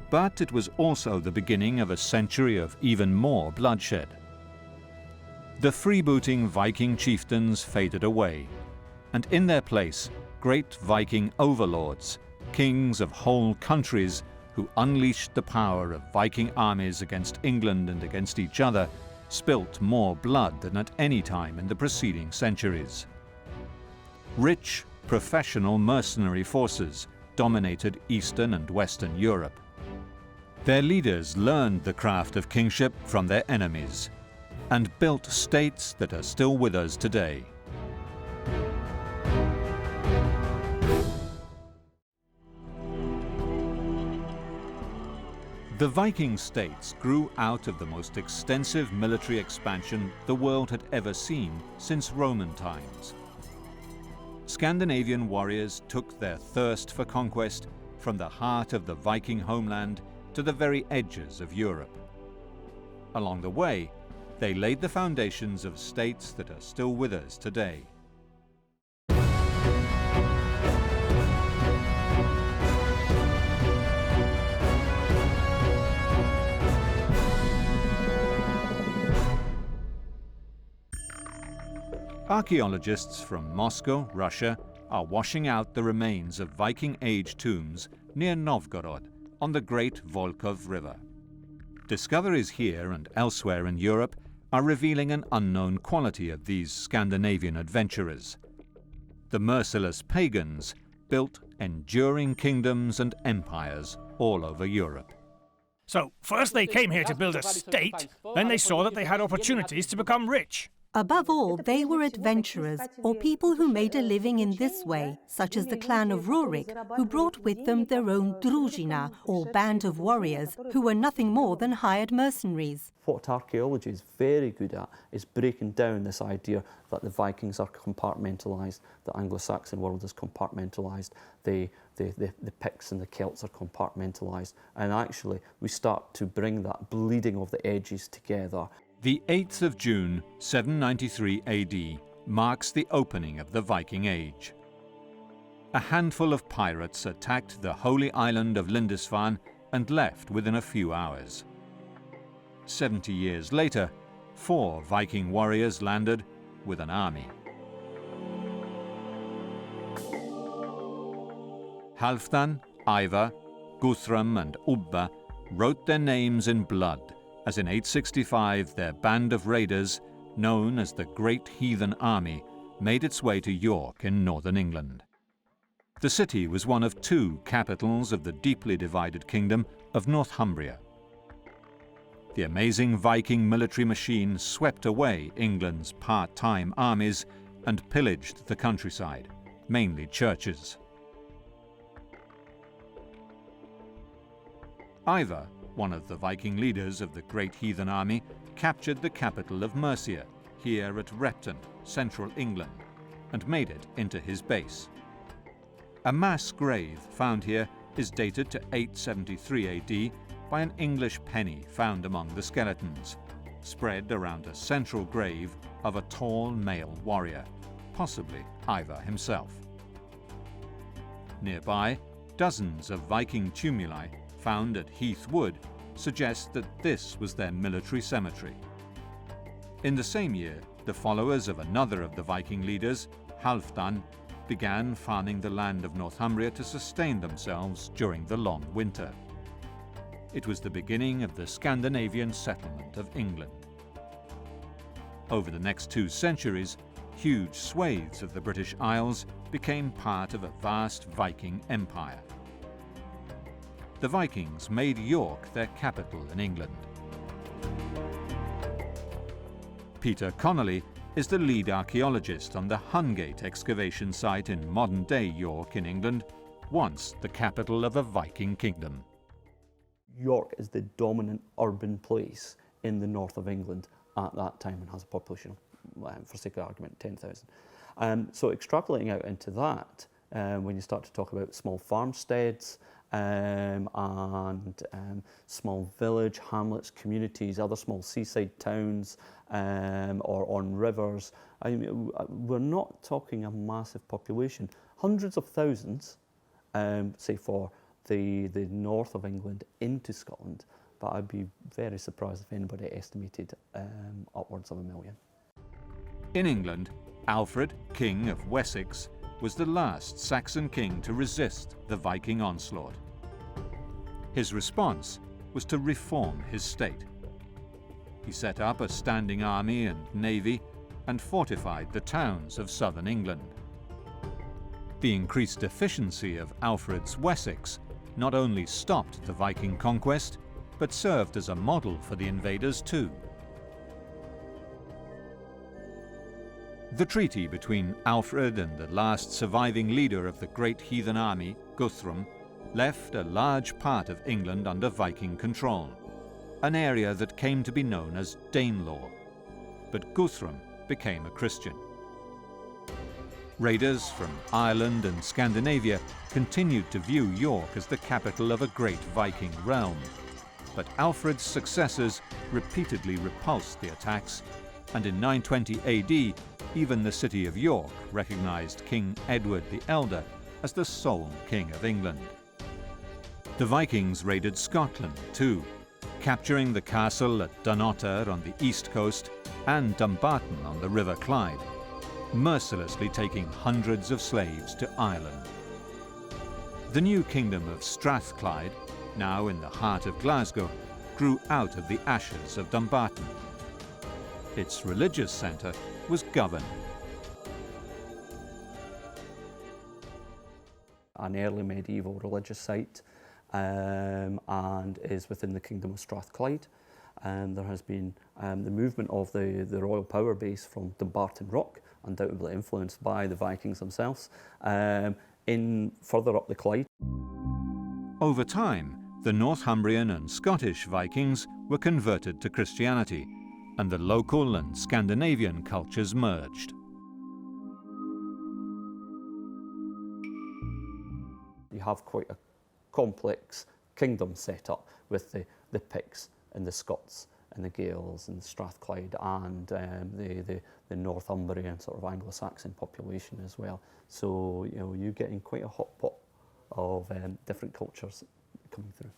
But it was also the beginning of a century of even more bloodshed. The freebooting Viking chieftains faded away, and in their place, great Viking overlords, kings of whole countries who unleashed the power of Viking armies against England and against each other, spilt more blood than at any time in the preceding centuries. Rich, professional mercenary forces dominated Eastern and Western Europe. Their leaders learned the craft of kingship from their enemies and built states that are still with us today. The Viking states grew out of the most extensive military expansion the world had ever seen since Roman times. Scandinavian warriors took their thirst for conquest from the heart of the Viking homeland to the very edges of Europe. Along the way, they laid the foundations of states that are still with us today. Archaeologists from Moscow, Russia, are washing out the remains of Viking Age tombs near Novgorod on the Great Volkhov River. Discoveries here and elsewhere in Europe are revealing an unknown quality of these Scandinavian adventurers. The merciless pagans built enduring kingdoms and empires all over Europe. So, first they came here to build a state, then they saw that they had opportunities to become rich. Above all, they were adventurers, or people who made a living in this way, such as the clan of Runic, who brought with them their own družina, or band of warriors, who were nothing more than hired mercenaries. What archaeology is very good at is breaking down this idea that the Vikings are compartmentalised, the Anglo-Saxon world is compartmentalised, the Picts and the Celts are compartmentalised, and actually we start to bring that bleeding of the edges together. The 8th of June, 793 AD, marks the opening of the Viking Age. A handful of pirates attacked the holy island of Lindisfarne and left within a few hours. 70 years later, 4 Viking warriors landed with an army. Halfdan, Ivar, Guthrum and Ubba wrote their names in blood as in 865 their band of raiders, known as the Great Heathen Army, made its way to York in northern England. The city was one of 2 capitals of the deeply divided kingdom of Northumbria. The amazing Viking military machine swept away England's part-time armies and pillaged the countryside, mainly churches. Ivar, one of the Viking leaders of the Great Heathen Army, captured the capital of Mercia, here at Repton, central England, and made it into his base. A mass grave found here is dated to 873 AD by an English penny found among the skeletons, spread around a central grave of a tall male warrior, possibly Ivar himself. Nearby, dozens of Viking tumuli found at Heath Wood suggest that this was their military cemetery. In the same year, the followers of another of the Viking leaders, Halfdan, began farming the land of Northumbria to sustain themselves during the long winter. It was the beginning of the Scandinavian settlement of England. Over the next 2 centuries, huge swathes of the British Isles became part of a vast Viking empire. The Vikings made York their capital in England. Peter Connolly is the lead archaeologist on the Hungate excavation site in modern-day York in England, once the capital of a Viking kingdom. York is the dominant urban place in the north of England at that time and has a population of, for sake of argument, 10,000. So extrapolating out into that, when you start to talk about small farmsteads and small village, hamlets, communities, other small seaside towns or on rivers, I mean, we're not talking a massive population. Hundreds of thousands, say for the north of England into Scotland, but I'd be very surprised if anybody estimated upwards of 1 million. In England, Alfred, King of Wessex, was the last Saxon king to resist the Viking onslaught. His response was to reform his state. He set up a standing army and navy and fortified the towns of southern England. The increased efficiency of Alfred's Wessex not only stopped the Viking conquest, but served as a model for the invaders too. The treaty between Alfred and the last surviving leader of the Great Heathen Army, Guthrum, left a large part of England under Viking control, an area that came to be known as Danelaw. But Guthrum became a Christian. Raiders from Ireland and Scandinavia continued to view York as the capital of a great Viking realm, but Alfred's successors repeatedly repulsed the attacks, and in 920 AD, even the city of York recognized King Edward the Elder as the sole king of England. The Vikings raided Scotland too, capturing the castle at Dunnottar on the east coast and Dumbarton on the River Clyde, mercilessly taking hundreds of slaves to Ireland. The new kingdom of Strathclyde, now in the heart of Glasgow, grew out of the ashes of Dumbarton. Its religious centre was Govan. An early medieval religious site and is within the kingdom of Strathclyde. There has been the movement of the royal power base from Dumbarton Rock, undoubtedly influenced by the Vikings themselves, in further up the Clyde. Over time, the Northumbrian and Scottish Vikings were converted to Christianity, and the local and Scandinavian cultures merged. You have quite a complex kingdom set up with the Picts and the Scots and the Gaels and the Strathclyde and the Northumbrian sort of Anglo-Saxon population as well. So you're getting quite a hot pot of different cultures coming through.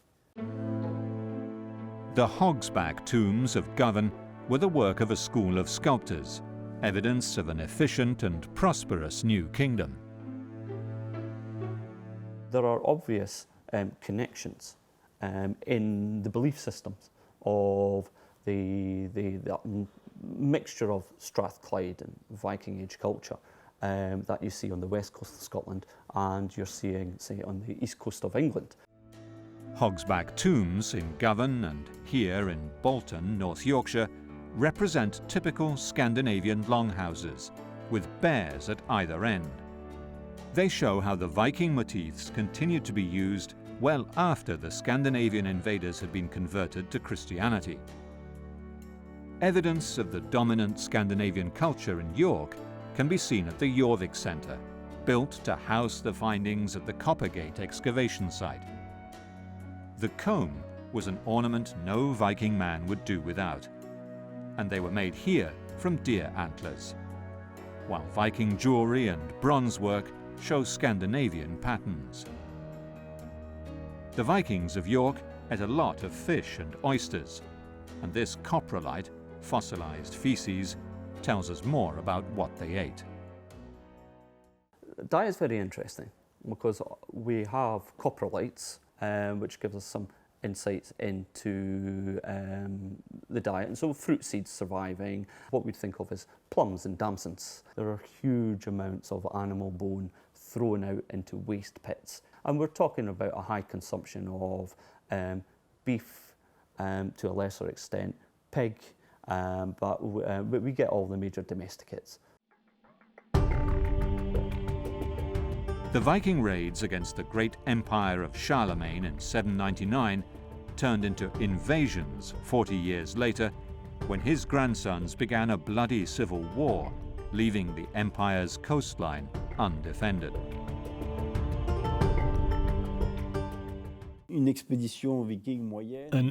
The Hogsback tombs of Govan were the work of a school of sculptors, evidence of an efficient and prosperous new kingdom. There are obvious connections in the belief systems of the mixture of Strathclyde and Viking Age culture that you see on the west coast of Scotland and you're seeing, say, on the east coast of England. Hogsback tombs in Govan and here in Bolton, North Yorkshire, represent typical Scandinavian longhouses with bears at either end. They show how the Viking motifs continued to be used well after the Scandinavian invaders had been converted to Christianity. Evidence of the dominant Scandinavian culture in York can be seen at the Jorvik Centre, built to house the findings at the Coppergate excavation site. The comb was an ornament no Viking man would do without, and they were made here from deer antlers, while Viking jewellery and bronze work show Scandinavian patterns. The Vikings of York ate a lot of fish and oysters, and this coprolite, fossilised feces, tells us more about what they ate. Diet is very interesting because we have coprolites, which gives us some insights into the diet. And so fruit seeds surviving, what we'd think of as plums and damsons. There are huge amounts of animal bone thrown out into waste pits. And we're talking about a high consumption of beef, to a lesser extent, pig, but we get all the major domesticates. The Viking raids against the great empire of Charlemagne in 799 turned into invasions 40 years later, when his grandsons began a bloody civil war, leaving the empire's coastline undefended. An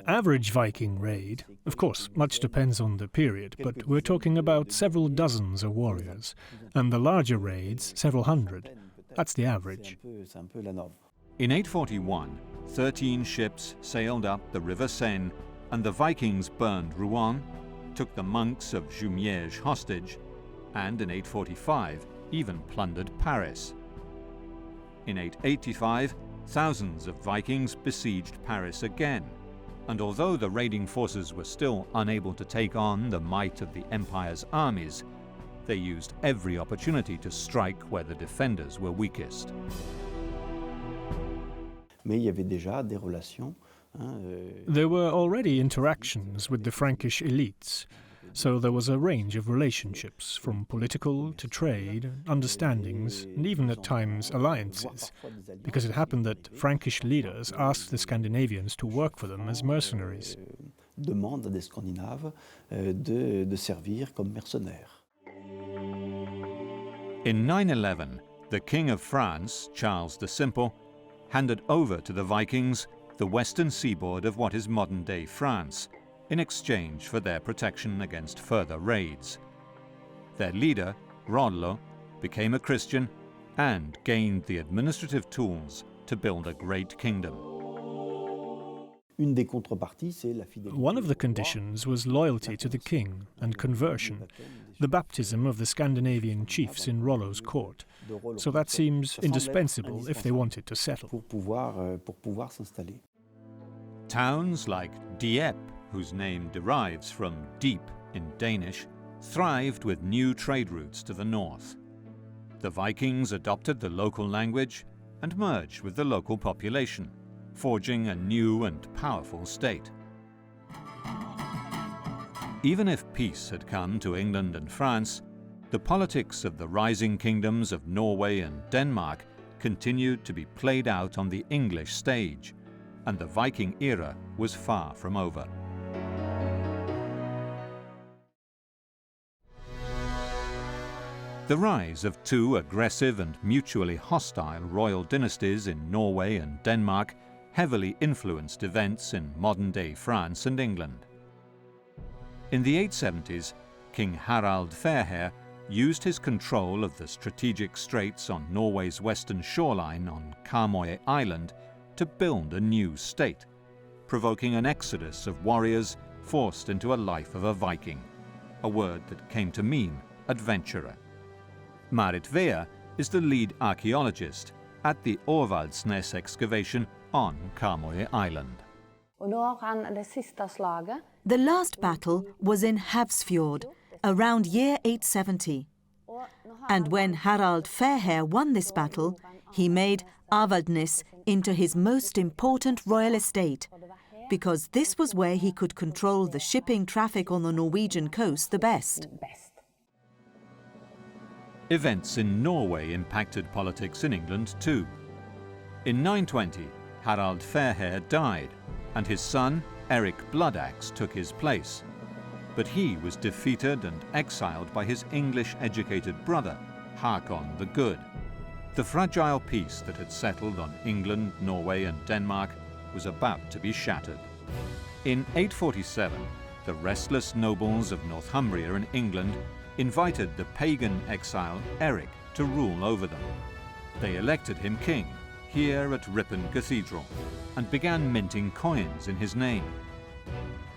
average Viking raid, of course, much depends on the period, but we're talking about several dozens of warriors, and the larger raids, several hundred. That's the average. In 841, 13 ships sailed up the River Seine, and the Vikings burned Rouen, took the monks of Jumièges hostage, and in 845 even plundered Paris. In 885, thousands of Vikings besieged Paris again, and although the raiding forces were still unable to take on the might of the empire's armies, they used every opportunity to strike where the defenders were weakest. There were already interactions with the Frankish elites, so there was a range of relationships, from political to trade, understandings, and even at times alliances, because it happened that Frankish leaders asked the Scandinavians to work for them as mercenaries. Demande à des Scandinaves de servir comme mercenaires. In 911, the King of France, Charles the Simple, handed over to the Vikings the western seaboard of what is modern-day France, in exchange for their protection against further raids. Their leader, Rollo, became a Christian and gained the administrative tools to build a great kingdom. One of the conditions was loyalty to the king and conversion, the baptism of the Scandinavian chiefs in Rollo's court. So that seems indispensable if they wanted to settle. Towns like Dieppe, whose name derives from deep in Danish, thrived with new trade routes to the north. The Vikings adopted the local language and merged with the local population, forging a new and powerful state. Even if peace had come to England and France, the politics of the rising kingdoms of Norway and Denmark continued to be played out on the English stage, and the Viking era was far from over. The rise of two aggressive and mutually hostile royal dynasties in Norway and Denmark heavily influenced events in modern-day France and England. In the 870s, King Harald Fairhair used his control of the strategic straits on Norway's western shoreline on Karmøy Island to build a new state, provoking an exodus of warriors forced into a life of a Viking, a word that came to mean adventurer. Marit Vea is the lead archaeologist at the Orvaldsnes excavation on Karmøy Island. The last battle was in Havsfjord, around year 870. And when Harald Fairhair won this battle, he made Avaldnes into his most important royal estate, because this was where he could control the shipping traffic on the Norwegian coast the best. Events in Norway impacted politics in England too. In 920, Harald Fairhair died, and his son, Eric Bloodaxe, took his place. But he was defeated and exiled by his English-educated brother, Hakon the Good. The fragile peace that had settled on England, Norway and Denmark was about to be shattered. In 847, the restless nobles of Northumbria in England invited the pagan exile Eric to rule over them. They elected him king here at Ripon Cathedral and began minting coins in his name.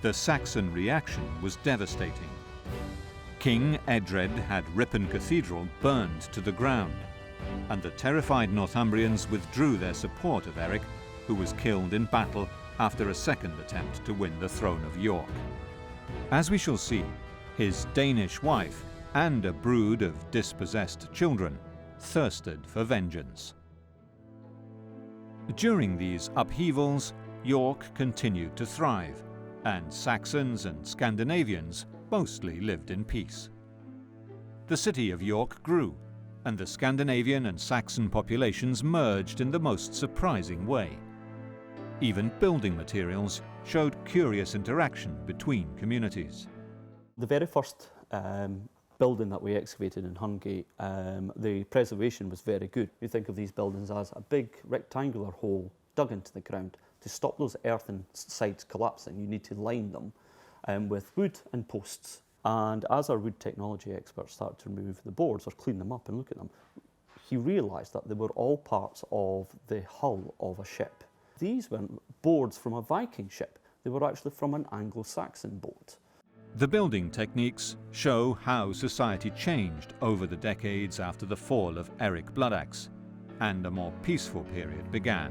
The Saxon reaction was devastating. King Edred had Ripon Cathedral burned to the ground, and the terrified Northumbrians withdrew their support of Eric, who was killed in battle after a second attempt to win the throne of York. As we shall see, his Danish wife and a brood of dispossessed children thirsted for vengeance. During these upheavals, York continued to thrive, and Saxons and Scandinavians mostly lived in peace. The city of York grew, and the Scandinavian and Saxon populations merged in the most surprising way. Even building materials showed curious interaction between communities. The very first building that we excavated in Hungate, the preservation was very good. You think of these buildings as a big rectangular hole dug into the ground. To stop those earthen sides collapsing, you need to line them with wood and posts. And as our wood technology experts started to remove the boards or clean them up and look at them, he realised that they were all parts of the hull of a ship. These weren't boards from a Viking ship, they were actually from an Anglo-Saxon boat. The building techniques show how society changed over the decades after the fall of Eric Bloodaxe, and a more peaceful period began.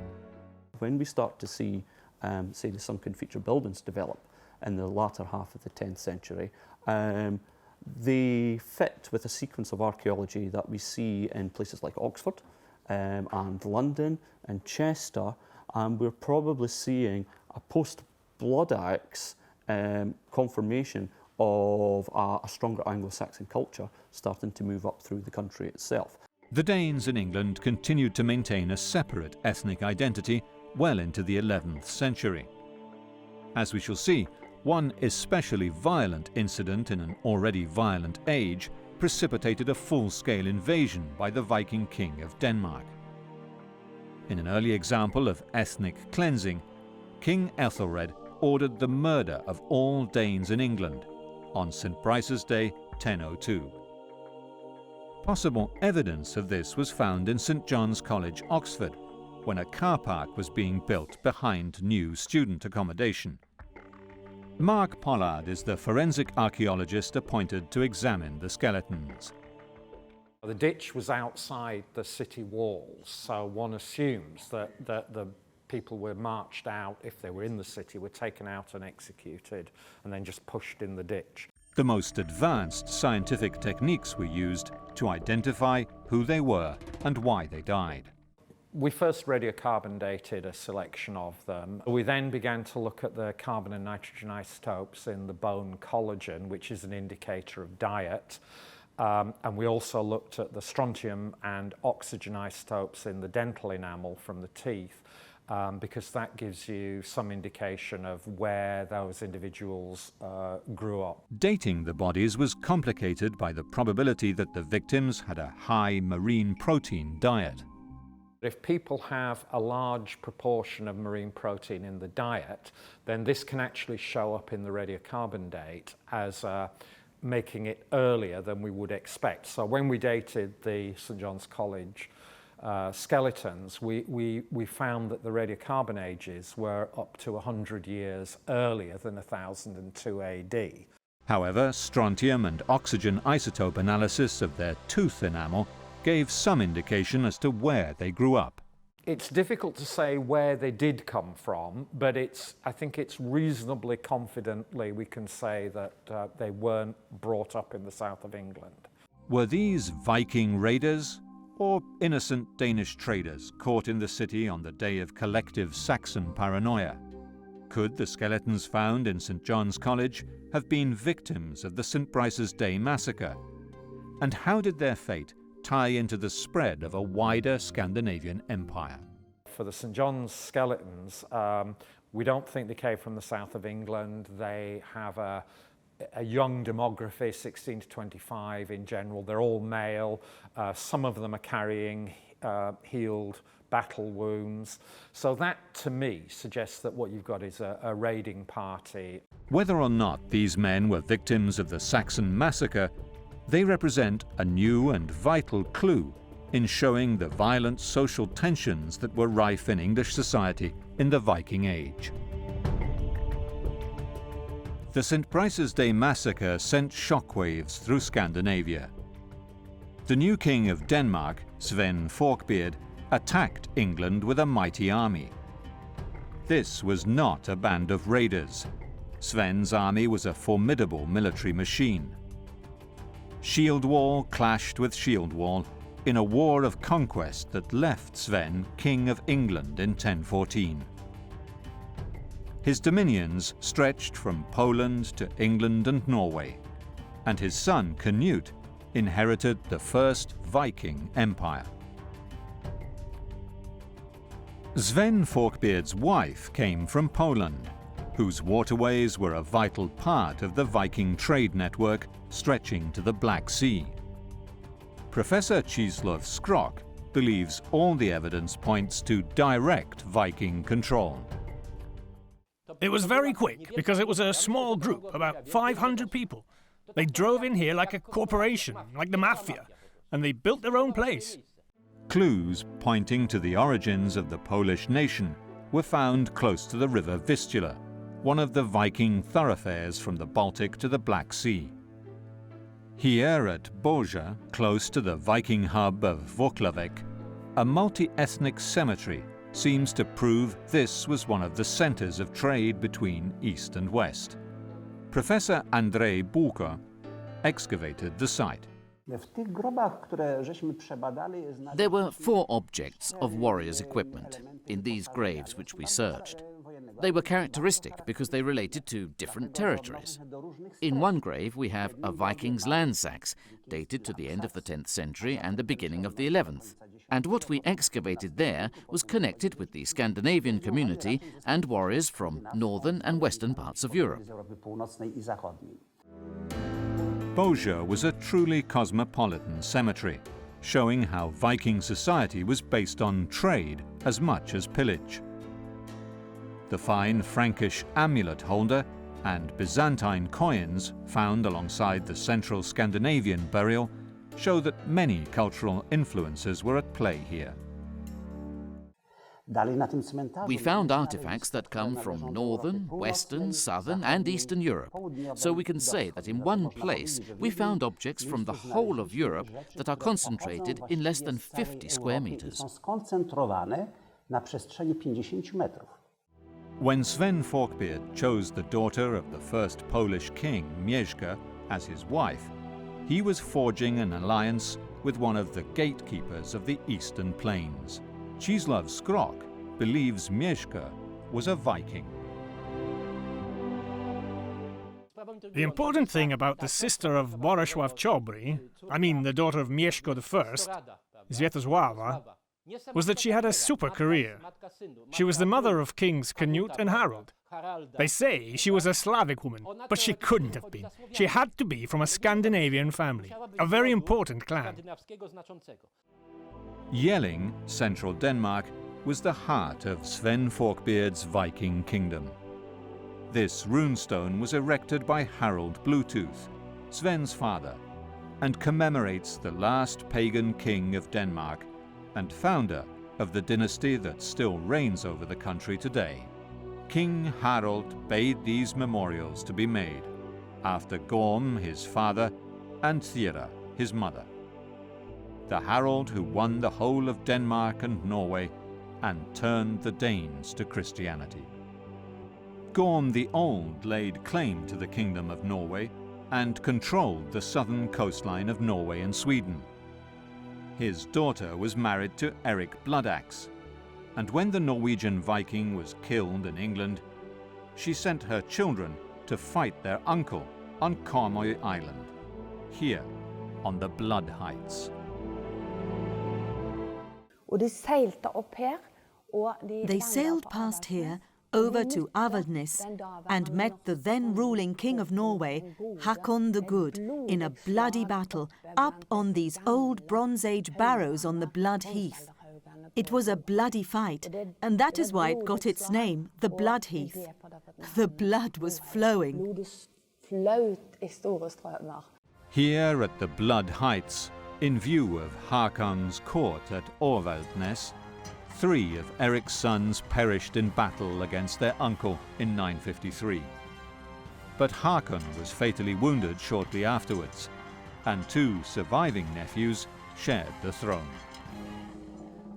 When we start to see, say, the sunken feature buildings develop in the latter half of the 10th century, they fit with a sequence of archaeology that we see in places like Oxford and London and Chester, and we're probably seeing a post-Bloodaxe confirmation of a stronger Anglo-Saxon culture starting to move up through the country itself. The Danes in England continued to maintain a separate ethnic identity well into the 11th century. As we shall see, one especially violent incident in an already violent age precipitated a full-scale invasion by the Viking king of Denmark. In an early example of ethnic cleansing, King Ethelred ordered the murder of all Danes in England on St. Brice's Day 1002. Possible evidence of this was found in St. John's College, Oxford, when a car park was being built behind new student accommodation. Mark Pollard is the forensic archaeologist appointed to examine the skeletons. The ditch was outside the city walls, so one assumes that the people were marched out, if they were in the city, were taken out and executed, and then just pushed in the ditch. The most advanced scientific techniques were used to identify who they were and why they died. We first radiocarbon dated a selection of them. We then began to look at the carbon and nitrogen isotopes in the bone collagen, which is an indicator of diet. And we also looked at the strontium and oxygen isotopes in the dental enamel from the teeth, because that gives you some indication of where those individuals grew up. Dating the bodies was complicated by the probability that the victims had a high marine protein diet. If people have a large proportion of marine protein in the diet, then this can actually show up in the radiocarbon date as making it earlier than we would expect. So when we dated the St John's College skeletons, we found that the radiocarbon ages were up to 100 years earlier than 1002 AD. However, strontium and oxygen isotope analysis of their tooth enamel gave some indication as to where they grew up. It's difficult to say where they did come from, but I think it's reasonably confidently we can say that they weren't brought up in the south of England. Were these Viking raiders or innocent Danish traders caught in the city on the day of collective Saxon paranoia? Could the skeletons found in St John's College have been victims of the St Brice's Day massacre? And how did their fate tie into the spread of a wider Scandinavian empire? For the St John's skeletons, we don't think they came from the south of England. They have a young demography, 16 to 25 in general. They're all male. Some of them are carrying healed battle wounds. So that, to me, suggests that what you've got is a raiding party. Whether or not these men were victims of the Saxon massacre, they represent a new and vital clue in showing the violent social tensions that were rife in English society in the Viking Age. The St Brice's Day massacre sent shockwaves through Scandinavia. The new king of Denmark, Sven Forkbeard, attacked England with a mighty army. This was not a band of raiders. Sven's army was a formidable military machine. Shield wall clashed with shield wall in a war of conquest that left Sven king of England in 1014. His dominions stretched from Poland to England and Norway, and his son Canute inherited the first Viking empire. Sven Forkbeard's wife came from Poland, whose waterways were a vital part of the Viking trade network stretching to the Black Sea. Professor Czesław Skrok believes all the evidence points to direct Viking control. It was very quick because it was a small group, about 500 people. They drove in here like a corporation, like the mafia, and they built their own place. Clues pointing to the origins of the Polish nation were found close to the river Vistula, one of the Viking thoroughfares from the Baltic to the Black Sea. Here at Boże, close to the Viking hub of Włocławek, a multi-ethnic cemetery seems to prove this was one of the centers of trade between East and West. Professor Andrzej Bułko excavated the site. There were 4 objects of warriors' equipment in these graves which we searched. They were characteristic because they related to different territories. In one grave we have a Viking's landsacks, dated to the end of the 10th century and the beginning of the 11th. And what we excavated there was connected with the Scandinavian community and warriors from northern and western parts of Europe. Boże was a truly cosmopolitan cemetery, showing how Viking society was based on trade as much as pillage. The fine Frankish amulet holder and Byzantine coins found alongside the central Scandinavian burial show that many cultural influences were at play here. We found artifacts that come from northern, western, southern and eastern Europe, so we can say that in one place we found objects from the whole of Europe that are concentrated in less than 50 square meters. When Sven Forkbeard chose the daughter of the first Polish king, Mieszka, as his wife, he was forging an alliance with one of the gatekeepers of the eastern plains, Czeslaw Skrok believes Mieszko was a Viking. The important thing about the sister of Bolesław Chobry, I mean the daughter of Mieszko I, Zwiatosława, was that she had a super career. She was the mother of kings Canute and Harold. They say she was a Slavic woman, but she couldn't have been. She had to be from a Scandinavian family, a very important clan. Jelling, central Denmark, was the heart of Sven Forkbeard's Viking kingdom. This runestone was erected by Harold Bluetooth, Sven's father, and commemorates the last pagan king of Denmark and founder of the dynasty that still reigns over the country today. King Harald bade these memorials to be made after Gorm, his father, and Thyra, his mother. The Harald who won the whole of Denmark and Norway and turned the Danes to Christianity. Gorm the Old laid claim to the Kingdom of Norway and controlled the southern coastline of Norway and Sweden. His daughter was married to Eric Bloodaxe, and when the Norwegian Viking was killed in England, she sent her children to fight their uncle on Karmøy Island, here on the Blood Heights. They sailed past here over to Avaldsnes and met the then ruling king of Norway, Hakon the Good, in a bloody battle up on these old Bronze Age barrows on the Blood Heath. It was a bloody fight, and that is why it got its name, the Blood Heath. The blood was flowing. Here at the Blood Heights, in view of Hakon's court at Avaldsnes, 3 of Eric's sons perished in battle against their uncle in 953. But Hakon was fatally wounded shortly afterwards, and 2 surviving nephews shared the throne.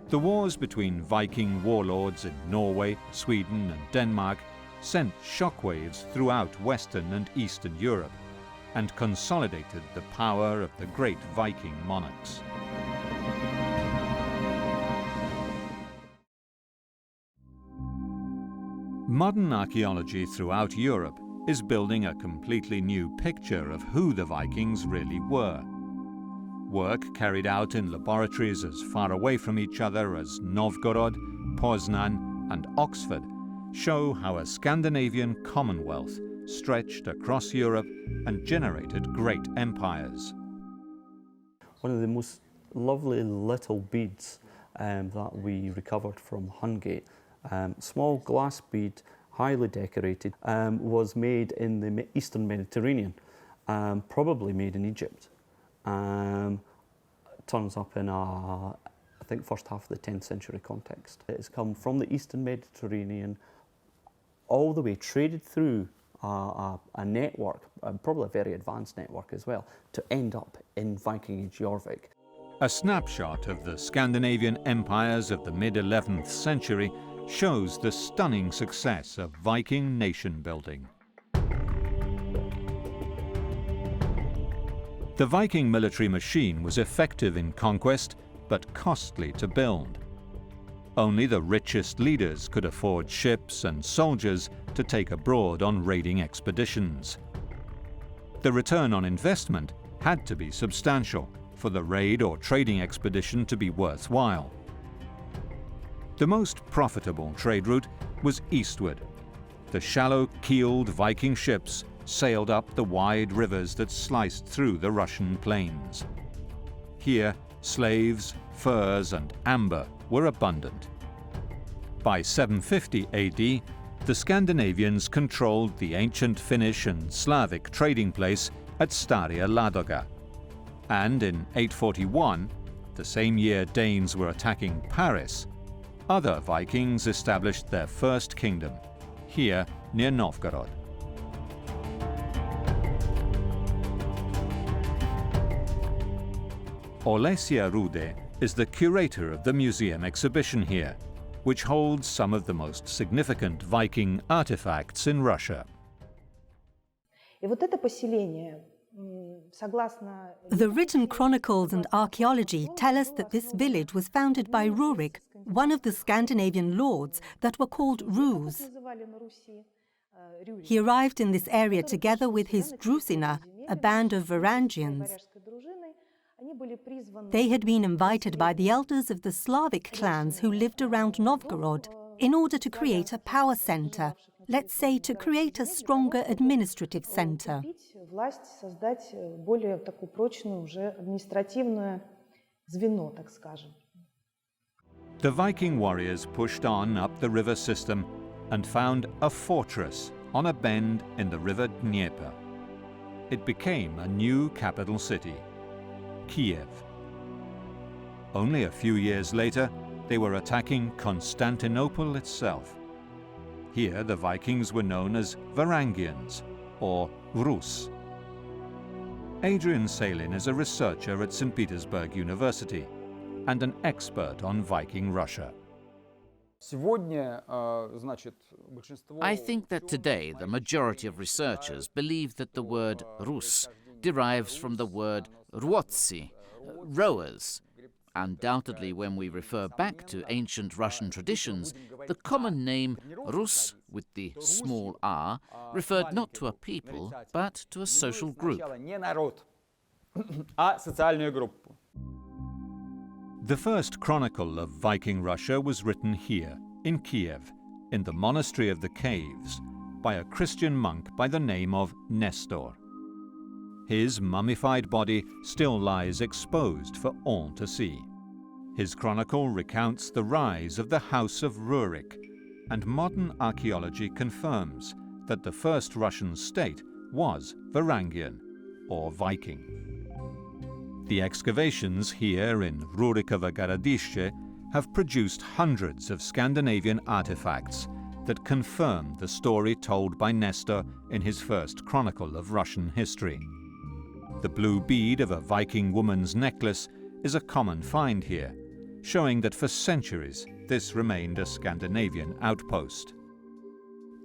The wars between Viking warlords in Norway, Sweden and Denmark sent shockwaves throughout Western and Eastern Europe and consolidated the power of the great Viking monarchs. Modern archaeology throughout Europe is building a completely new picture of who the Vikings really were. Work carried out in laboratories as far away from each other as Novgorod, Poznan and Oxford show how a Scandinavian commonwealth stretched across Europe and generated great empires. One of the most lovely little beads that we recovered from Hungate, small glass bead, highly decorated, was made in the Eastern Mediterranean, probably made in Egypt. Turns up in I think first half of the 10th century context. It's come from the Eastern Mediterranean all the way, traded through a network, probably a very advanced network as well, to end up in Viking Age Jorvik. A snapshot of the Scandinavian empires of the mid-11th century shows the stunning success of Viking nation building. The Viking military machine was effective in conquest, but costly to build. Only the richest leaders could afford ships and soldiers to take abroad on raiding expeditions. The return on investment had to be substantial for the raid or trading expedition to be worthwhile. The most profitable trade route was eastward. The shallow-keeled Viking ships sailed up the wide rivers that sliced through the Russian plains. Here, slaves, furs and amber were abundant. By 750 AD, the Scandinavians controlled the ancient Finnish and Slavic trading place at Staria Ladoga. And in 841, the same year Danes were attacking Paris, other Vikings established their first kingdom, here near Novgorod. Olesia Rude is the curator of the museum exhibition here, which holds some of the most significant Viking artifacts in Russia. The written chronicles and archaeology tell us that this village was founded by Runic, one of the Scandinavian lords that were called Rus. He arrived in this area together with his drusina, a band of varangians. They had been invited by the elders of the Slavic clans who lived around Novgorod in order to create a power center, let's say to create a stronger administrative center. The Viking warriors pushed on up the river system and found a fortress on a bend in the river Dnieper. It became a new capital city, Kiev. Only a few years later, they were attacking Constantinople itself. Here, the Vikings were known as Varangians, or Rus. Adrian Salin is a researcher at St. Petersburg University and an expert on Viking Russia. I think that today the majority of researchers believe that the word Rus derives from the word ruotsi, rowers. Undoubtedly, when we refer back to ancient Russian traditions, the common name Rus, with the small r, referred not to a people, but to a social group. The first chronicle of Viking Russia was written here, in Kiev, in the Monastery of the Caves, by a Christian monk by the name of Nestor. His mummified body still lies exposed for all to see. His chronicle recounts the rise of the House of Runic, and modern archaeology confirms that the first Russian state was Varangian, or Viking. The excavations here in Rurikovo Городище have produced hundreds of Scandinavian artifacts that confirm the story told by Nestor in his first chronicle of Russian history. The blue bead of a Viking woman's necklace is a common find here, showing that for centuries this remained a Scandinavian outpost.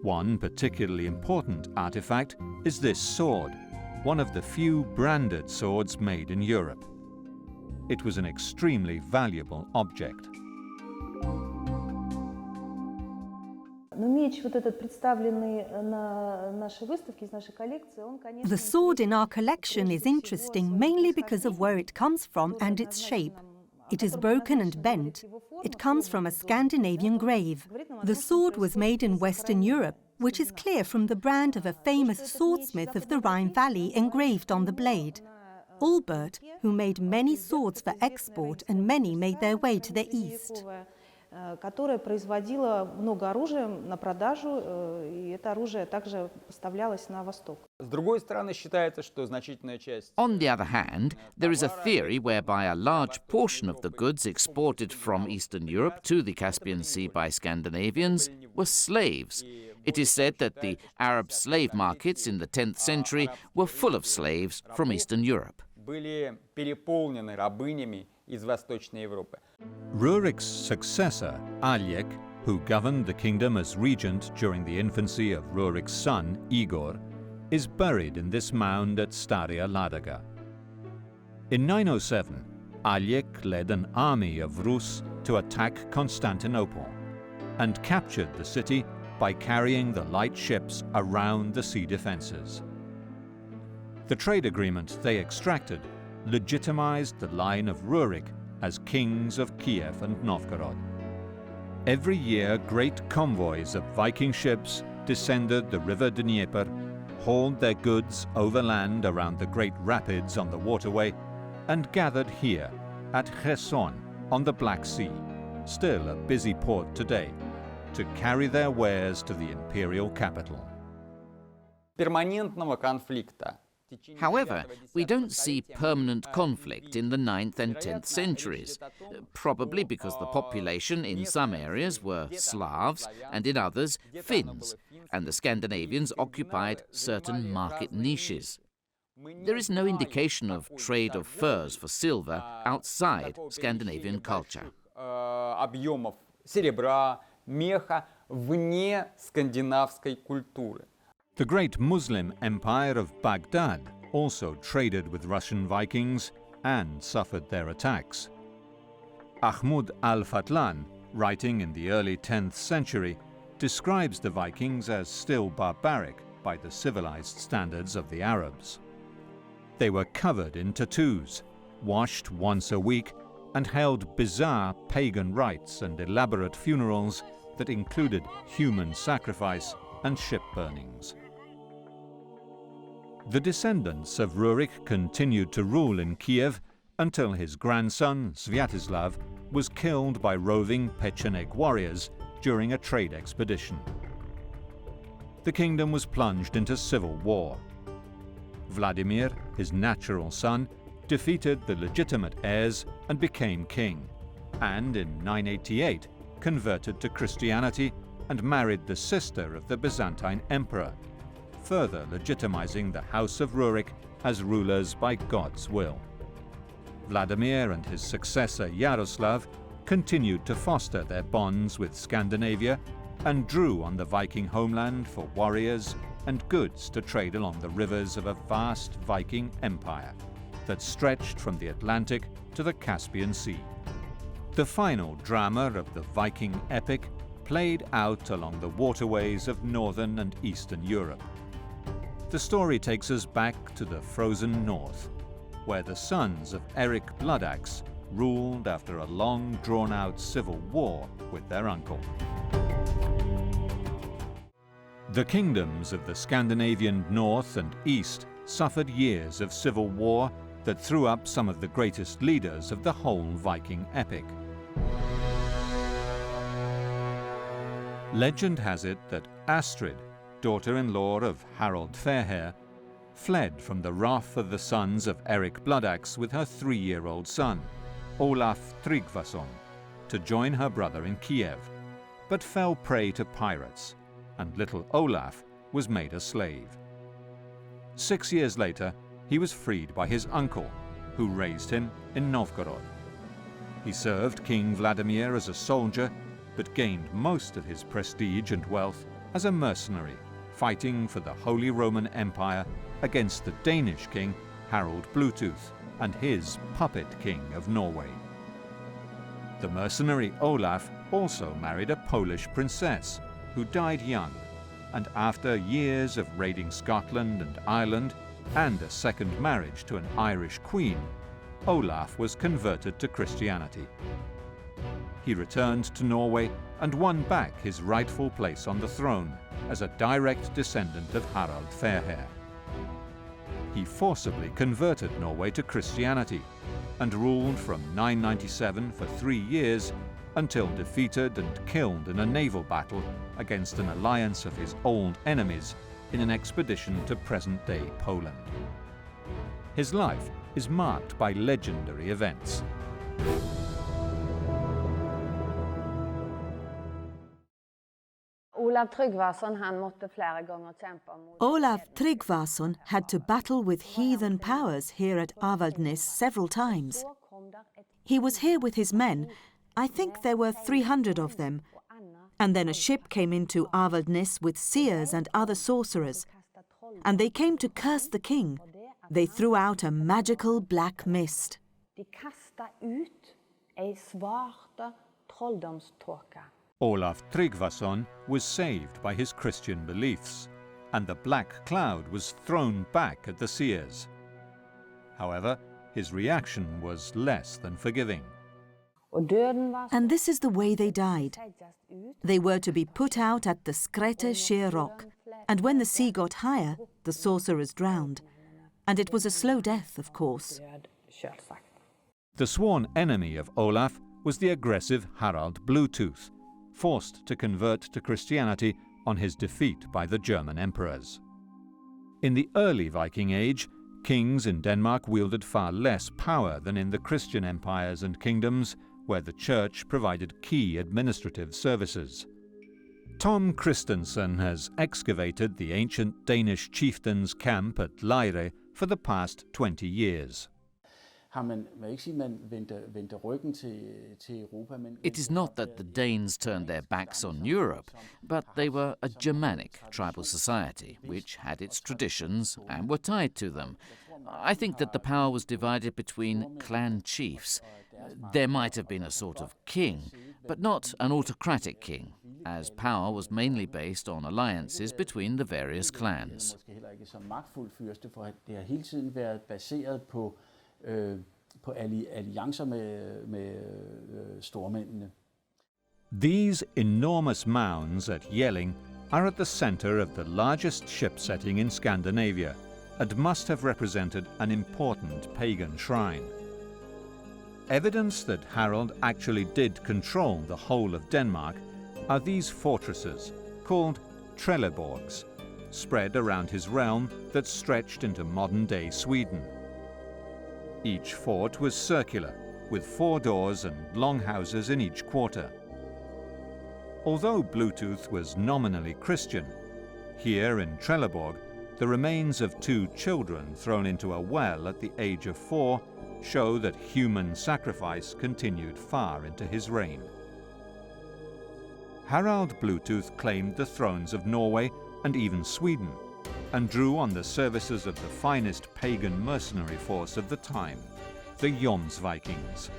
One particularly important artifact is this sword, one of the few branded swords made in Europe. It was an extremely valuable object. The sword in our collection is interesting mainly because of where it comes from and its shape. It is broken and bent. It comes from a Scandinavian grave. The sword was made in Western Europe, which is clear from the brand of a famous swordsmith of the Rhine Valley engraved on the blade. Albert, who made many swords for export, and many made their way to the east. Которая производила много оружия на продажу, и это оружие также поставлялось на восток. С другой стороны, считается, что значительная часть. On the other hand, there is a theory whereby a large portion of the goods exported from Eastern Europe to the Caspian Sea by Scandinavians were slaves. It is said that the Arab slave markets in the 10th century were full of slaves from Eastern Europe. Были переполнены рабынями из Восточной Европы. Rurik's successor, Aljek, who governed the kingdom as regent during the infancy of Rurik's son, Igor, is buried in this mound at Staria Ladaga. In 907, Aljek led an army of Rus to attack Constantinople and captured the city by carrying the light ships around the sea defenses. The trade agreement they extracted legitimized the line of Runic as kings of Kiev and Novgorod. Every year, great convoys of Viking ships descended the river Dnieper, hauled their goods overland around the great rapids on the waterway, and gathered here at Cherson on the Black Sea, still a busy port today, to carry their wares to the imperial capital. Перманентного конфликта. However, we don't see permanent conflict in the 9th and 10th centuries, probably because the population in some areas were Slavs and in others Finns, and the Scandinavians occupied certain market niches. There is no indication of trade of furs for silver outside Scandinavian culture. Объемов серебра, меха вне скандинавской культуры. The great Muslim empire of Baghdad also traded with Russian Vikings and suffered their attacks. Ahmud al-Fatlan, writing in the early 10th century, describes the Vikings as still barbaric by the civilized standards of the Arabs. They were covered in tattoos, washed once a week, and held bizarre pagan rites and elaborate funerals that included human sacrifice and ship burnings. The descendants of Runic continued to rule in Kiev until his grandson, Sviatoslav, was killed by roving Pecheneg warriors during a trade expedition. The kingdom was plunged into civil war. Vladimir, his natural son, defeated the legitimate heirs and became king, and in 988 converted to Christianity and married the sister of the Byzantine emperor, further legitimizing the House of Runic as rulers by God's will. Vladimir and his successor Yaroslav continued to foster their bonds with Scandinavia and drew on the Viking homeland for warriors and goods to trade along the rivers of a vast Viking empire that stretched from the Atlantic to the Caspian Sea. The final drama of the Viking epic played out along the waterways of northern and eastern Europe. The story takes us back to the frozen north, where the sons of Eric Bloodaxe ruled after a long drawn-out civil war with their uncle. The kingdoms of the Scandinavian north and east suffered years of civil war that threw up some of the greatest leaders of the whole Viking epic. Legend has it that Astrid, daughter-in-law of Harald Fairhair, fled from the wrath of the sons of Eric Bloodaxe with her 3-year-old son, Olaf Tryggvason, to join her brother in Kiev, but fell prey to pirates, and little Olaf was made a slave. 6 years later, he was freed by his uncle, who raised him in Novgorod. He served King Vladimir as a soldier, but gained most of his prestige and wealth as a mercenary, fighting for the Holy Roman Empire against the Danish king Harald Bluetooth and his puppet king of Norway. The mercenary Olaf also married a Polish princess who died young, and after years of raiding Scotland and Ireland and a second marriage to an Irish queen, Olaf was converted to Christianity. He returned to Norway and won back his rightful place on the throne as a direct descendant of Harald Fairhair. He forcibly converted Norway to Christianity and ruled from 997 for 3 years until defeated and killed in a naval battle against an alliance of his old enemies in an expedition to present-day Poland. His life is marked by legendary events. Olaf Tryggvason had to battle with heathen powers here at Avaldsnes several times. He was here with his men. I think there were 300 of them. And then a ship came into Avaldsnes with seers and other sorcerers. And they came to curse the king. They threw out a magical black mist. Olaf Tryggvason was saved by his Christian beliefs, and the black cloud was thrown back at the seers. However, his reaction was less than forgiving. And this is the way they died. They were to be put out at the Skrete sheer rock, and when the sea got higher, the sorcerers drowned. And it was a slow death, of course. The sworn enemy of Olaf was the aggressive Harald Bluetooth, forced to convert to Christianity on his defeat by the German emperors. In the early Viking Age, kings in Denmark wielded far less power than in the Christian empires and kingdoms where the church provided key administrative services. Tom Christensen has excavated the ancient Danish chieftain's camp at Lejre for the past 20 years. It is not that the Danes turned their backs on Europe, but they were a Germanic tribal society which had its traditions and were tied to them. I think that the power was divided between clan chiefs. There might have been a sort of king, but not an autocratic king, as power was mainly based on alliances between the various clans. These enormous mounds at Jelling are at the center of the largest ship setting in Scandinavia and must have represented an important pagan shrine. Evidence that Harald actually did control the whole of Denmark are these fortresses, called Trelleborgs, spread around his realm that stretched into modern-day Sweden. Each fort was circular, with 4 doors and longhouses in each quarter. Although Bluetooth was nominally Christian, here in Trelleborg, the remains of 2 children thrown into a well at the age of 4 show that human sacrifice continued far into his reign. Harald Bluetooth claimed the thrones of Norway and even Sweden, and drew on the services of the finest pagan mercenary force of the time, the Vikings,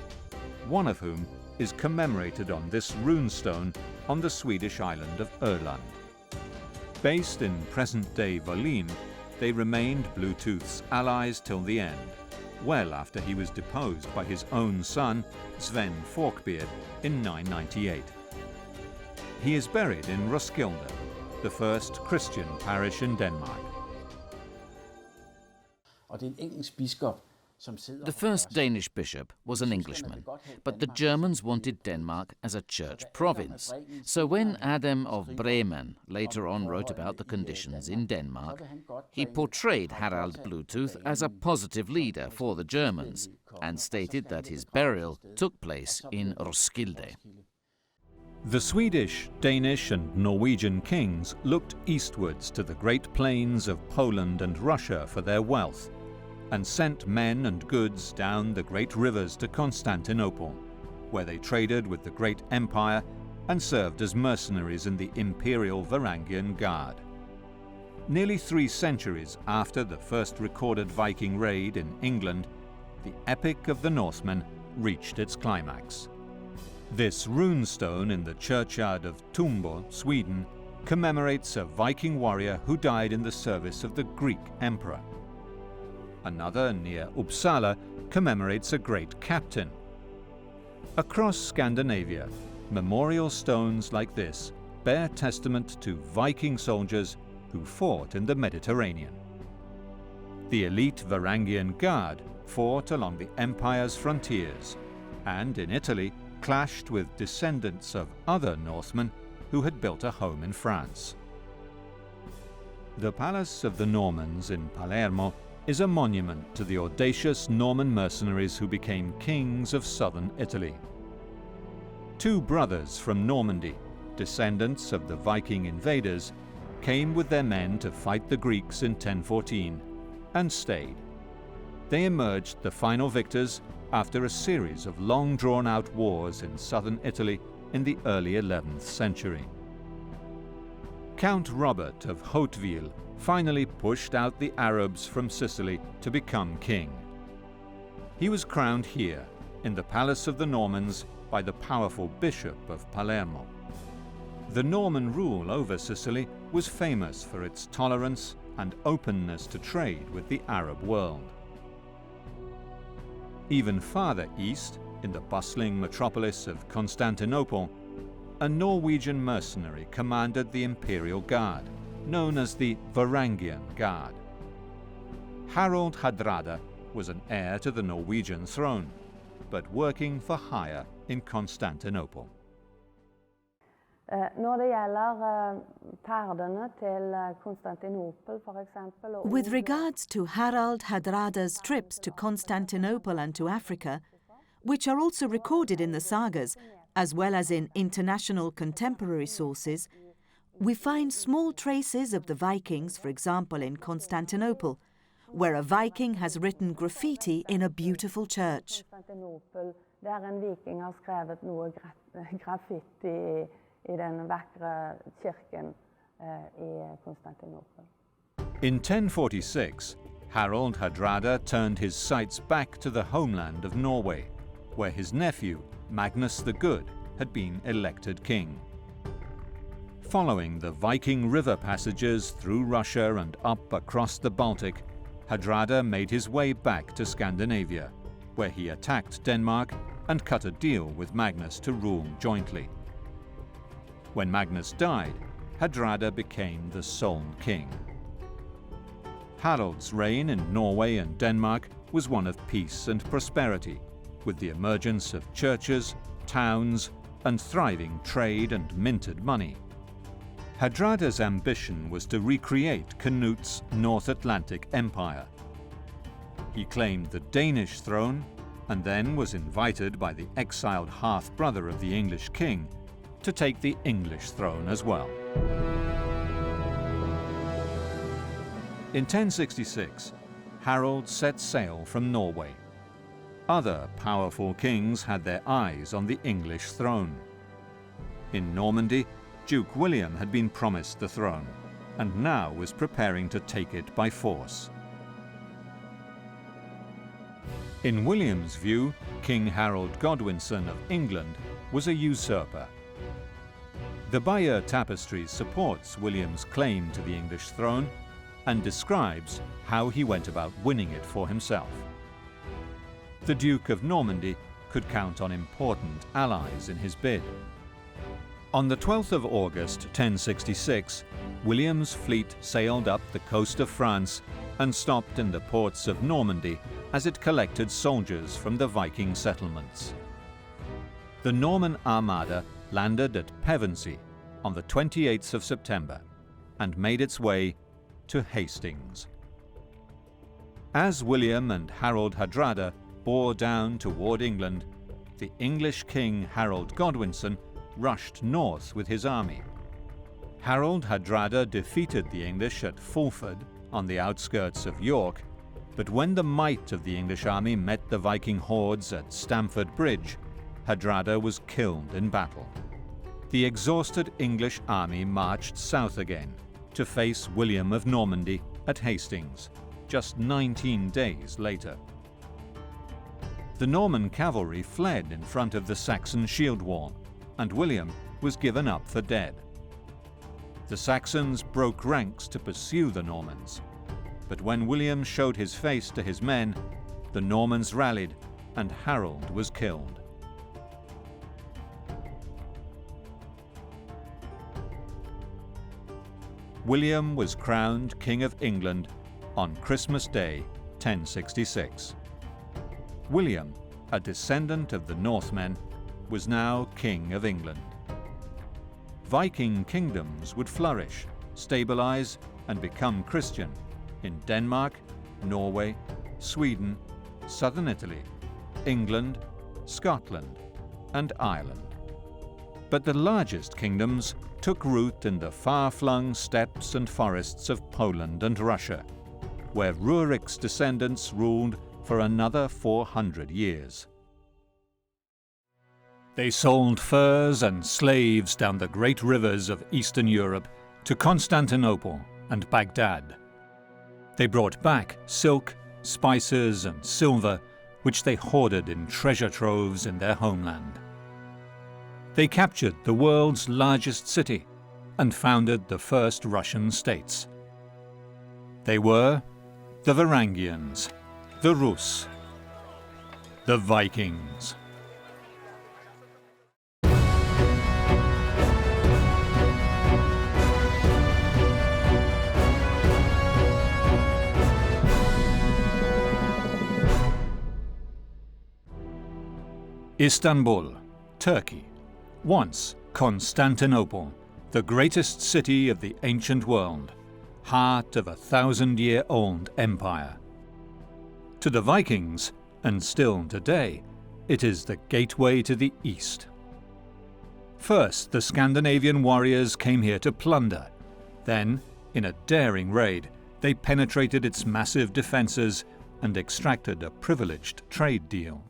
one of whom is commemorated on this runestone on the Swedish island of Öland. Based in present-day Volin, they remained Bluetooth's allies till the end, well after he was deposed by his own son, Sven Forkbeard, in 998. He is buried in Roskilde, the first Christian parish in Denmark. The first Danish bishop was an Englishman, but the Germans wanted Denmark as a church province. So when Adam of Bremen later on wrote about the conditions in Denmark, he portrayed Harald Bluetooth as a positive leader for the Germans and stated that his burial took place in Roskilde. The Swedish, Danish and Norwegian kings looked eastwards to the great plains of Poland and Russia for their wealth, and sent men and goods down the great rivers to Constantinople, where they traded with the great empire and served as mercenaries in the imperial Varangian Guard. Nearly 3 centuries after the first recorded Viking raid in England, the epic of the Northmen reached its climax. This runestone in the churchyard of Tumbo, Sweden, commemorates a Viking warrior who died in the service of the Greek emperor. Another near Uppsala commemorates a great captain. Across Scandinavia, memorial stones like this bear testament to Viking soldiers who fought in the Mediterranean. The elite Varangian Guard fought along the empire's frontiers, and in Italy clashed with descendants of other Northmen who had built a home in France. The Palace of the Normans in Palermo is a monument to the audacious Norman mercenaries who became kings of southern Italy. 2 brothers from Normandy, descendants of the Viking invaders, came with their men to fight the Greeks in 1014 and stayed. They emerged the final victors after a series of long drawn-out wars in southern Italy in the early 11th century. Count Robert of Hauteville finally pushed out the Arabs from Sicily to become king. He was crowned here, in the Palace of the Normans, by the powerful Bishop of Palermo. The Norman rule over Sicily was famous for its tolerance and openness to trade with the Arab world. Even farther east, in the bustling metropolis of Constantinople, a Norwegian mercenary commanded the Imperial Guard, known as the Varangian Guard. Harald Hardrada was an heir to the Norwegian throne, but working for hire in Constantinople. Når det gjelder ferdene til Konstantinopel, for eksempel. With regards to Harald Hardrada's trips to Constantinople and to Africa, which are also recorded in the sagas, as well as in international contemporary sources, we find small traces of the Vikings, for example in Constantinople, where a Viking has written graffiti in a beautiful church. Der en viking har skrevet noe graffiti I den vakre kirken I Konstantinopel. In 1046, Harald Hardrada turned his sights back to the homeland of Norway, where his nephew, Magnus the Good, had been elected king. Following the Viking river passages through Russia and up across the Baltic, Hardrada made his way back to Scandinavia, where he attacked Denmark and cut a deal with Magnus to rule jointly. When Magnus died, Hardrada became the sole king. Harald's reign in Norway and Denmark was one of peace and prosperity, with the emergence of churches, towns, and thriving trade and minted money. Hardrada's ambition was to recreate Canute's North Atlantic Empire. He claimed the Danish throne and then was invited by the exiled half-brother of the English king to take the English throne as well. In 1066, Harald set sail from Norway. Other powerful kings had their eyes on the English throne. In Normandy, Duke William had been promised the throne, and now was preparing to take it by force. In William's view, King Harold Godwinson of England was a usurper. The Bayeux Tapestry supports William's claim to the English throne and describes how he went about winning it for himself. The Duke of Normandy could count on important allies in his bid. On the 12th of August 1066, William's fleet sailed up the coast of France and stopped in the ports of Normandy as it collected soldiers from the Viking settlements. The Norman armada landed at Pevensey on the 28th of September and made its way to Hastings. As William and Harold Hardrada bore down toward England, the English king Harold Godwinson rushed north with his army. Harold Hardrada defeated the English at Fulford on the outskirts of York, but when the might of the English army met the Viking hordes at Stamford Bridge, Hardrada was killed in battle. The exhausted English army marched south again to face William of Normandy at Hastings, just 19 days later. The Norman cavalry fled in front of the Saxon shield wall, and William was given up for dead. The Saxons broke ranks to pursue the Normans, but when William showed his face to his men, the Normans rallied and Harold was killed. William was crowned King of England on Christmas Day, 1066. William, a descendant of the Northmen, was now King of England. Viking kingdoms would flourish, stabilize, and become Christian in Denmark, Norway, Sweden, southern Italy, England, Scotland, and Ireland. But the largest kingdoms took root in the far-flung steppes and forests of Poland and Russia, where Rurik's descendants ruled for another 400 years. They sold furs and slaves down the great rivers of Eastern Europe to Constantinople and Baghdad. They brought back silk, spices, and silver, which they hoarded in treasure troves in their homeland. They captured the world's largest city and founded the first Russian states. They were the Varangians, the Rus, the Vikings. Istanbul, Turkey. Once Constantinople, the greatest city of the ancient world, heart of a 1,000-year-old empire. To the Vikings, and still today, it is the gateway to the east. First, the Scandinavian warriors came here to plunder. Then, in a daring raid, They penetrated its massive defenses and extracted a privileged trade deal.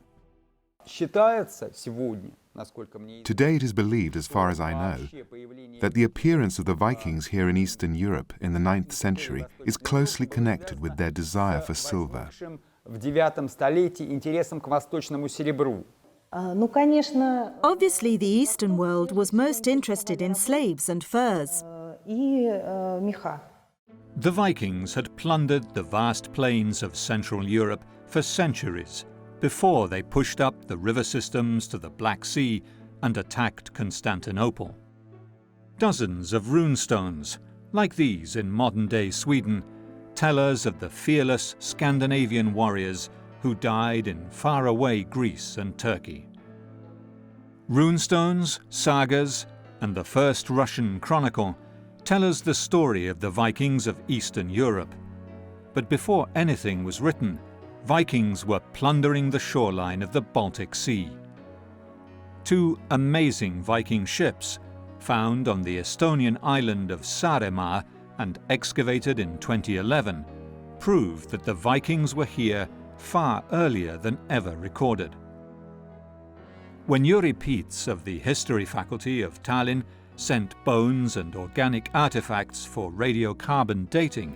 Считается сегодня, насколько мне Today it is believed, as far as I know, that the appearance of the Vikings here in Eastern Europe in the 9th century is closely connected with their desire for silver. в 9 столетии интересом к восточному серебру. Obviously, the Eastern world was most interested in slaves and furs. The Vikings had plundered the vast plains of Central Europe for centuries before they pushed up the river systems to the Black Sea and attacked Constantinople. Dozens of runestones, like these in modern-day Sweden, tell us of the fearless Scandinavian warriors who died in faraway Greece and Turkey. Runestones, sagas, and the first Russian chronicle tell us the story of the Vikings of Eastern Europe. But before anything was written, Vikings were plundering the shoreline of the Baltic Sea. 2 amazing Viking ships, found on the Estonian island of Saaremaa and excavated in 2011, prove that the Vikings were here far earlier than ever recorded. When Yuri Pietz of the History Faculty of Tallinn sent bones and organic artifacts for radiocarbon dating,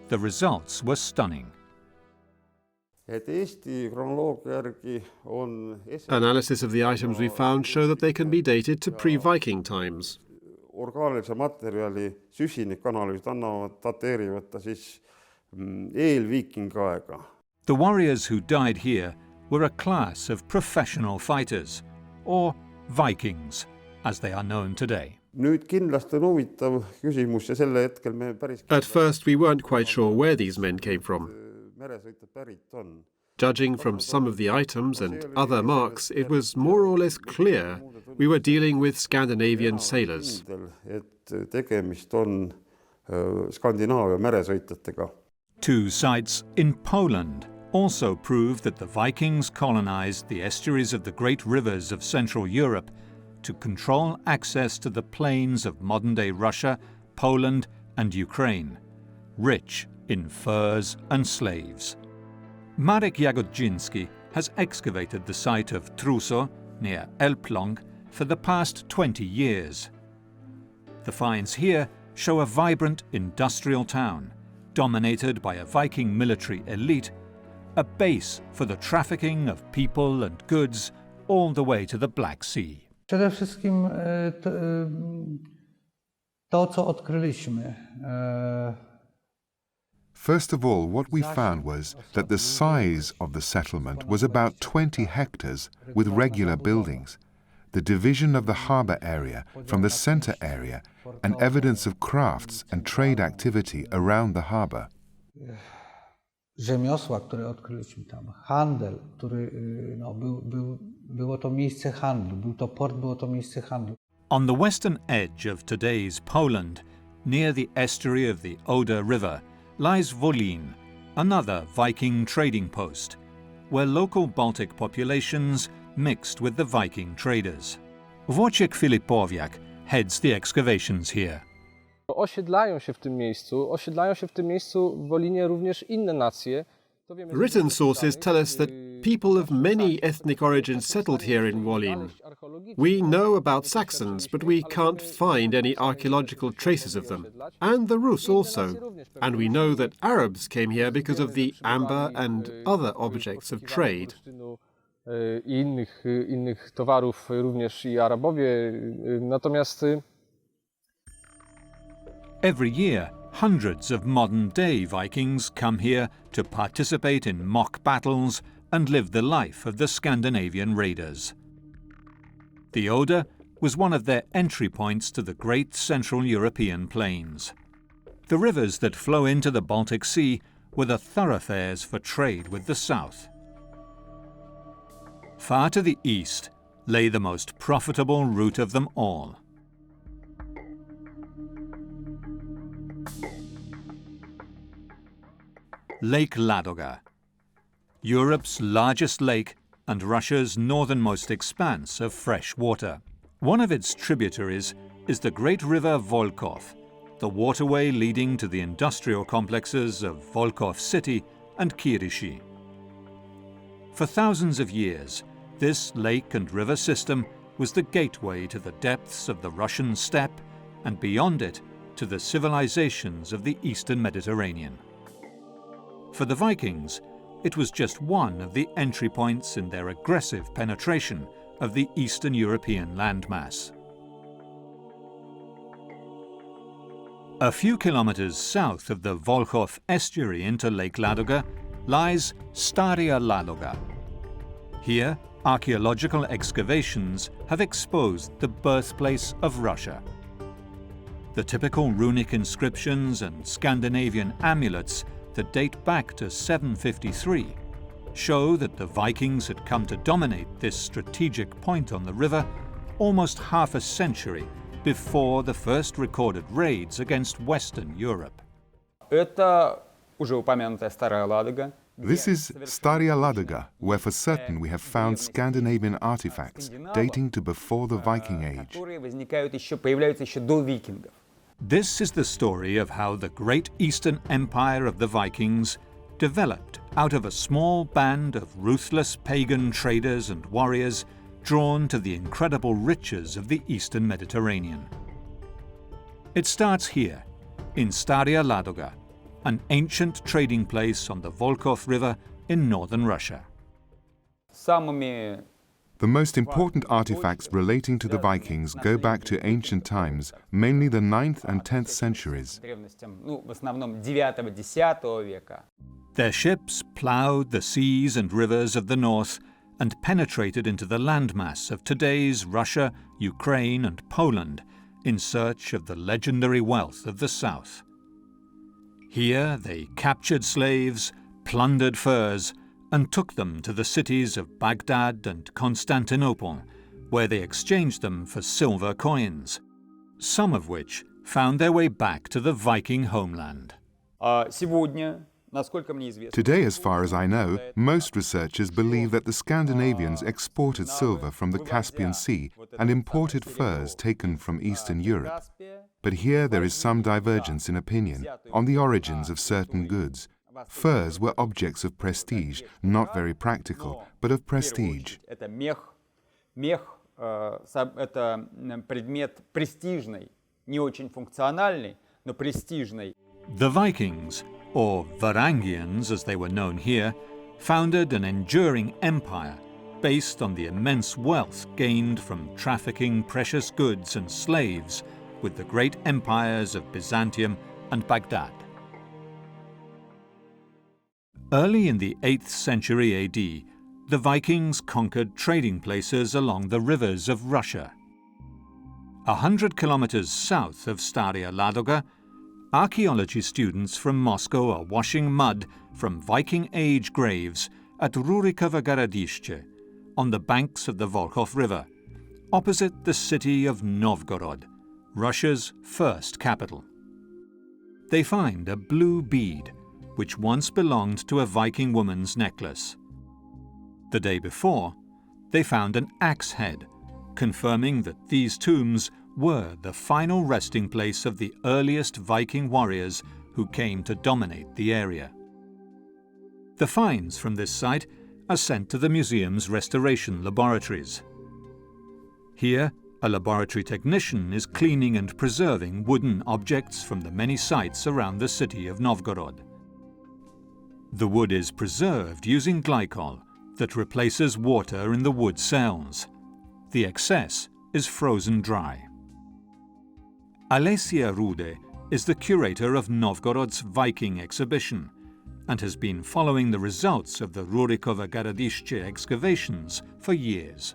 the results were stunning. Analysis of the items we found show that they can be dated to pre-Viking times. Orgaanilise materjali süsinikanalüüsid dateerivad ta siis eelviikingi aega. The warriors who died here were a class of professional fighters, or Vikings, as they are known today. Nüüd kindlasti on huvitav küsimus ja selle hetkel me päris At first we weren't quite sure where these men came from. meresõitjad pärit on. Judging from some of the items and other marks, it was more or less clear we were dealing with Scandinavian sailors. Et tegemist on Skandinaavia meresõitjatega. 2 sites in Poland also prove that the Vikings colonized the estuaries of the great rivers of Central Europe to control access to the plains of modern-day Russia, Poland and Ukraine, rich in furs and slaves. Marek Jagodzinski has excavated the site of Truso, near Elbląg, for the past 20 years. The finds here show a vibrant industrial town, dominated by a Viking military elite, a base for the trafficking of people and goods all the way to the Black Sea. Przede wszystkim to, co odkryliśmy. First of all, what we found was that the size of the settlement was about 20 hectares with regular buildings, the division of the harbour area from the centre area, and evidence of crafts and trade activity around the harbour. Rzemiosła, które odkryliśmy tam, handel, który było to miejsce handlu, był to port, było to miejsce handlu. On the western edge of today's Poland, near the estuary of the Oder River, lies Wolin, another Viking trading post, where local Baltic populations mixed with the Viking traders. Wojciech Filipowiak heads the excavations here. Osiedlają się w tym miejscu w Wolinie również inne nacje. Written sources tell us that people of many ethnic origins settled here in Wolin. We know about Saxons, but we can't find any archaeological traces of them, and the Rus also. And we know that Arabs came here because of the amber and other objects of trade. Innych towarów również i Arabowie, natomiast every year, hundreds of modern-day Vikings come here to participate in mock battles and live the life of the Scandinavian raiders. The Oder was one of their entry points to the great Central European plains. The rivers that flow into the Baltic Sea were the thoroughfares for trade with the south. Far to the east lay the most profitable route of them all. Lake Ladoga, Europe's largest lake and Russia's northernmost expanse of fresh water. One of its tributaries is the great river Volkhov, the waterway leading to the industrial complexes of Volkhov City and Kirishi. For thousands of years, this lake and river system was the gateway to the depths of the Russian steppe and beyond it to the civilizations of the Eastern Mediterranean. For the Vikings, it was just one of the entry points in their aggressive penetration of the Eastern European landmass. A few kilometers south of the Volkhov estuary into Lake Ladoga lies Staraya Ladoga. Here, archaeological excavations have exposed the birthplace of Russia. The typical runic inscriptions and Scandinavian amulets that date back to 753 show that the Vikings had come to dominate this strategic point on the river almost half a century before the first recorded raids against Western Europe. This is Staraya Ladoga, where for certain we have found Scandinavian artifacts dating to before the Viking Age. This is the story of how the great Eastern Empire of the Vikings developed out of a small band of ruthless pagan traders and warriors drawn to the incredible riches of the Eastern Mediterranean. It starts here, in Staraya Ladoga, an ancient trading place on the Volkhov River in northern Russia. The most important artifacts relating to the Vikings go back to ancient times, mainly the 9th and 10th centuries. Their ships ploughed the seas and rivers of the north and penetrated into the landmass of today's Russia, Ukraine and Poland in search of the legendary wealth of the south. Here they captured slaves, plundered furs, and took them to the cities of Baghdad and Constantinople, where they exchanged them for silver coins, some of which found their way back to the Viking homeland. Today, as far as I know, most researchers believe that the Scandinavians exported silver from the Caspian Sea and imported furs taken from Eastern Europe. But here there is some divergence in opinion on the origins of certain goods. Furs were objects of prestige, not very practical, but of prestige. The Vikings, or Varangians as they were known here, founded an enduring empire based on the immense wealth gained from trafficking precious goods and slaves with the great empires of Byzantium and Baghdad. Early in the 8th century AD, the Vikings conquered trading places along the rivers of Russia. 100 kilometers south of Staraya Ladoga, archaeology students from Moscow are washing mud from Viking Age graves at Rurikovo Gorodishche, on the banks of the Volkhov River, opposite the city of Novgorod, Russia's first capital. They find a blue bead, which once belonged to a Viking woman's necklace. The day before, they found an axe head, confirming that these tombs were the final resting place of the earliest Viking warriors who came to dominate the area. The finds from this site are sent to the museum's restoration laboratories. Here, a laboratory technician is cleaning and preserving wooden objects from the many sites around the city of Novgorod. The wood is preserved using glycol that replaces water in the wood cells. The excess is frozen dry. Alesia Rude is the curator of Novgorod's Viking exhibition and has been following the results of the Rurikovo Gorodishche excavations for years.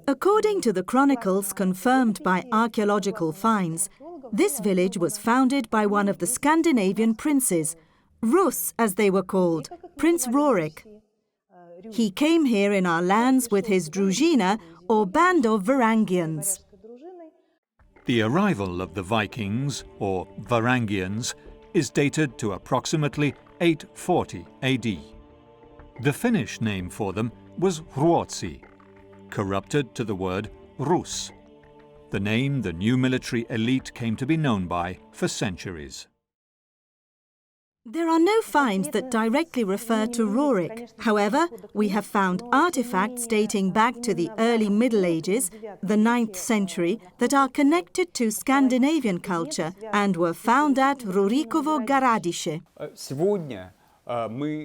According to the chronicles confirmed by archaeological finds, this village was founded by one of the Scandinavian princes, Rus as they were called, Prince Runic. He came here in our lands with his druzhina, or band of varangians. The arrival of the Vikings, or varangians, is dated to approximately 840 AD. The Finnish name for them was Ruotsi, corrupted to the word Rus. the name the new military elite came to be known by for centuries. There are no finds that directly refer to Runic. However, we have found artifacts dating back to the early Middle Ages, the 9th century, that are connected to Scandinavian culture and were found at Rurikovo Garadiše.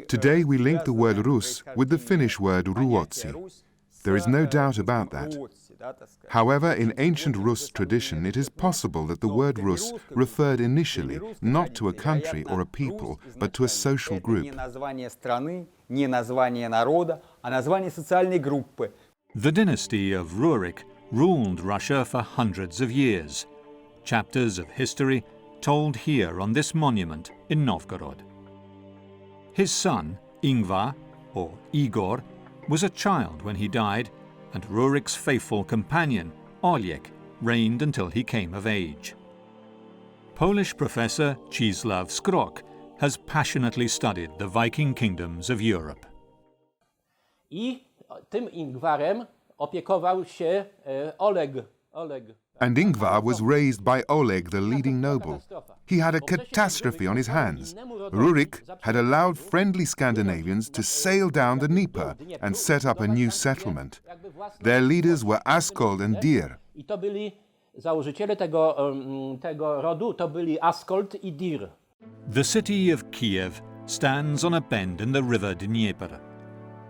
Today we link the word Rus with the Finnish word ruotsi. There is no doubt about that. However, in ancient Rus tradition, it is possible that the word Rus referred initially not to a country or a people, but to a social group. The dynasty of Ruric ruled Russia for hundreds of years. Chapters of history told here on this monument in Novgorod. His son, Ingvar, or Igor, was a child when he died, and Rurik's faithful companion, Oleg, reigned until he came of age. Polish professor Czesław Skrok has passionately studied the Viking kingdoms of Europe. I tym Ingwarem opiekował się Oleg. And Ingvar was raised by Oleg, the leading noble. He had a catastrophe on his hands. Rurik had allowed friendly Scandinavians to sail down the Dnieper and set up a new settlement. Their leaders were Askold and Dir. I to byli założyciele tego rodu, to byli Askold I Dir. The city of Kiev stands on a bend in the river Dnieper.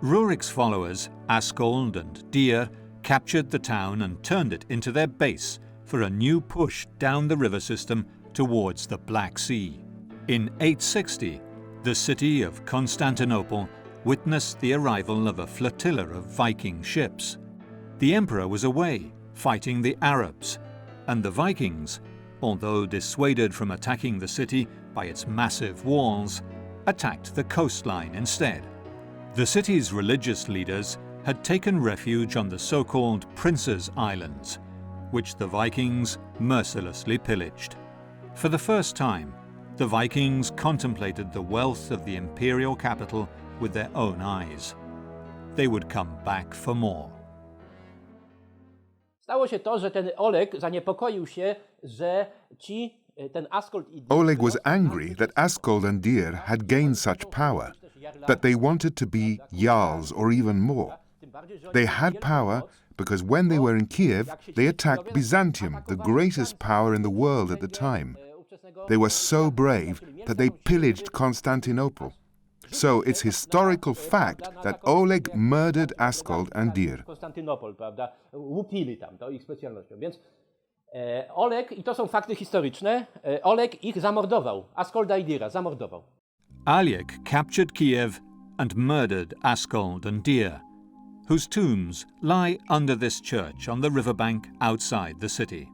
Rurik's followers, Askold and Dir, captured the town and turned it into their base for a new push down the river system towards the Black Sea. In 860, the city of Constantinople witnessed the arrival of a flotilla of Viking ships. The emperor was away, fighting the Arabs, and the Vikings, although dissuaded from attacking the city by its massive walls, attacked the coastline instead. The city's religious leaders had taken refuge on the so-called Prince's Islands, which the Vikings mercilessly pillaged. For the first time, the Vikings contemplated the wealth of the imperial capital with their own eyes. They would come back for more. Stało się to, że ten Oleg zaniepokoił się, że ten Askold I Dir... Oleg was angry that Askold and Dir had gained such power, that they wanted to be jarls or even more. They had power because when they were in Kiev, they attacked Byzantium, the greatest power in the world at the time. They were so brave that they pillaged Constantinople. So it's historical fact that Oleg murdered Askold and Dir. Łupili tam, to ich specjalnością. Więc Oleg, i to są fakty historyczne, Oleg ich zamordował, Askolda I Dira zamordował. Oleg captured Kiev and murdered Askold and Dir, whose tombs lie under this church on the riverbank outside the city.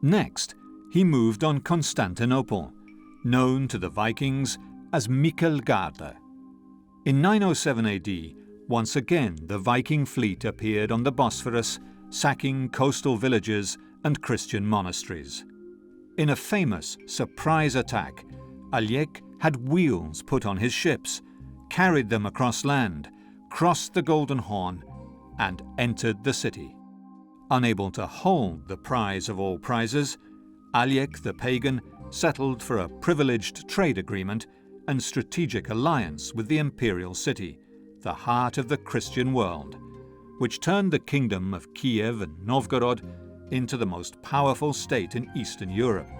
Next, he moved on Constantinople, known to the Vikings as Miklagarde. In 907 AD, once again the Viking fleet appeared on the Bosphorus, sacking coastal villages and Christian monasteries. In a famous surprise attack, Oleg had wheels put on his ships, carried them across land, crossed the Golden Horn, and entered the city. Unable to hold the prize of all prizes, Oleg the pagan settled for a privileged trade agreement and strategic alliance with the imperial city, the heart of the Christian world, which turned the kingdom of Kiev and Novgorod into the most powerful state in Eastern Europe,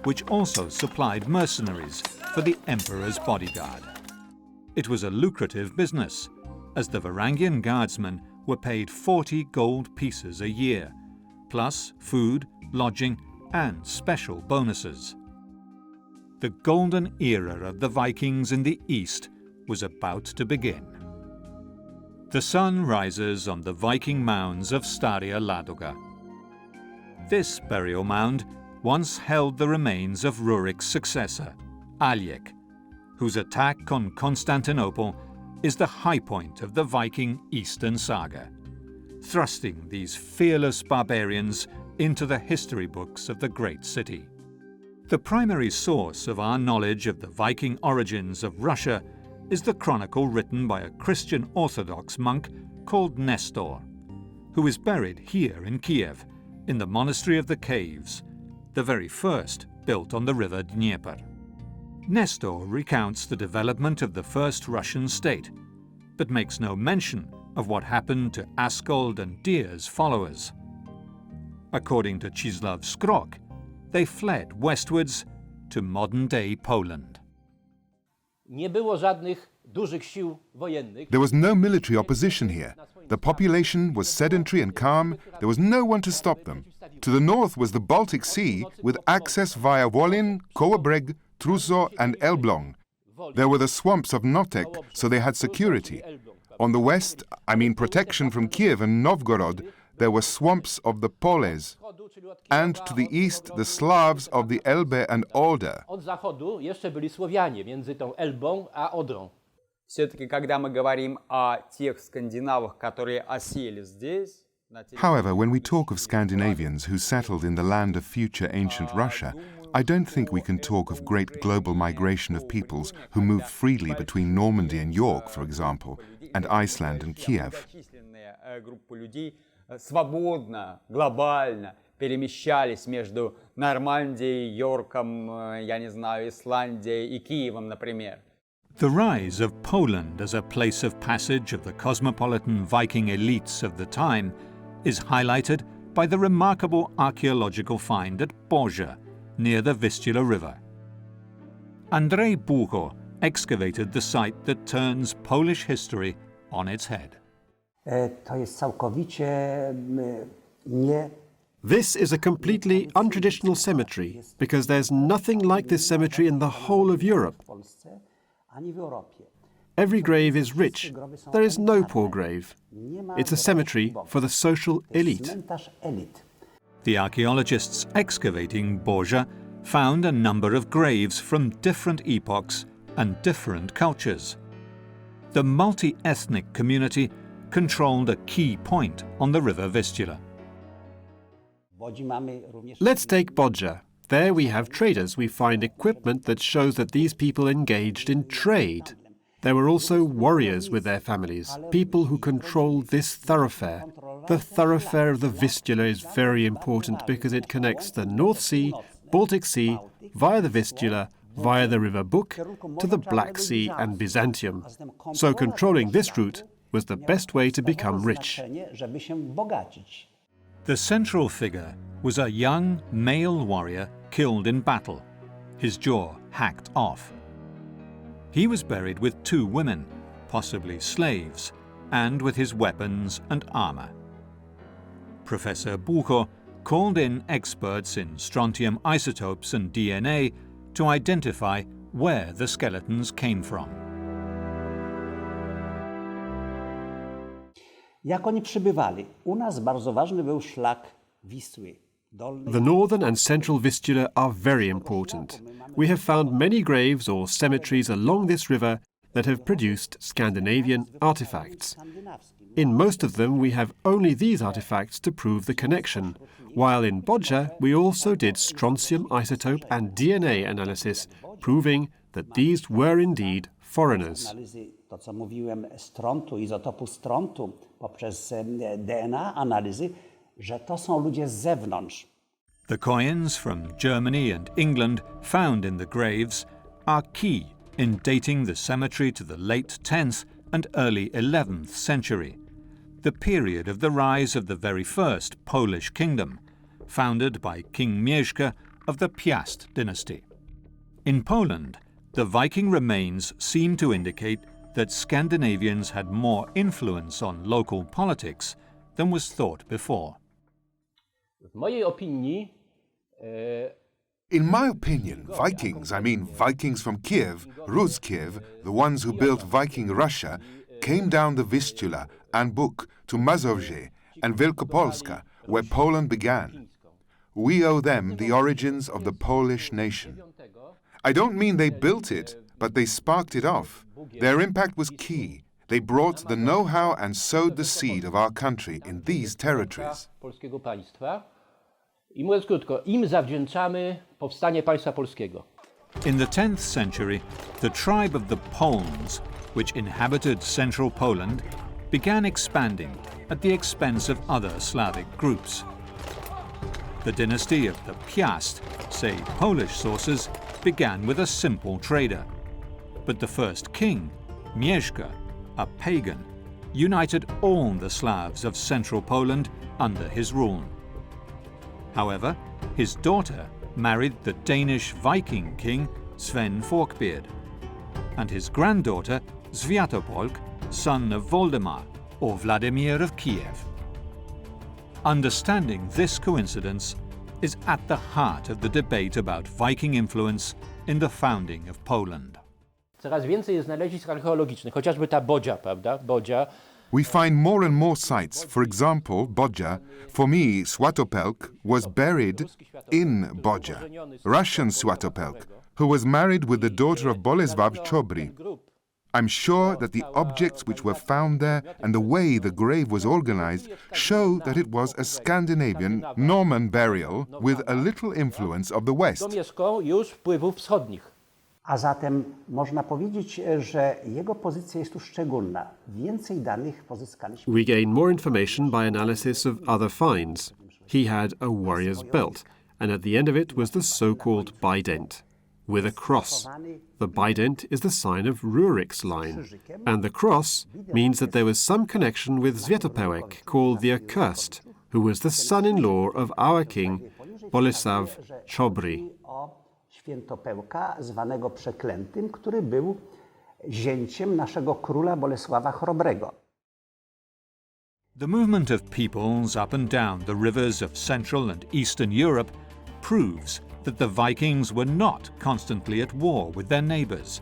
which also supplied mercenaries for the emperor's bodyguard. It was a lucrative business, as the varangian guardsmen were paid 40 gold pieces a year, plus food, lodging, and special bonuses. The golden era of the Vikings in the east was about to begin. The sun rises on the Viking mounds of Staria Ladoga. This burial mound once held the remains of Rurik's successor, Oleg, whose attack on Constantinople is the high point of the Viking Eastern saga, thrusting these fearless barbarians into the history books of the great city. The primary source of our knowledge of the Viking origins of Russia is the chronicle written by a Christian Orthodox monk called Nestor, who is buried here in Kiev in the Monastery of the Caves, the very first built on the river Dnieper. Nestor recounts the development of the first Russian state, but makes no mention of what happened to Askold and Dir's followers. According to Czislaw Skrok, they fled westwards to modern-day Poland. There was no military opposition here. The population was sedentary and calm. There was no one to stop them. To the north was the Baltic Sea, with access via Wolin, Kołobrzeg, Truso and Elbląg. There were the swamps of Notek, so they had security. On the west, I mean protection from Kiev and Novgorod, there were swamps of the Poles. And to the east, the Slavs of the Elbe and Oder. Od zachodu jeszcze byli Słowianie między tą Elbą a Odrą. Все-таки, когда мы говорим о тех скандинавах, которые осели здесь, However, when we talk of Scandinavians who settled in the land of future ancient Russia, I don't think we can talk of great global migration of peoples who moved freely between Normandy and York, for example, and Iceland and Kiev. группы людей свободно, глобально перемещались между Нормандией, Йорком, я не знаю, Исландией и Киевом, например. The rise of Poland as a place of passage of the cosmopolitan Viking elites of the time is highlighted by the remarkable archaeological find at Boże, near the Vistula River. Andrzej Bucho excavated the site that turns Polish history on its head. This is a completely untraditional cemetery because there's nothing like this cemetery in the whole of Europe. Every grave is rich. There is no poor grave. It's a cemetery for the social elite. The archaeologists excavating Boże found a number of graves from different epochs and different cultures. The multi-ethnic community controlled a key point on the river Vistula. Let's take Boże. There we have traders. We find equipment that shows that these people engaged in trade. There were also warriors with their families, people who controlled this thoroughfare. The thoroughfare of the Vistula is very important because it connects the North Sea, Baltic Sea, via the Vistula, via the river Buk, to the Black Sea and Byzantium. So controlling this route was the best way to become rich. The central figure was a young male warrior killed in battle, his jaw hacked off. He was buried with 2 women, possibly slaves, and with his weapons and armor. Professor Bucho called in experts in strontium isotopes and DNA to identify where the skeletons came from. Jak oni przybywali? U nas bardzo ważny był szlak Wisły. The northern and central Vistula are very important. We have found many graves or cemeteries along this river that have produced Scandinavian artifacts. In most of them we have only these artifacts to prove the connection, while in Boże we also did strontium isotope and DNA analysis, proving that these were indeed foreigners. To, co mówiłem, strontu, izotopu strontu, poprzez DNA analizy, że to są ludzie z zewnątrz. The coins from Germany and England found in the graves are key in dating the cemetery to the late 10th and early 11th century, the period of the rise of the very first Polish kingdom, founded by King Mieszko of the Piast dynasty. In Poland, the Viking remains seem to indicate that Scandinavians had more influence on local politics than was thought before. In my opinion, Vikings, I mean Vikings from Kiev, Rus Kiev, the ones who built Viking Russia, came down the Vistula and Buk to Mazovje and Wielkopolska, where Poland began. We owe them the origins of the Polish nation. I don't mean they built it, but they sparked it off. Their impact was key. They brought the know-how and sowed the seed of our country in these territories. I mówiąc krótko, im zawdzięczamy powstanie państwa polskiego. In the 10th century, the tribe of the Poles, which inhabited central Poland, began expanding at the expense of other Slavic groups. The dynasty of the Piast, say Polish sources, began with a simple trader. But the first king, Mieszko, a pagan, united all the Slavs of central Poland under his rule. However, his daughter married the Danish Viking king Sven Forkbeard, and his granddaughter Sviatopolk, son of Voldemar or Vladimir of Kiev. Understanding this coincidence is at the heart of the debate about Viking influence in the founding of Poland. Coraz więcej jest znalezisk archeologicznych, chociażby ta Bodzia, prawda? Bodzia. We find more and more sites. For example, Bodzia. For me, Swatopelk was buried in Bodzia. Russian Swatopelk, who was married with the daughter of Bolesław Chobry. I'm sure that the objects which were found there and the way the grave was organized show that it was a Scandinavian Norman burial with a little influence of the West. A zatem można powiedzieć, że jego pozycja jest tu szczególna. Więcej danych pozyskaliśmy. We gain more information by analysis of other finds. He had a warrior's belt, and at the end of it was the so-called bident, with a cross. The bident is the sign of Rurik's line, and the cross means that there was some connection with Sviatopelk, called the Accursed, who was the son-in-law of our king, Bolesław Chobry. Świętopełka, zwanego Przeklętym, który był zięciem naszego króla Bolesława Chrobrego. The movement of peoples up and down the rivers of Central and Eastern Europe proves that the Vikings were not constantly at war with their neighbours,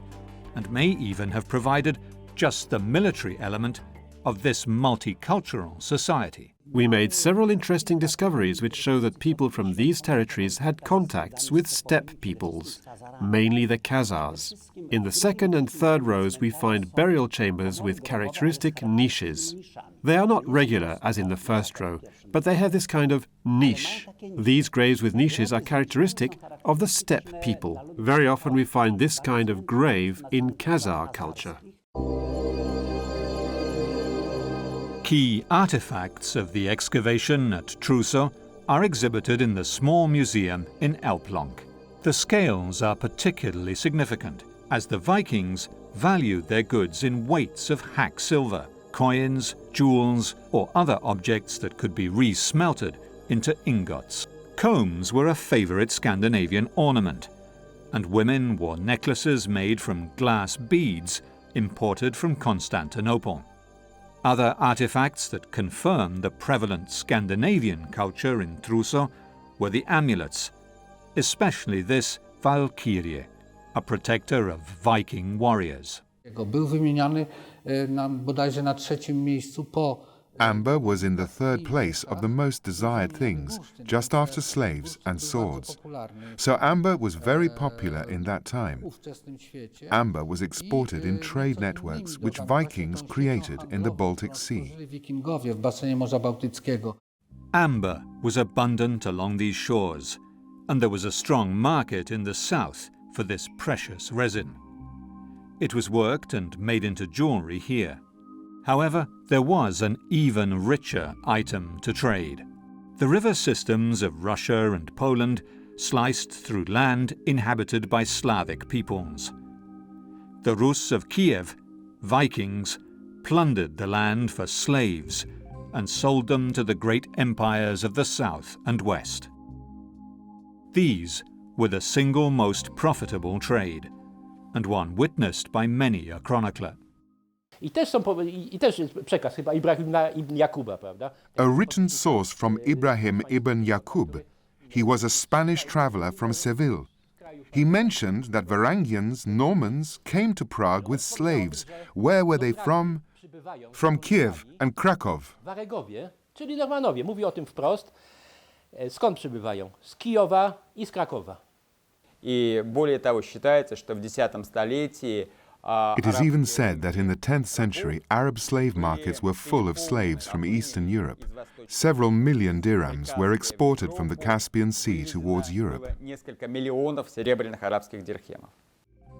and may even have provided just the military element of this multicultural society. We made several interesting discoveries which show that people from these territories had contacts with steppe peoples, mainly the Khazars. In the second and third rows we find burial chambers with characteristic niches. They are not regular as in the first row, but they have this kind of niche. These graves with niches are characteristic of the steppe people. Very often we find this kind of grave in Khazar culture. Key artifacts of the excavation at Trousseau are exhibited in the small museum in Elbląg. The scales are particularly significant, as the Vikings valued their goods in weights of hack silver, coins, jewels, or other objects that could be re-smelted into ingots. Combs were a favourite Scandinavian ornament, and women wore necklaces made from glass beads imported from Constantinople. Other artifacts that confirm the prevalent Scandinavian culture in Trousseau were the amulets, especially this Valkyrie, a protector of Viking warriors. Był wymieniany bodajże na trzecim miejscu po. Amber was in the third place of the most desired things, just after slaves and swords. So amber was very popular in that time. Amber was exported in trade networks which Vikings created in the Baltic Sea. Amber was abundant along these shores, and there was a strong market in the south for this precious resin. It was worked and made into jewellery here. However, there was an even richer item to trade. The river systems of Russia and Poland sliced through land inhabited by Slavic peoples. The Rus of Kiev, Vikings, plundered the land for slaves and sold them to the great empires of the south and west. These were the single most profitable trade, and one witnessed by many a chronicler. I też jest przekaz chyba Ibrahima ibn Jakuba, prawda? A written source from Ibrahim ibn Yaqub. He was a Spanish traveller from Seville. He mentioned that varangians, Normans, came to Prague with slaves. Where were they from? From Kiev and Krakow. Waregowie, czyli Normanowie. Mówi o tym wprost. Skąd przybywają? Z Kijowa i z Krakowa. И более того, считается, что в X столетии It is even said that in the 10th century, Arab slave markets were full of slaves from Eastern Europe. Several million dirhams were exported from the Caspian Sea towards Europe. несколько миллионов серебряных арабских дирхемов.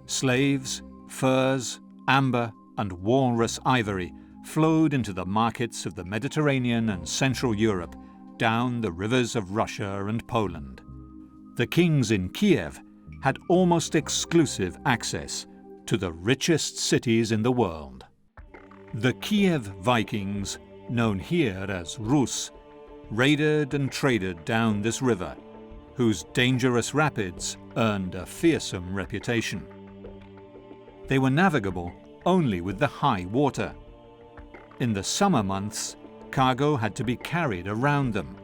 Slaves, furs, amber, and walrus ivory flowed into the markets of the Mediterranean and Central Europe, down the rivers of Russia and Poland. The kings in Kiev had almost exclusive access to the richest cities in the world. The Kiev Vikings, known here as Rus, raided and traded down this river, whose dangerous rapids earned a fearsome reputation. They were navigable only with the high water. In the summer months, cargo had to be carried around them,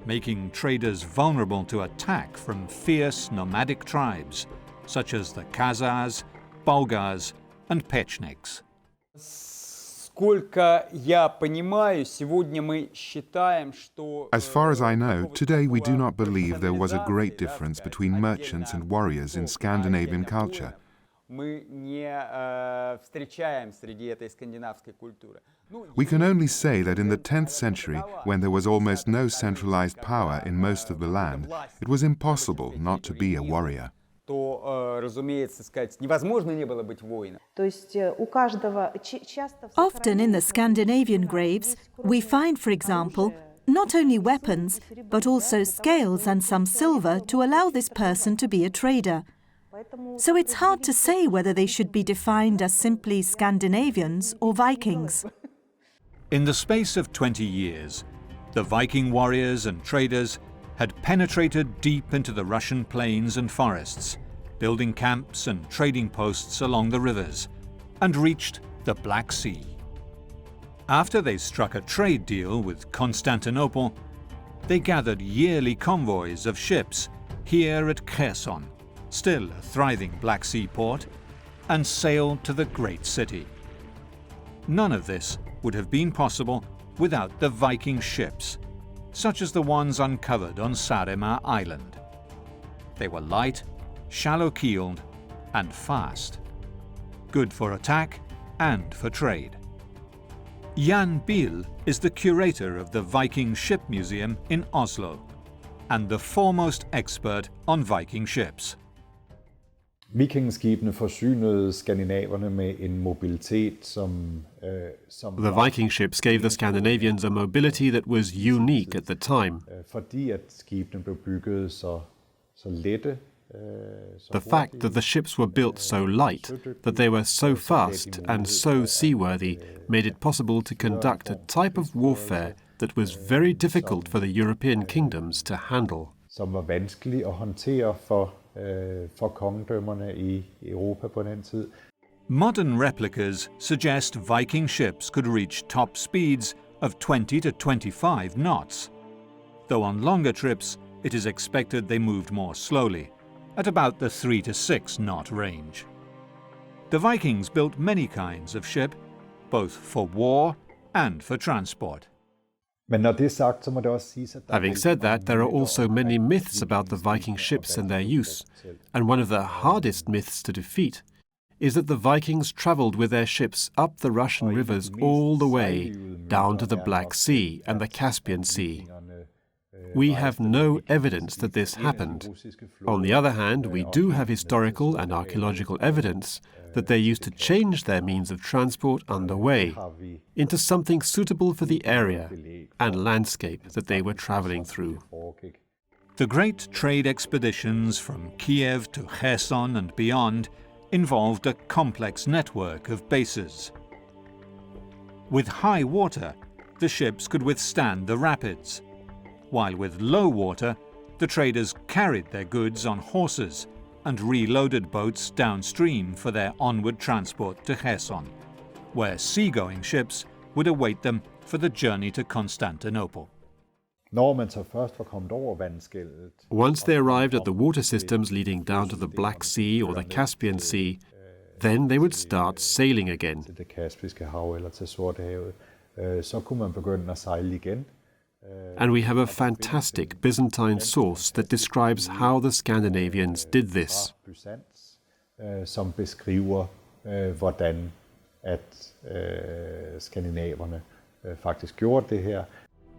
making traders vulnerable to attack from fierce nomadic tribes, such as the Khazars, Bulgars, and Pechniks. As far as I know, today we do not believe there was a great difference between merchants and warriors in Scandinavian culture. We can only say that in the 10th century, when there was almost no centralized power in most of the land, it was impossible not to be a warrior. Often in the Scandinavian graves, we find, for example, not only weapons, but also scales and some silver to allow this person to be a trader. So it's hard to say whether they should be defined as simply Scandinavians or Vikings. In the space of 20 years, the Viking warriors and traders had penetrated deep into the Russian plains and forests, building camps and trading posts along the rivers, and reached the Black Sea. After they struck a trade deal with Constantinople, they gathered yearly convoys of ships here at Kherson, still a thriving Black Sea port, and sailed to the great city. None of this would have been possible without the Viking ships, such as the ones uncovered on Saaremaa Island. They were light, shallow-keeled, and fast, good for attack and for trade. Jan Biel is the curator of the Viking Ship Museum in Oslo, and the foremost expert on Viking ships. Vikingskibene forsynede skandinaverne med en mobilitet som The Viking ships gave the Scandinavians a mobility that was unique at the time. Fordi at skibene blev bygget så lette. The fact that the ships were built so light, that they were so fast and so seaworthy, made it possible to conduct a type of warfare that was very difficult for the European kingdoms to handle. Som var vanskelig at håndtere for kongedømmerne i Europa på den tid. Modern replicas suggest Viking ships could reach top speeds of 20 to 25 knots, though on longer trips it is expected they moved more slowly, at about the 3 to 6 knot range. The Vikings built many kinds of ship, both for war and for transport. Having said that, there are also many myths about the Viking ships and their use, and one of the hardest myths to defeat is that the Vikings travelled with their ships up the Russian rivers all the way down to the Black Sea and the Caspian Sea. We have no evidence that this happened. On the other hand, we do have historical and archaeological evidence that they used to change their means of transport on the way into something suitable for the area and landscape that they were travelling through. The great trade expeditions from Kiev to Kherson and beyond involved a complex network of bases. With high water, the ships could withstand the rapids, while with low water, the traders carried their goods on horses and reloaded boats downstream for their onward transport to Kherson, where seagoing ships would await them for the journey to Constantinople. Once they arrived at the water systems leading down to the Black Sea or the Caspian Sea, then they would start sailing again. And we have a fantastic Byzantine source that describes how the Scandinavians did this. Som beskriver, hvordan at skandinaverne faktisk gjorde det her.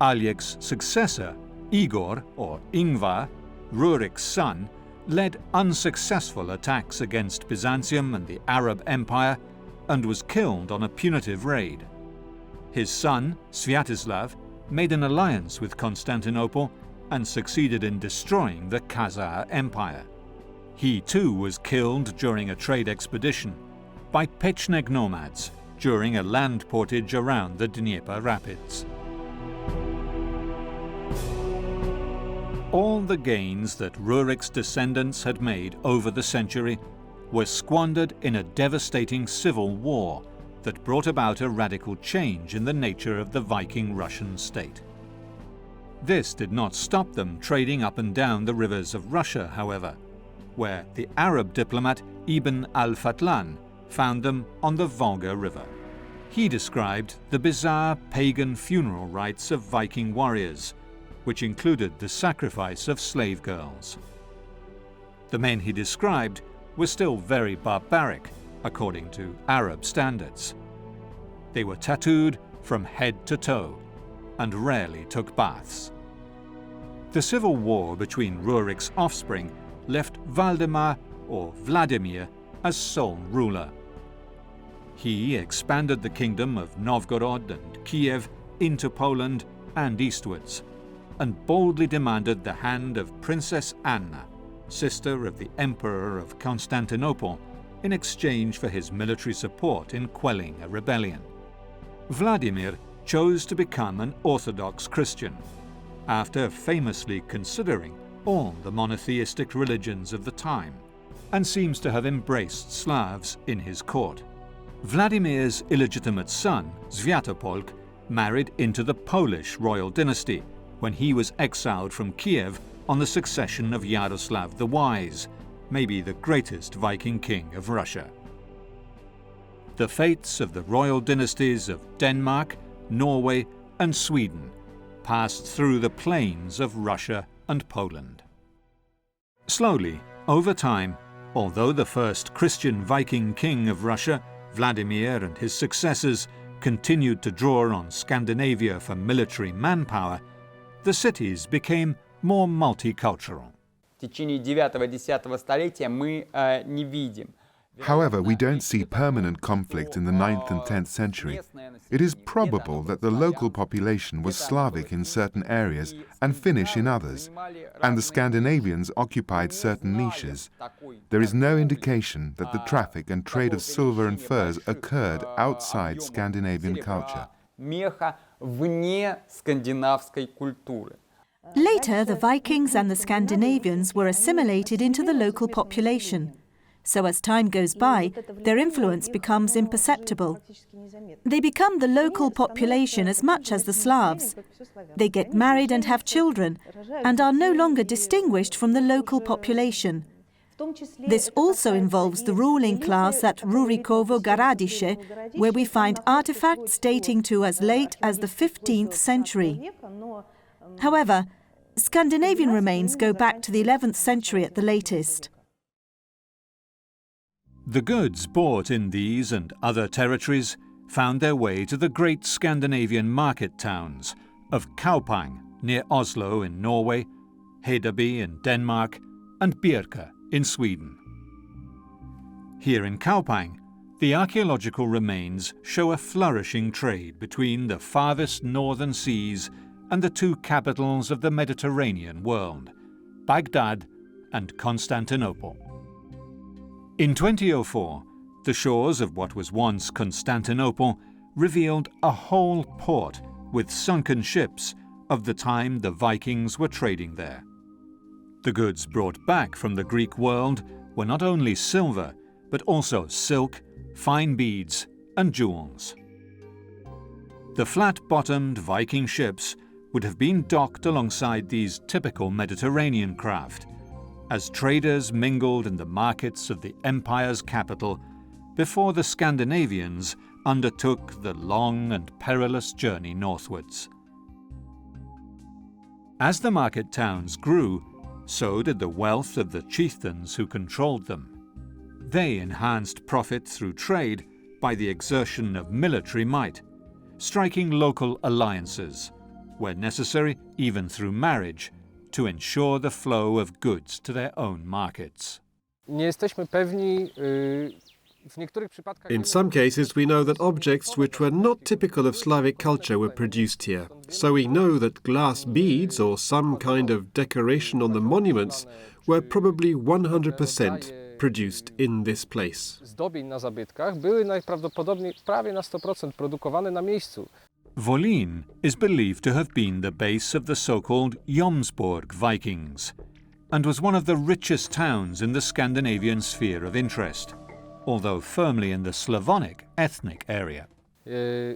Aljek's successor, Igor, or Ingvar, Rurik's son, led unsuccessful attacks against Byzantium and the Arab Empire and was killed on a punitive raid. His son, Sviatoslav, made an alliance with Constantinople and succeeded in destroying the Khazar Empire. He too was killed during a trade expedition by Pechneg nomads during a land portage around the Dnieper Rapids. All the gains that Rurik's descendants had made over the century were squandered in a devastating civil war that brought about a radical change in the nature of the Viking Russian state. This did not stop them trading up and down the rivers of Russia, however, where the Arab diplomat Ibn al-Fatlan found them on the Volga River. He described the bizarre pagan funeral rites of Viking warriors, which included the sacrifice of slave girls. The men he described were still very barbaric, according to Arab standards. They were tattooed from head to toe and rarely took baths. The civil war between Rurik's offspring left Valdemar or Vladimir as sole ruler. He expanded the kingdom of Novgorod and Kiev into Poland and eastwards, and boldly demanded the hand of Princess Anna, sister of the Emperor of Constantinople, in exchange for his military support in quelling a rebellion. Vladimir chose to become an Orthodox Christian, after famously considering all the monotheistic religions of the time, and seems to have embraced Slavs in his court. Vladimir's illegitimate son, Sviatopolk, married into the Polish royal dynasty when he was exiled from Kiev on the succession of Yaroslav the Wise, maybe the greatest Viking king of Russia. The fates of the royal dynasties of Denmark, Norway, and Sweden passed through the plains of Russia and Poland. Slowly, over time, although the first Christian Viking king of Russia, Vladimir, and his successors continued to draw on Scandinavia for military manpower, the cities became more multicultural. В течение 9-10 столетия мы не видим. However, we don't see permanent conflict in the 9th and 10th century. It is probable that the local population was Slavic in certain areas and Finnish in others, and the Scandinavians occupied certain niches. There is no indication that the traffic and trade of silver and furs occurred outside Scandinavian culture. Меха вне скандинавской культуры. Later, the Vikings and the Scandinavians were assimilated into the local population. So as time goes by, their influence becomes imperceptible. They become the local population as much as the Slavs. They get married and have children, and are no longer distinguished from the local population. This also involves the ruling class at Rurikovo Garadiše, where we find artifacts dating to as late as the 15th century. However, Scandinavian remains go back to the 11th century at the latest. The goods bought in these and other territories found their way to the great Scandinavian market towns of Kaupang near Oslo in Norway, Hedeby in Denmark, and Birka in Sweden. Here in Kaupang, the archaeological remains show a flourishing trade between the farthest northern seas and the two capitals of the Mediterranean world, Baghdad and Constantinople. In 2004, the shores of what was once Constantinople revealed a whole port with sunken ships of the time the Vikings were trading there. The goods brought back from the Greek world were not only silver, but also silk, fine beads, and jewels. The flat-bottomed Viking ships would have been docked alongside these typical Mediterranean craft, as traders mingled in the markets of the empire's capital before the Scandinavians undertook the long and perilous journey northwards. As the market towns grew, so did the wealth of the chieftains who controlled them. They enhanced profit through trade by the exertion of military might, striking local alliances, where necessary even through marriage, to ensure the flow of goods to their own markets. Nie jesteśmy pewni, In some cases, we know that objects which were not typical of Slavic culture were produced here. So we know that glass beads or some kind of decoration on the monuments were probably 100% produced in this place. Zdobień na zabytkach były najprawdopodobniej prawie na 100% produkowane na miejscu. Volyn is believed to have been the base of the so-called Jomsborg Vikings and was one of the richest towns in the Scandinavian sphere of interest, although firmly in the Slavonic ethnic area.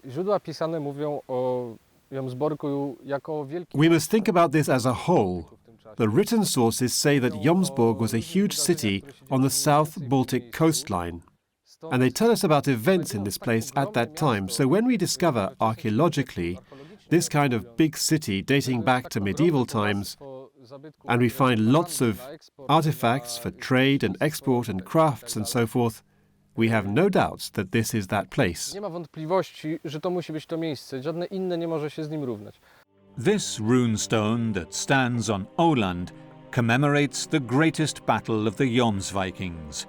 Źródła pisane mówią o Jomsborgu jako wielkim... We must think about this as a whole. The written sources say that Jomsborg was a huge city on the South Baltic coastline, and they tell us about events in this place at that time. So when we discover archaeologically this kind of big city dating back to medieval times, and we find lots of artifacts for trade and export and crafts and so forth, we have no doubts that this is that place. Nie ma wątpliwości, że to musi być to miejsce. Żadne inne nie może się z nim równać. This runestone that stands on Åland commemorates the greatest battle of the Jomsvikings,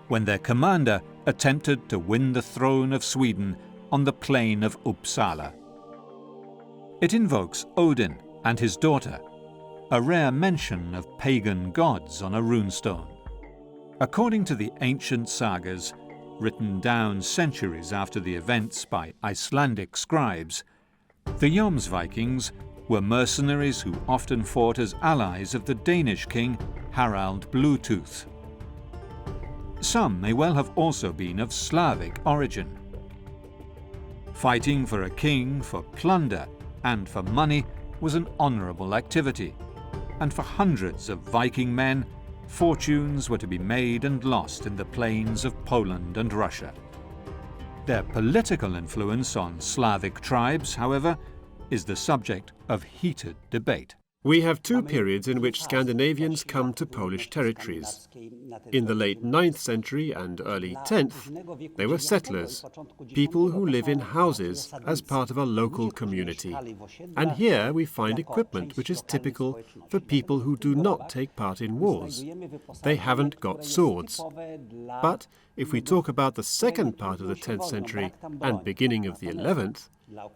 when their commander attempted to win the throne of Sweden on the plain of Uppsala. It invokes Odin and his daughter, a rare mention of pagan gods on a runestone. According to the ancient sagas, written down centuries after the events by Icelandic scribes, the Jomsvikings were mercenaries who often fought as allies of the Danish king Harald Bluetooth. Some may well have also been of Slavic origin. Fighting for a king for plunder and for money was an honourable activity, and for hundreds of Viking men, fortunes were to be made and lost in the plains of Poland and Russia. Their political influence on Slavic tribes, however, is the subject of heated debate. We have two periods in which Scandinavians come to Polish territories. In the late 9th century and early 10th, they were settlers, people who live in houses as part of a local community. And here we find equipment which is typical for people who do not take part in wars. They haven't got swords. But if we talk about the second part of the 10th century and beginning of the 11th,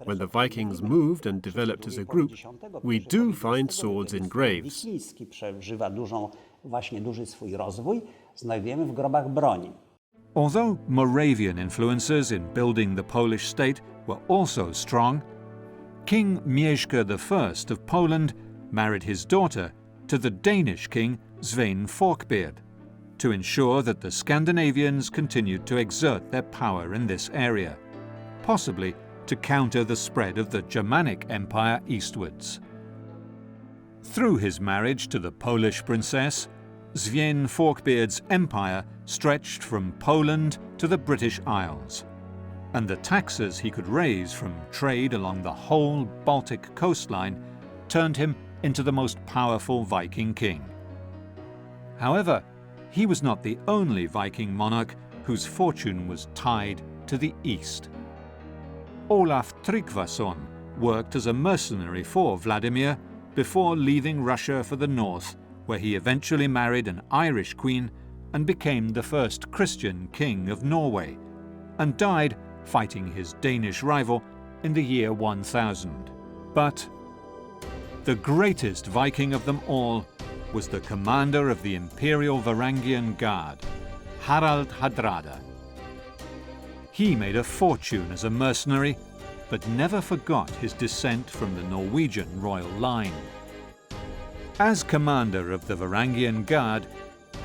when the Vikings moved and developed as a group, we do find swords in graves. Although Moravian influences in building the Polish state were also strong, King Mieszko I of Poland married his daughter to the Danish king Svein Forkbeard to ensure that the Scandinavians continued to exert their power in this area, possibly to counter the spread of the Germanic Empire eastwards. Through his marriage to the Polish princess, Svein Forkbeard's empire stretched from Poland to the British Isles, and the taxes he could raise from trade along the whole Baltic coastline turned him into the most powerful Viking king. However, he was not the only Viking monarch whose fortune was tied to the east. Olaf Tryggvason worked as a mercenary for Vladimir before leaving Russia for the north, where he eventually married an Irish queen and became the first Christian king of Norway, and died fighting his Danish rival in the year 1000. But the greatest Viking of them all was the commander of the Imperial Varangian Guard, Harald Hardrada. He made a fortune as a mercenary, but never forgot his descent from the Norwegian royal line. As commander of the Varangian Guard,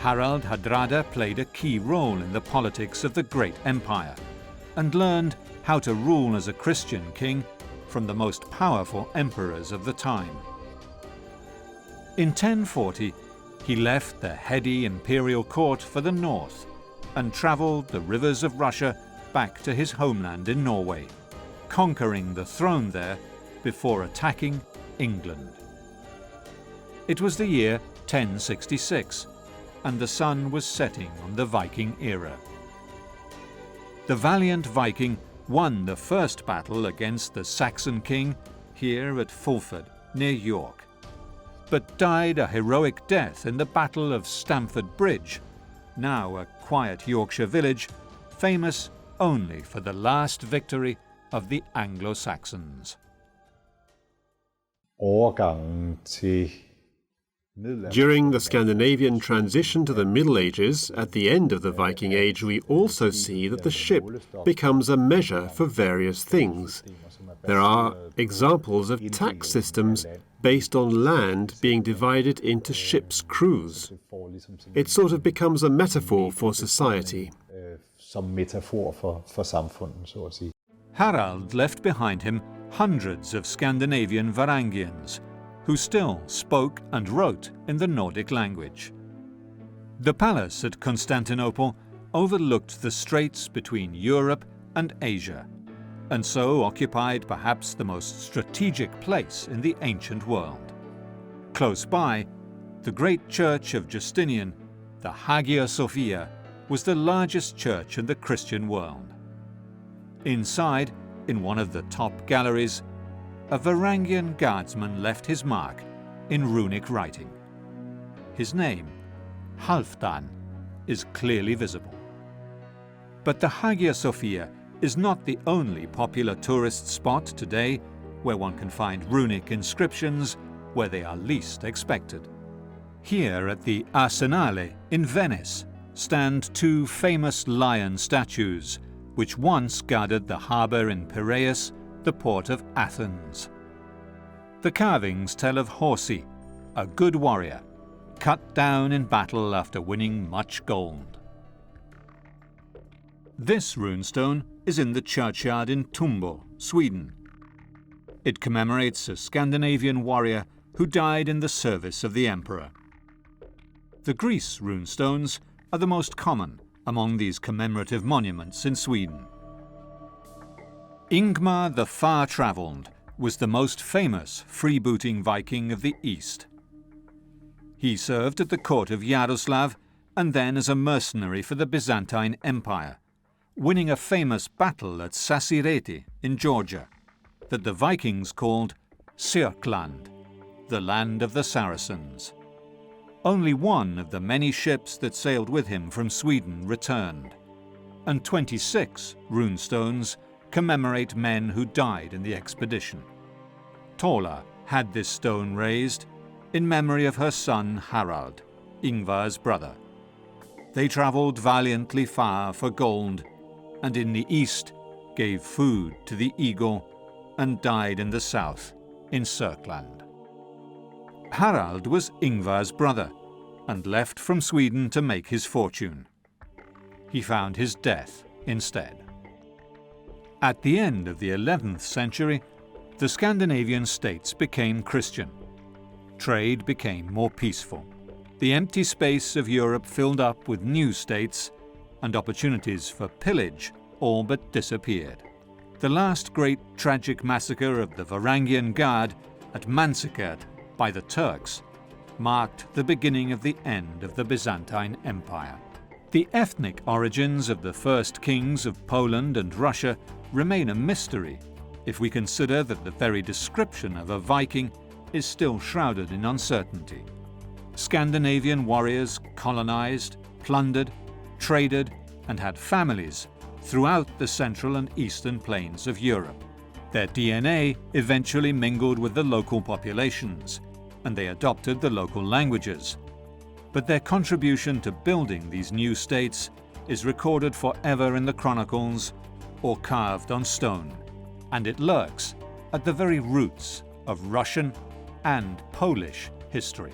Harald Hardrada played a key role in the politics of the great empire, and learned how to rule as a Christian king from the most powerful emperors of the time. In 1040, he left the heady imperial court for the north and travelled the rivers of Russia back to his homeland in Norway, conquering the throne there before attacking England. It was the year 1066, and the sun was setting on the Viking era. The valiant Viking won the first battle against the Saxon king here at Fulford, near York, but died a heroic death in the Battle of Stamford Bridge, now a quiet Yorkshire village, famous only for the last victory of the Anglo-Saxons. Overgangen til During the Scandinavian transition to the Middle Ages, at the end of the Viking Age, we also see that the ship becomes a measure for various things. There are examples of tax systems based on land being divided into ships' crews. It sort of becomes a metaphor for society. som metafor for samfundet, så at sige. Harald left behind him hundreds of Scandinavian varangians, who still spoke and wrote in the Nordic language. The palace at Constantinople overlooked the straits between Europe and Asia, and so occupied perhaps the most strategic place in the ancient world. Close by, the great church of Justinian, the Hagia Sophia, was the largest church in the Christian world. Inside, in one of the top galleries, a Varangian guardsman left his mark in runic writing. His name, Halfdan, is clearly visible. But the Hagia Sophia is not the only popular tourist spot today where one can find runic inscriptions where they are least expected. Here at the Arsenale in Venice stand two famous lion statues which once guarded the harbour in Piraeus, the port of Athens. The carvings tell of Horsi, a good warrior, cut down in battle after winning much gold. This runestone is in the churchyard in Tumbo, Sweden. It commemorates a Scandinavian warrior who died in the service of the emperor. The Greece runestones are the most common among these commemorative monuments in Sweden. Ingmar the Far-Travelled was the most famous freebooting Viking of the East. He served at the court of Yaroslav and then as a mercenary for the Byzantine Empire, winning a famous battle at Sasireti in Georgia that the Vikings called Syrkland, the land of the Saracens. Only one of the many ships that sailed with him from Sweden returned, and 26 runestones commemorate men who died in the expedition. Tola had this stone raised in memory of her son Harald, Ingvar's brother. They travelled valiantly far for gold, and in the east gave food to the eagle, and died in the south, in Syrkland. Harald was Ingvar's brother, and left from Sweden to make his fortune. He found his death instead. At the end of the 11th century, the Scandinavian states became Christian. Trade became more peaceful. The empty space of Europe filled up with new states, and opportunities for pillage all but disappeared. The last great tragic massacre of the Varangian Guard at Massacre by the Turks marked the beginning of the end of the Byzantine Empire. The ethnic origins of the first kings of Poland and Russia remain a mystery if we consider that the very description of a Viking is still shrouded in uncertainty. Scandinavian warriors colonized, plundered, traded, and had families throughout the central and eastern plains of Europe. Their DNA eventually mingled with the local populations, and they adopted the local languages. But their contribution to building these new states is recorded forever in the chronicles or carved on stone, and it lurks at the very roots of Russian and Polish history.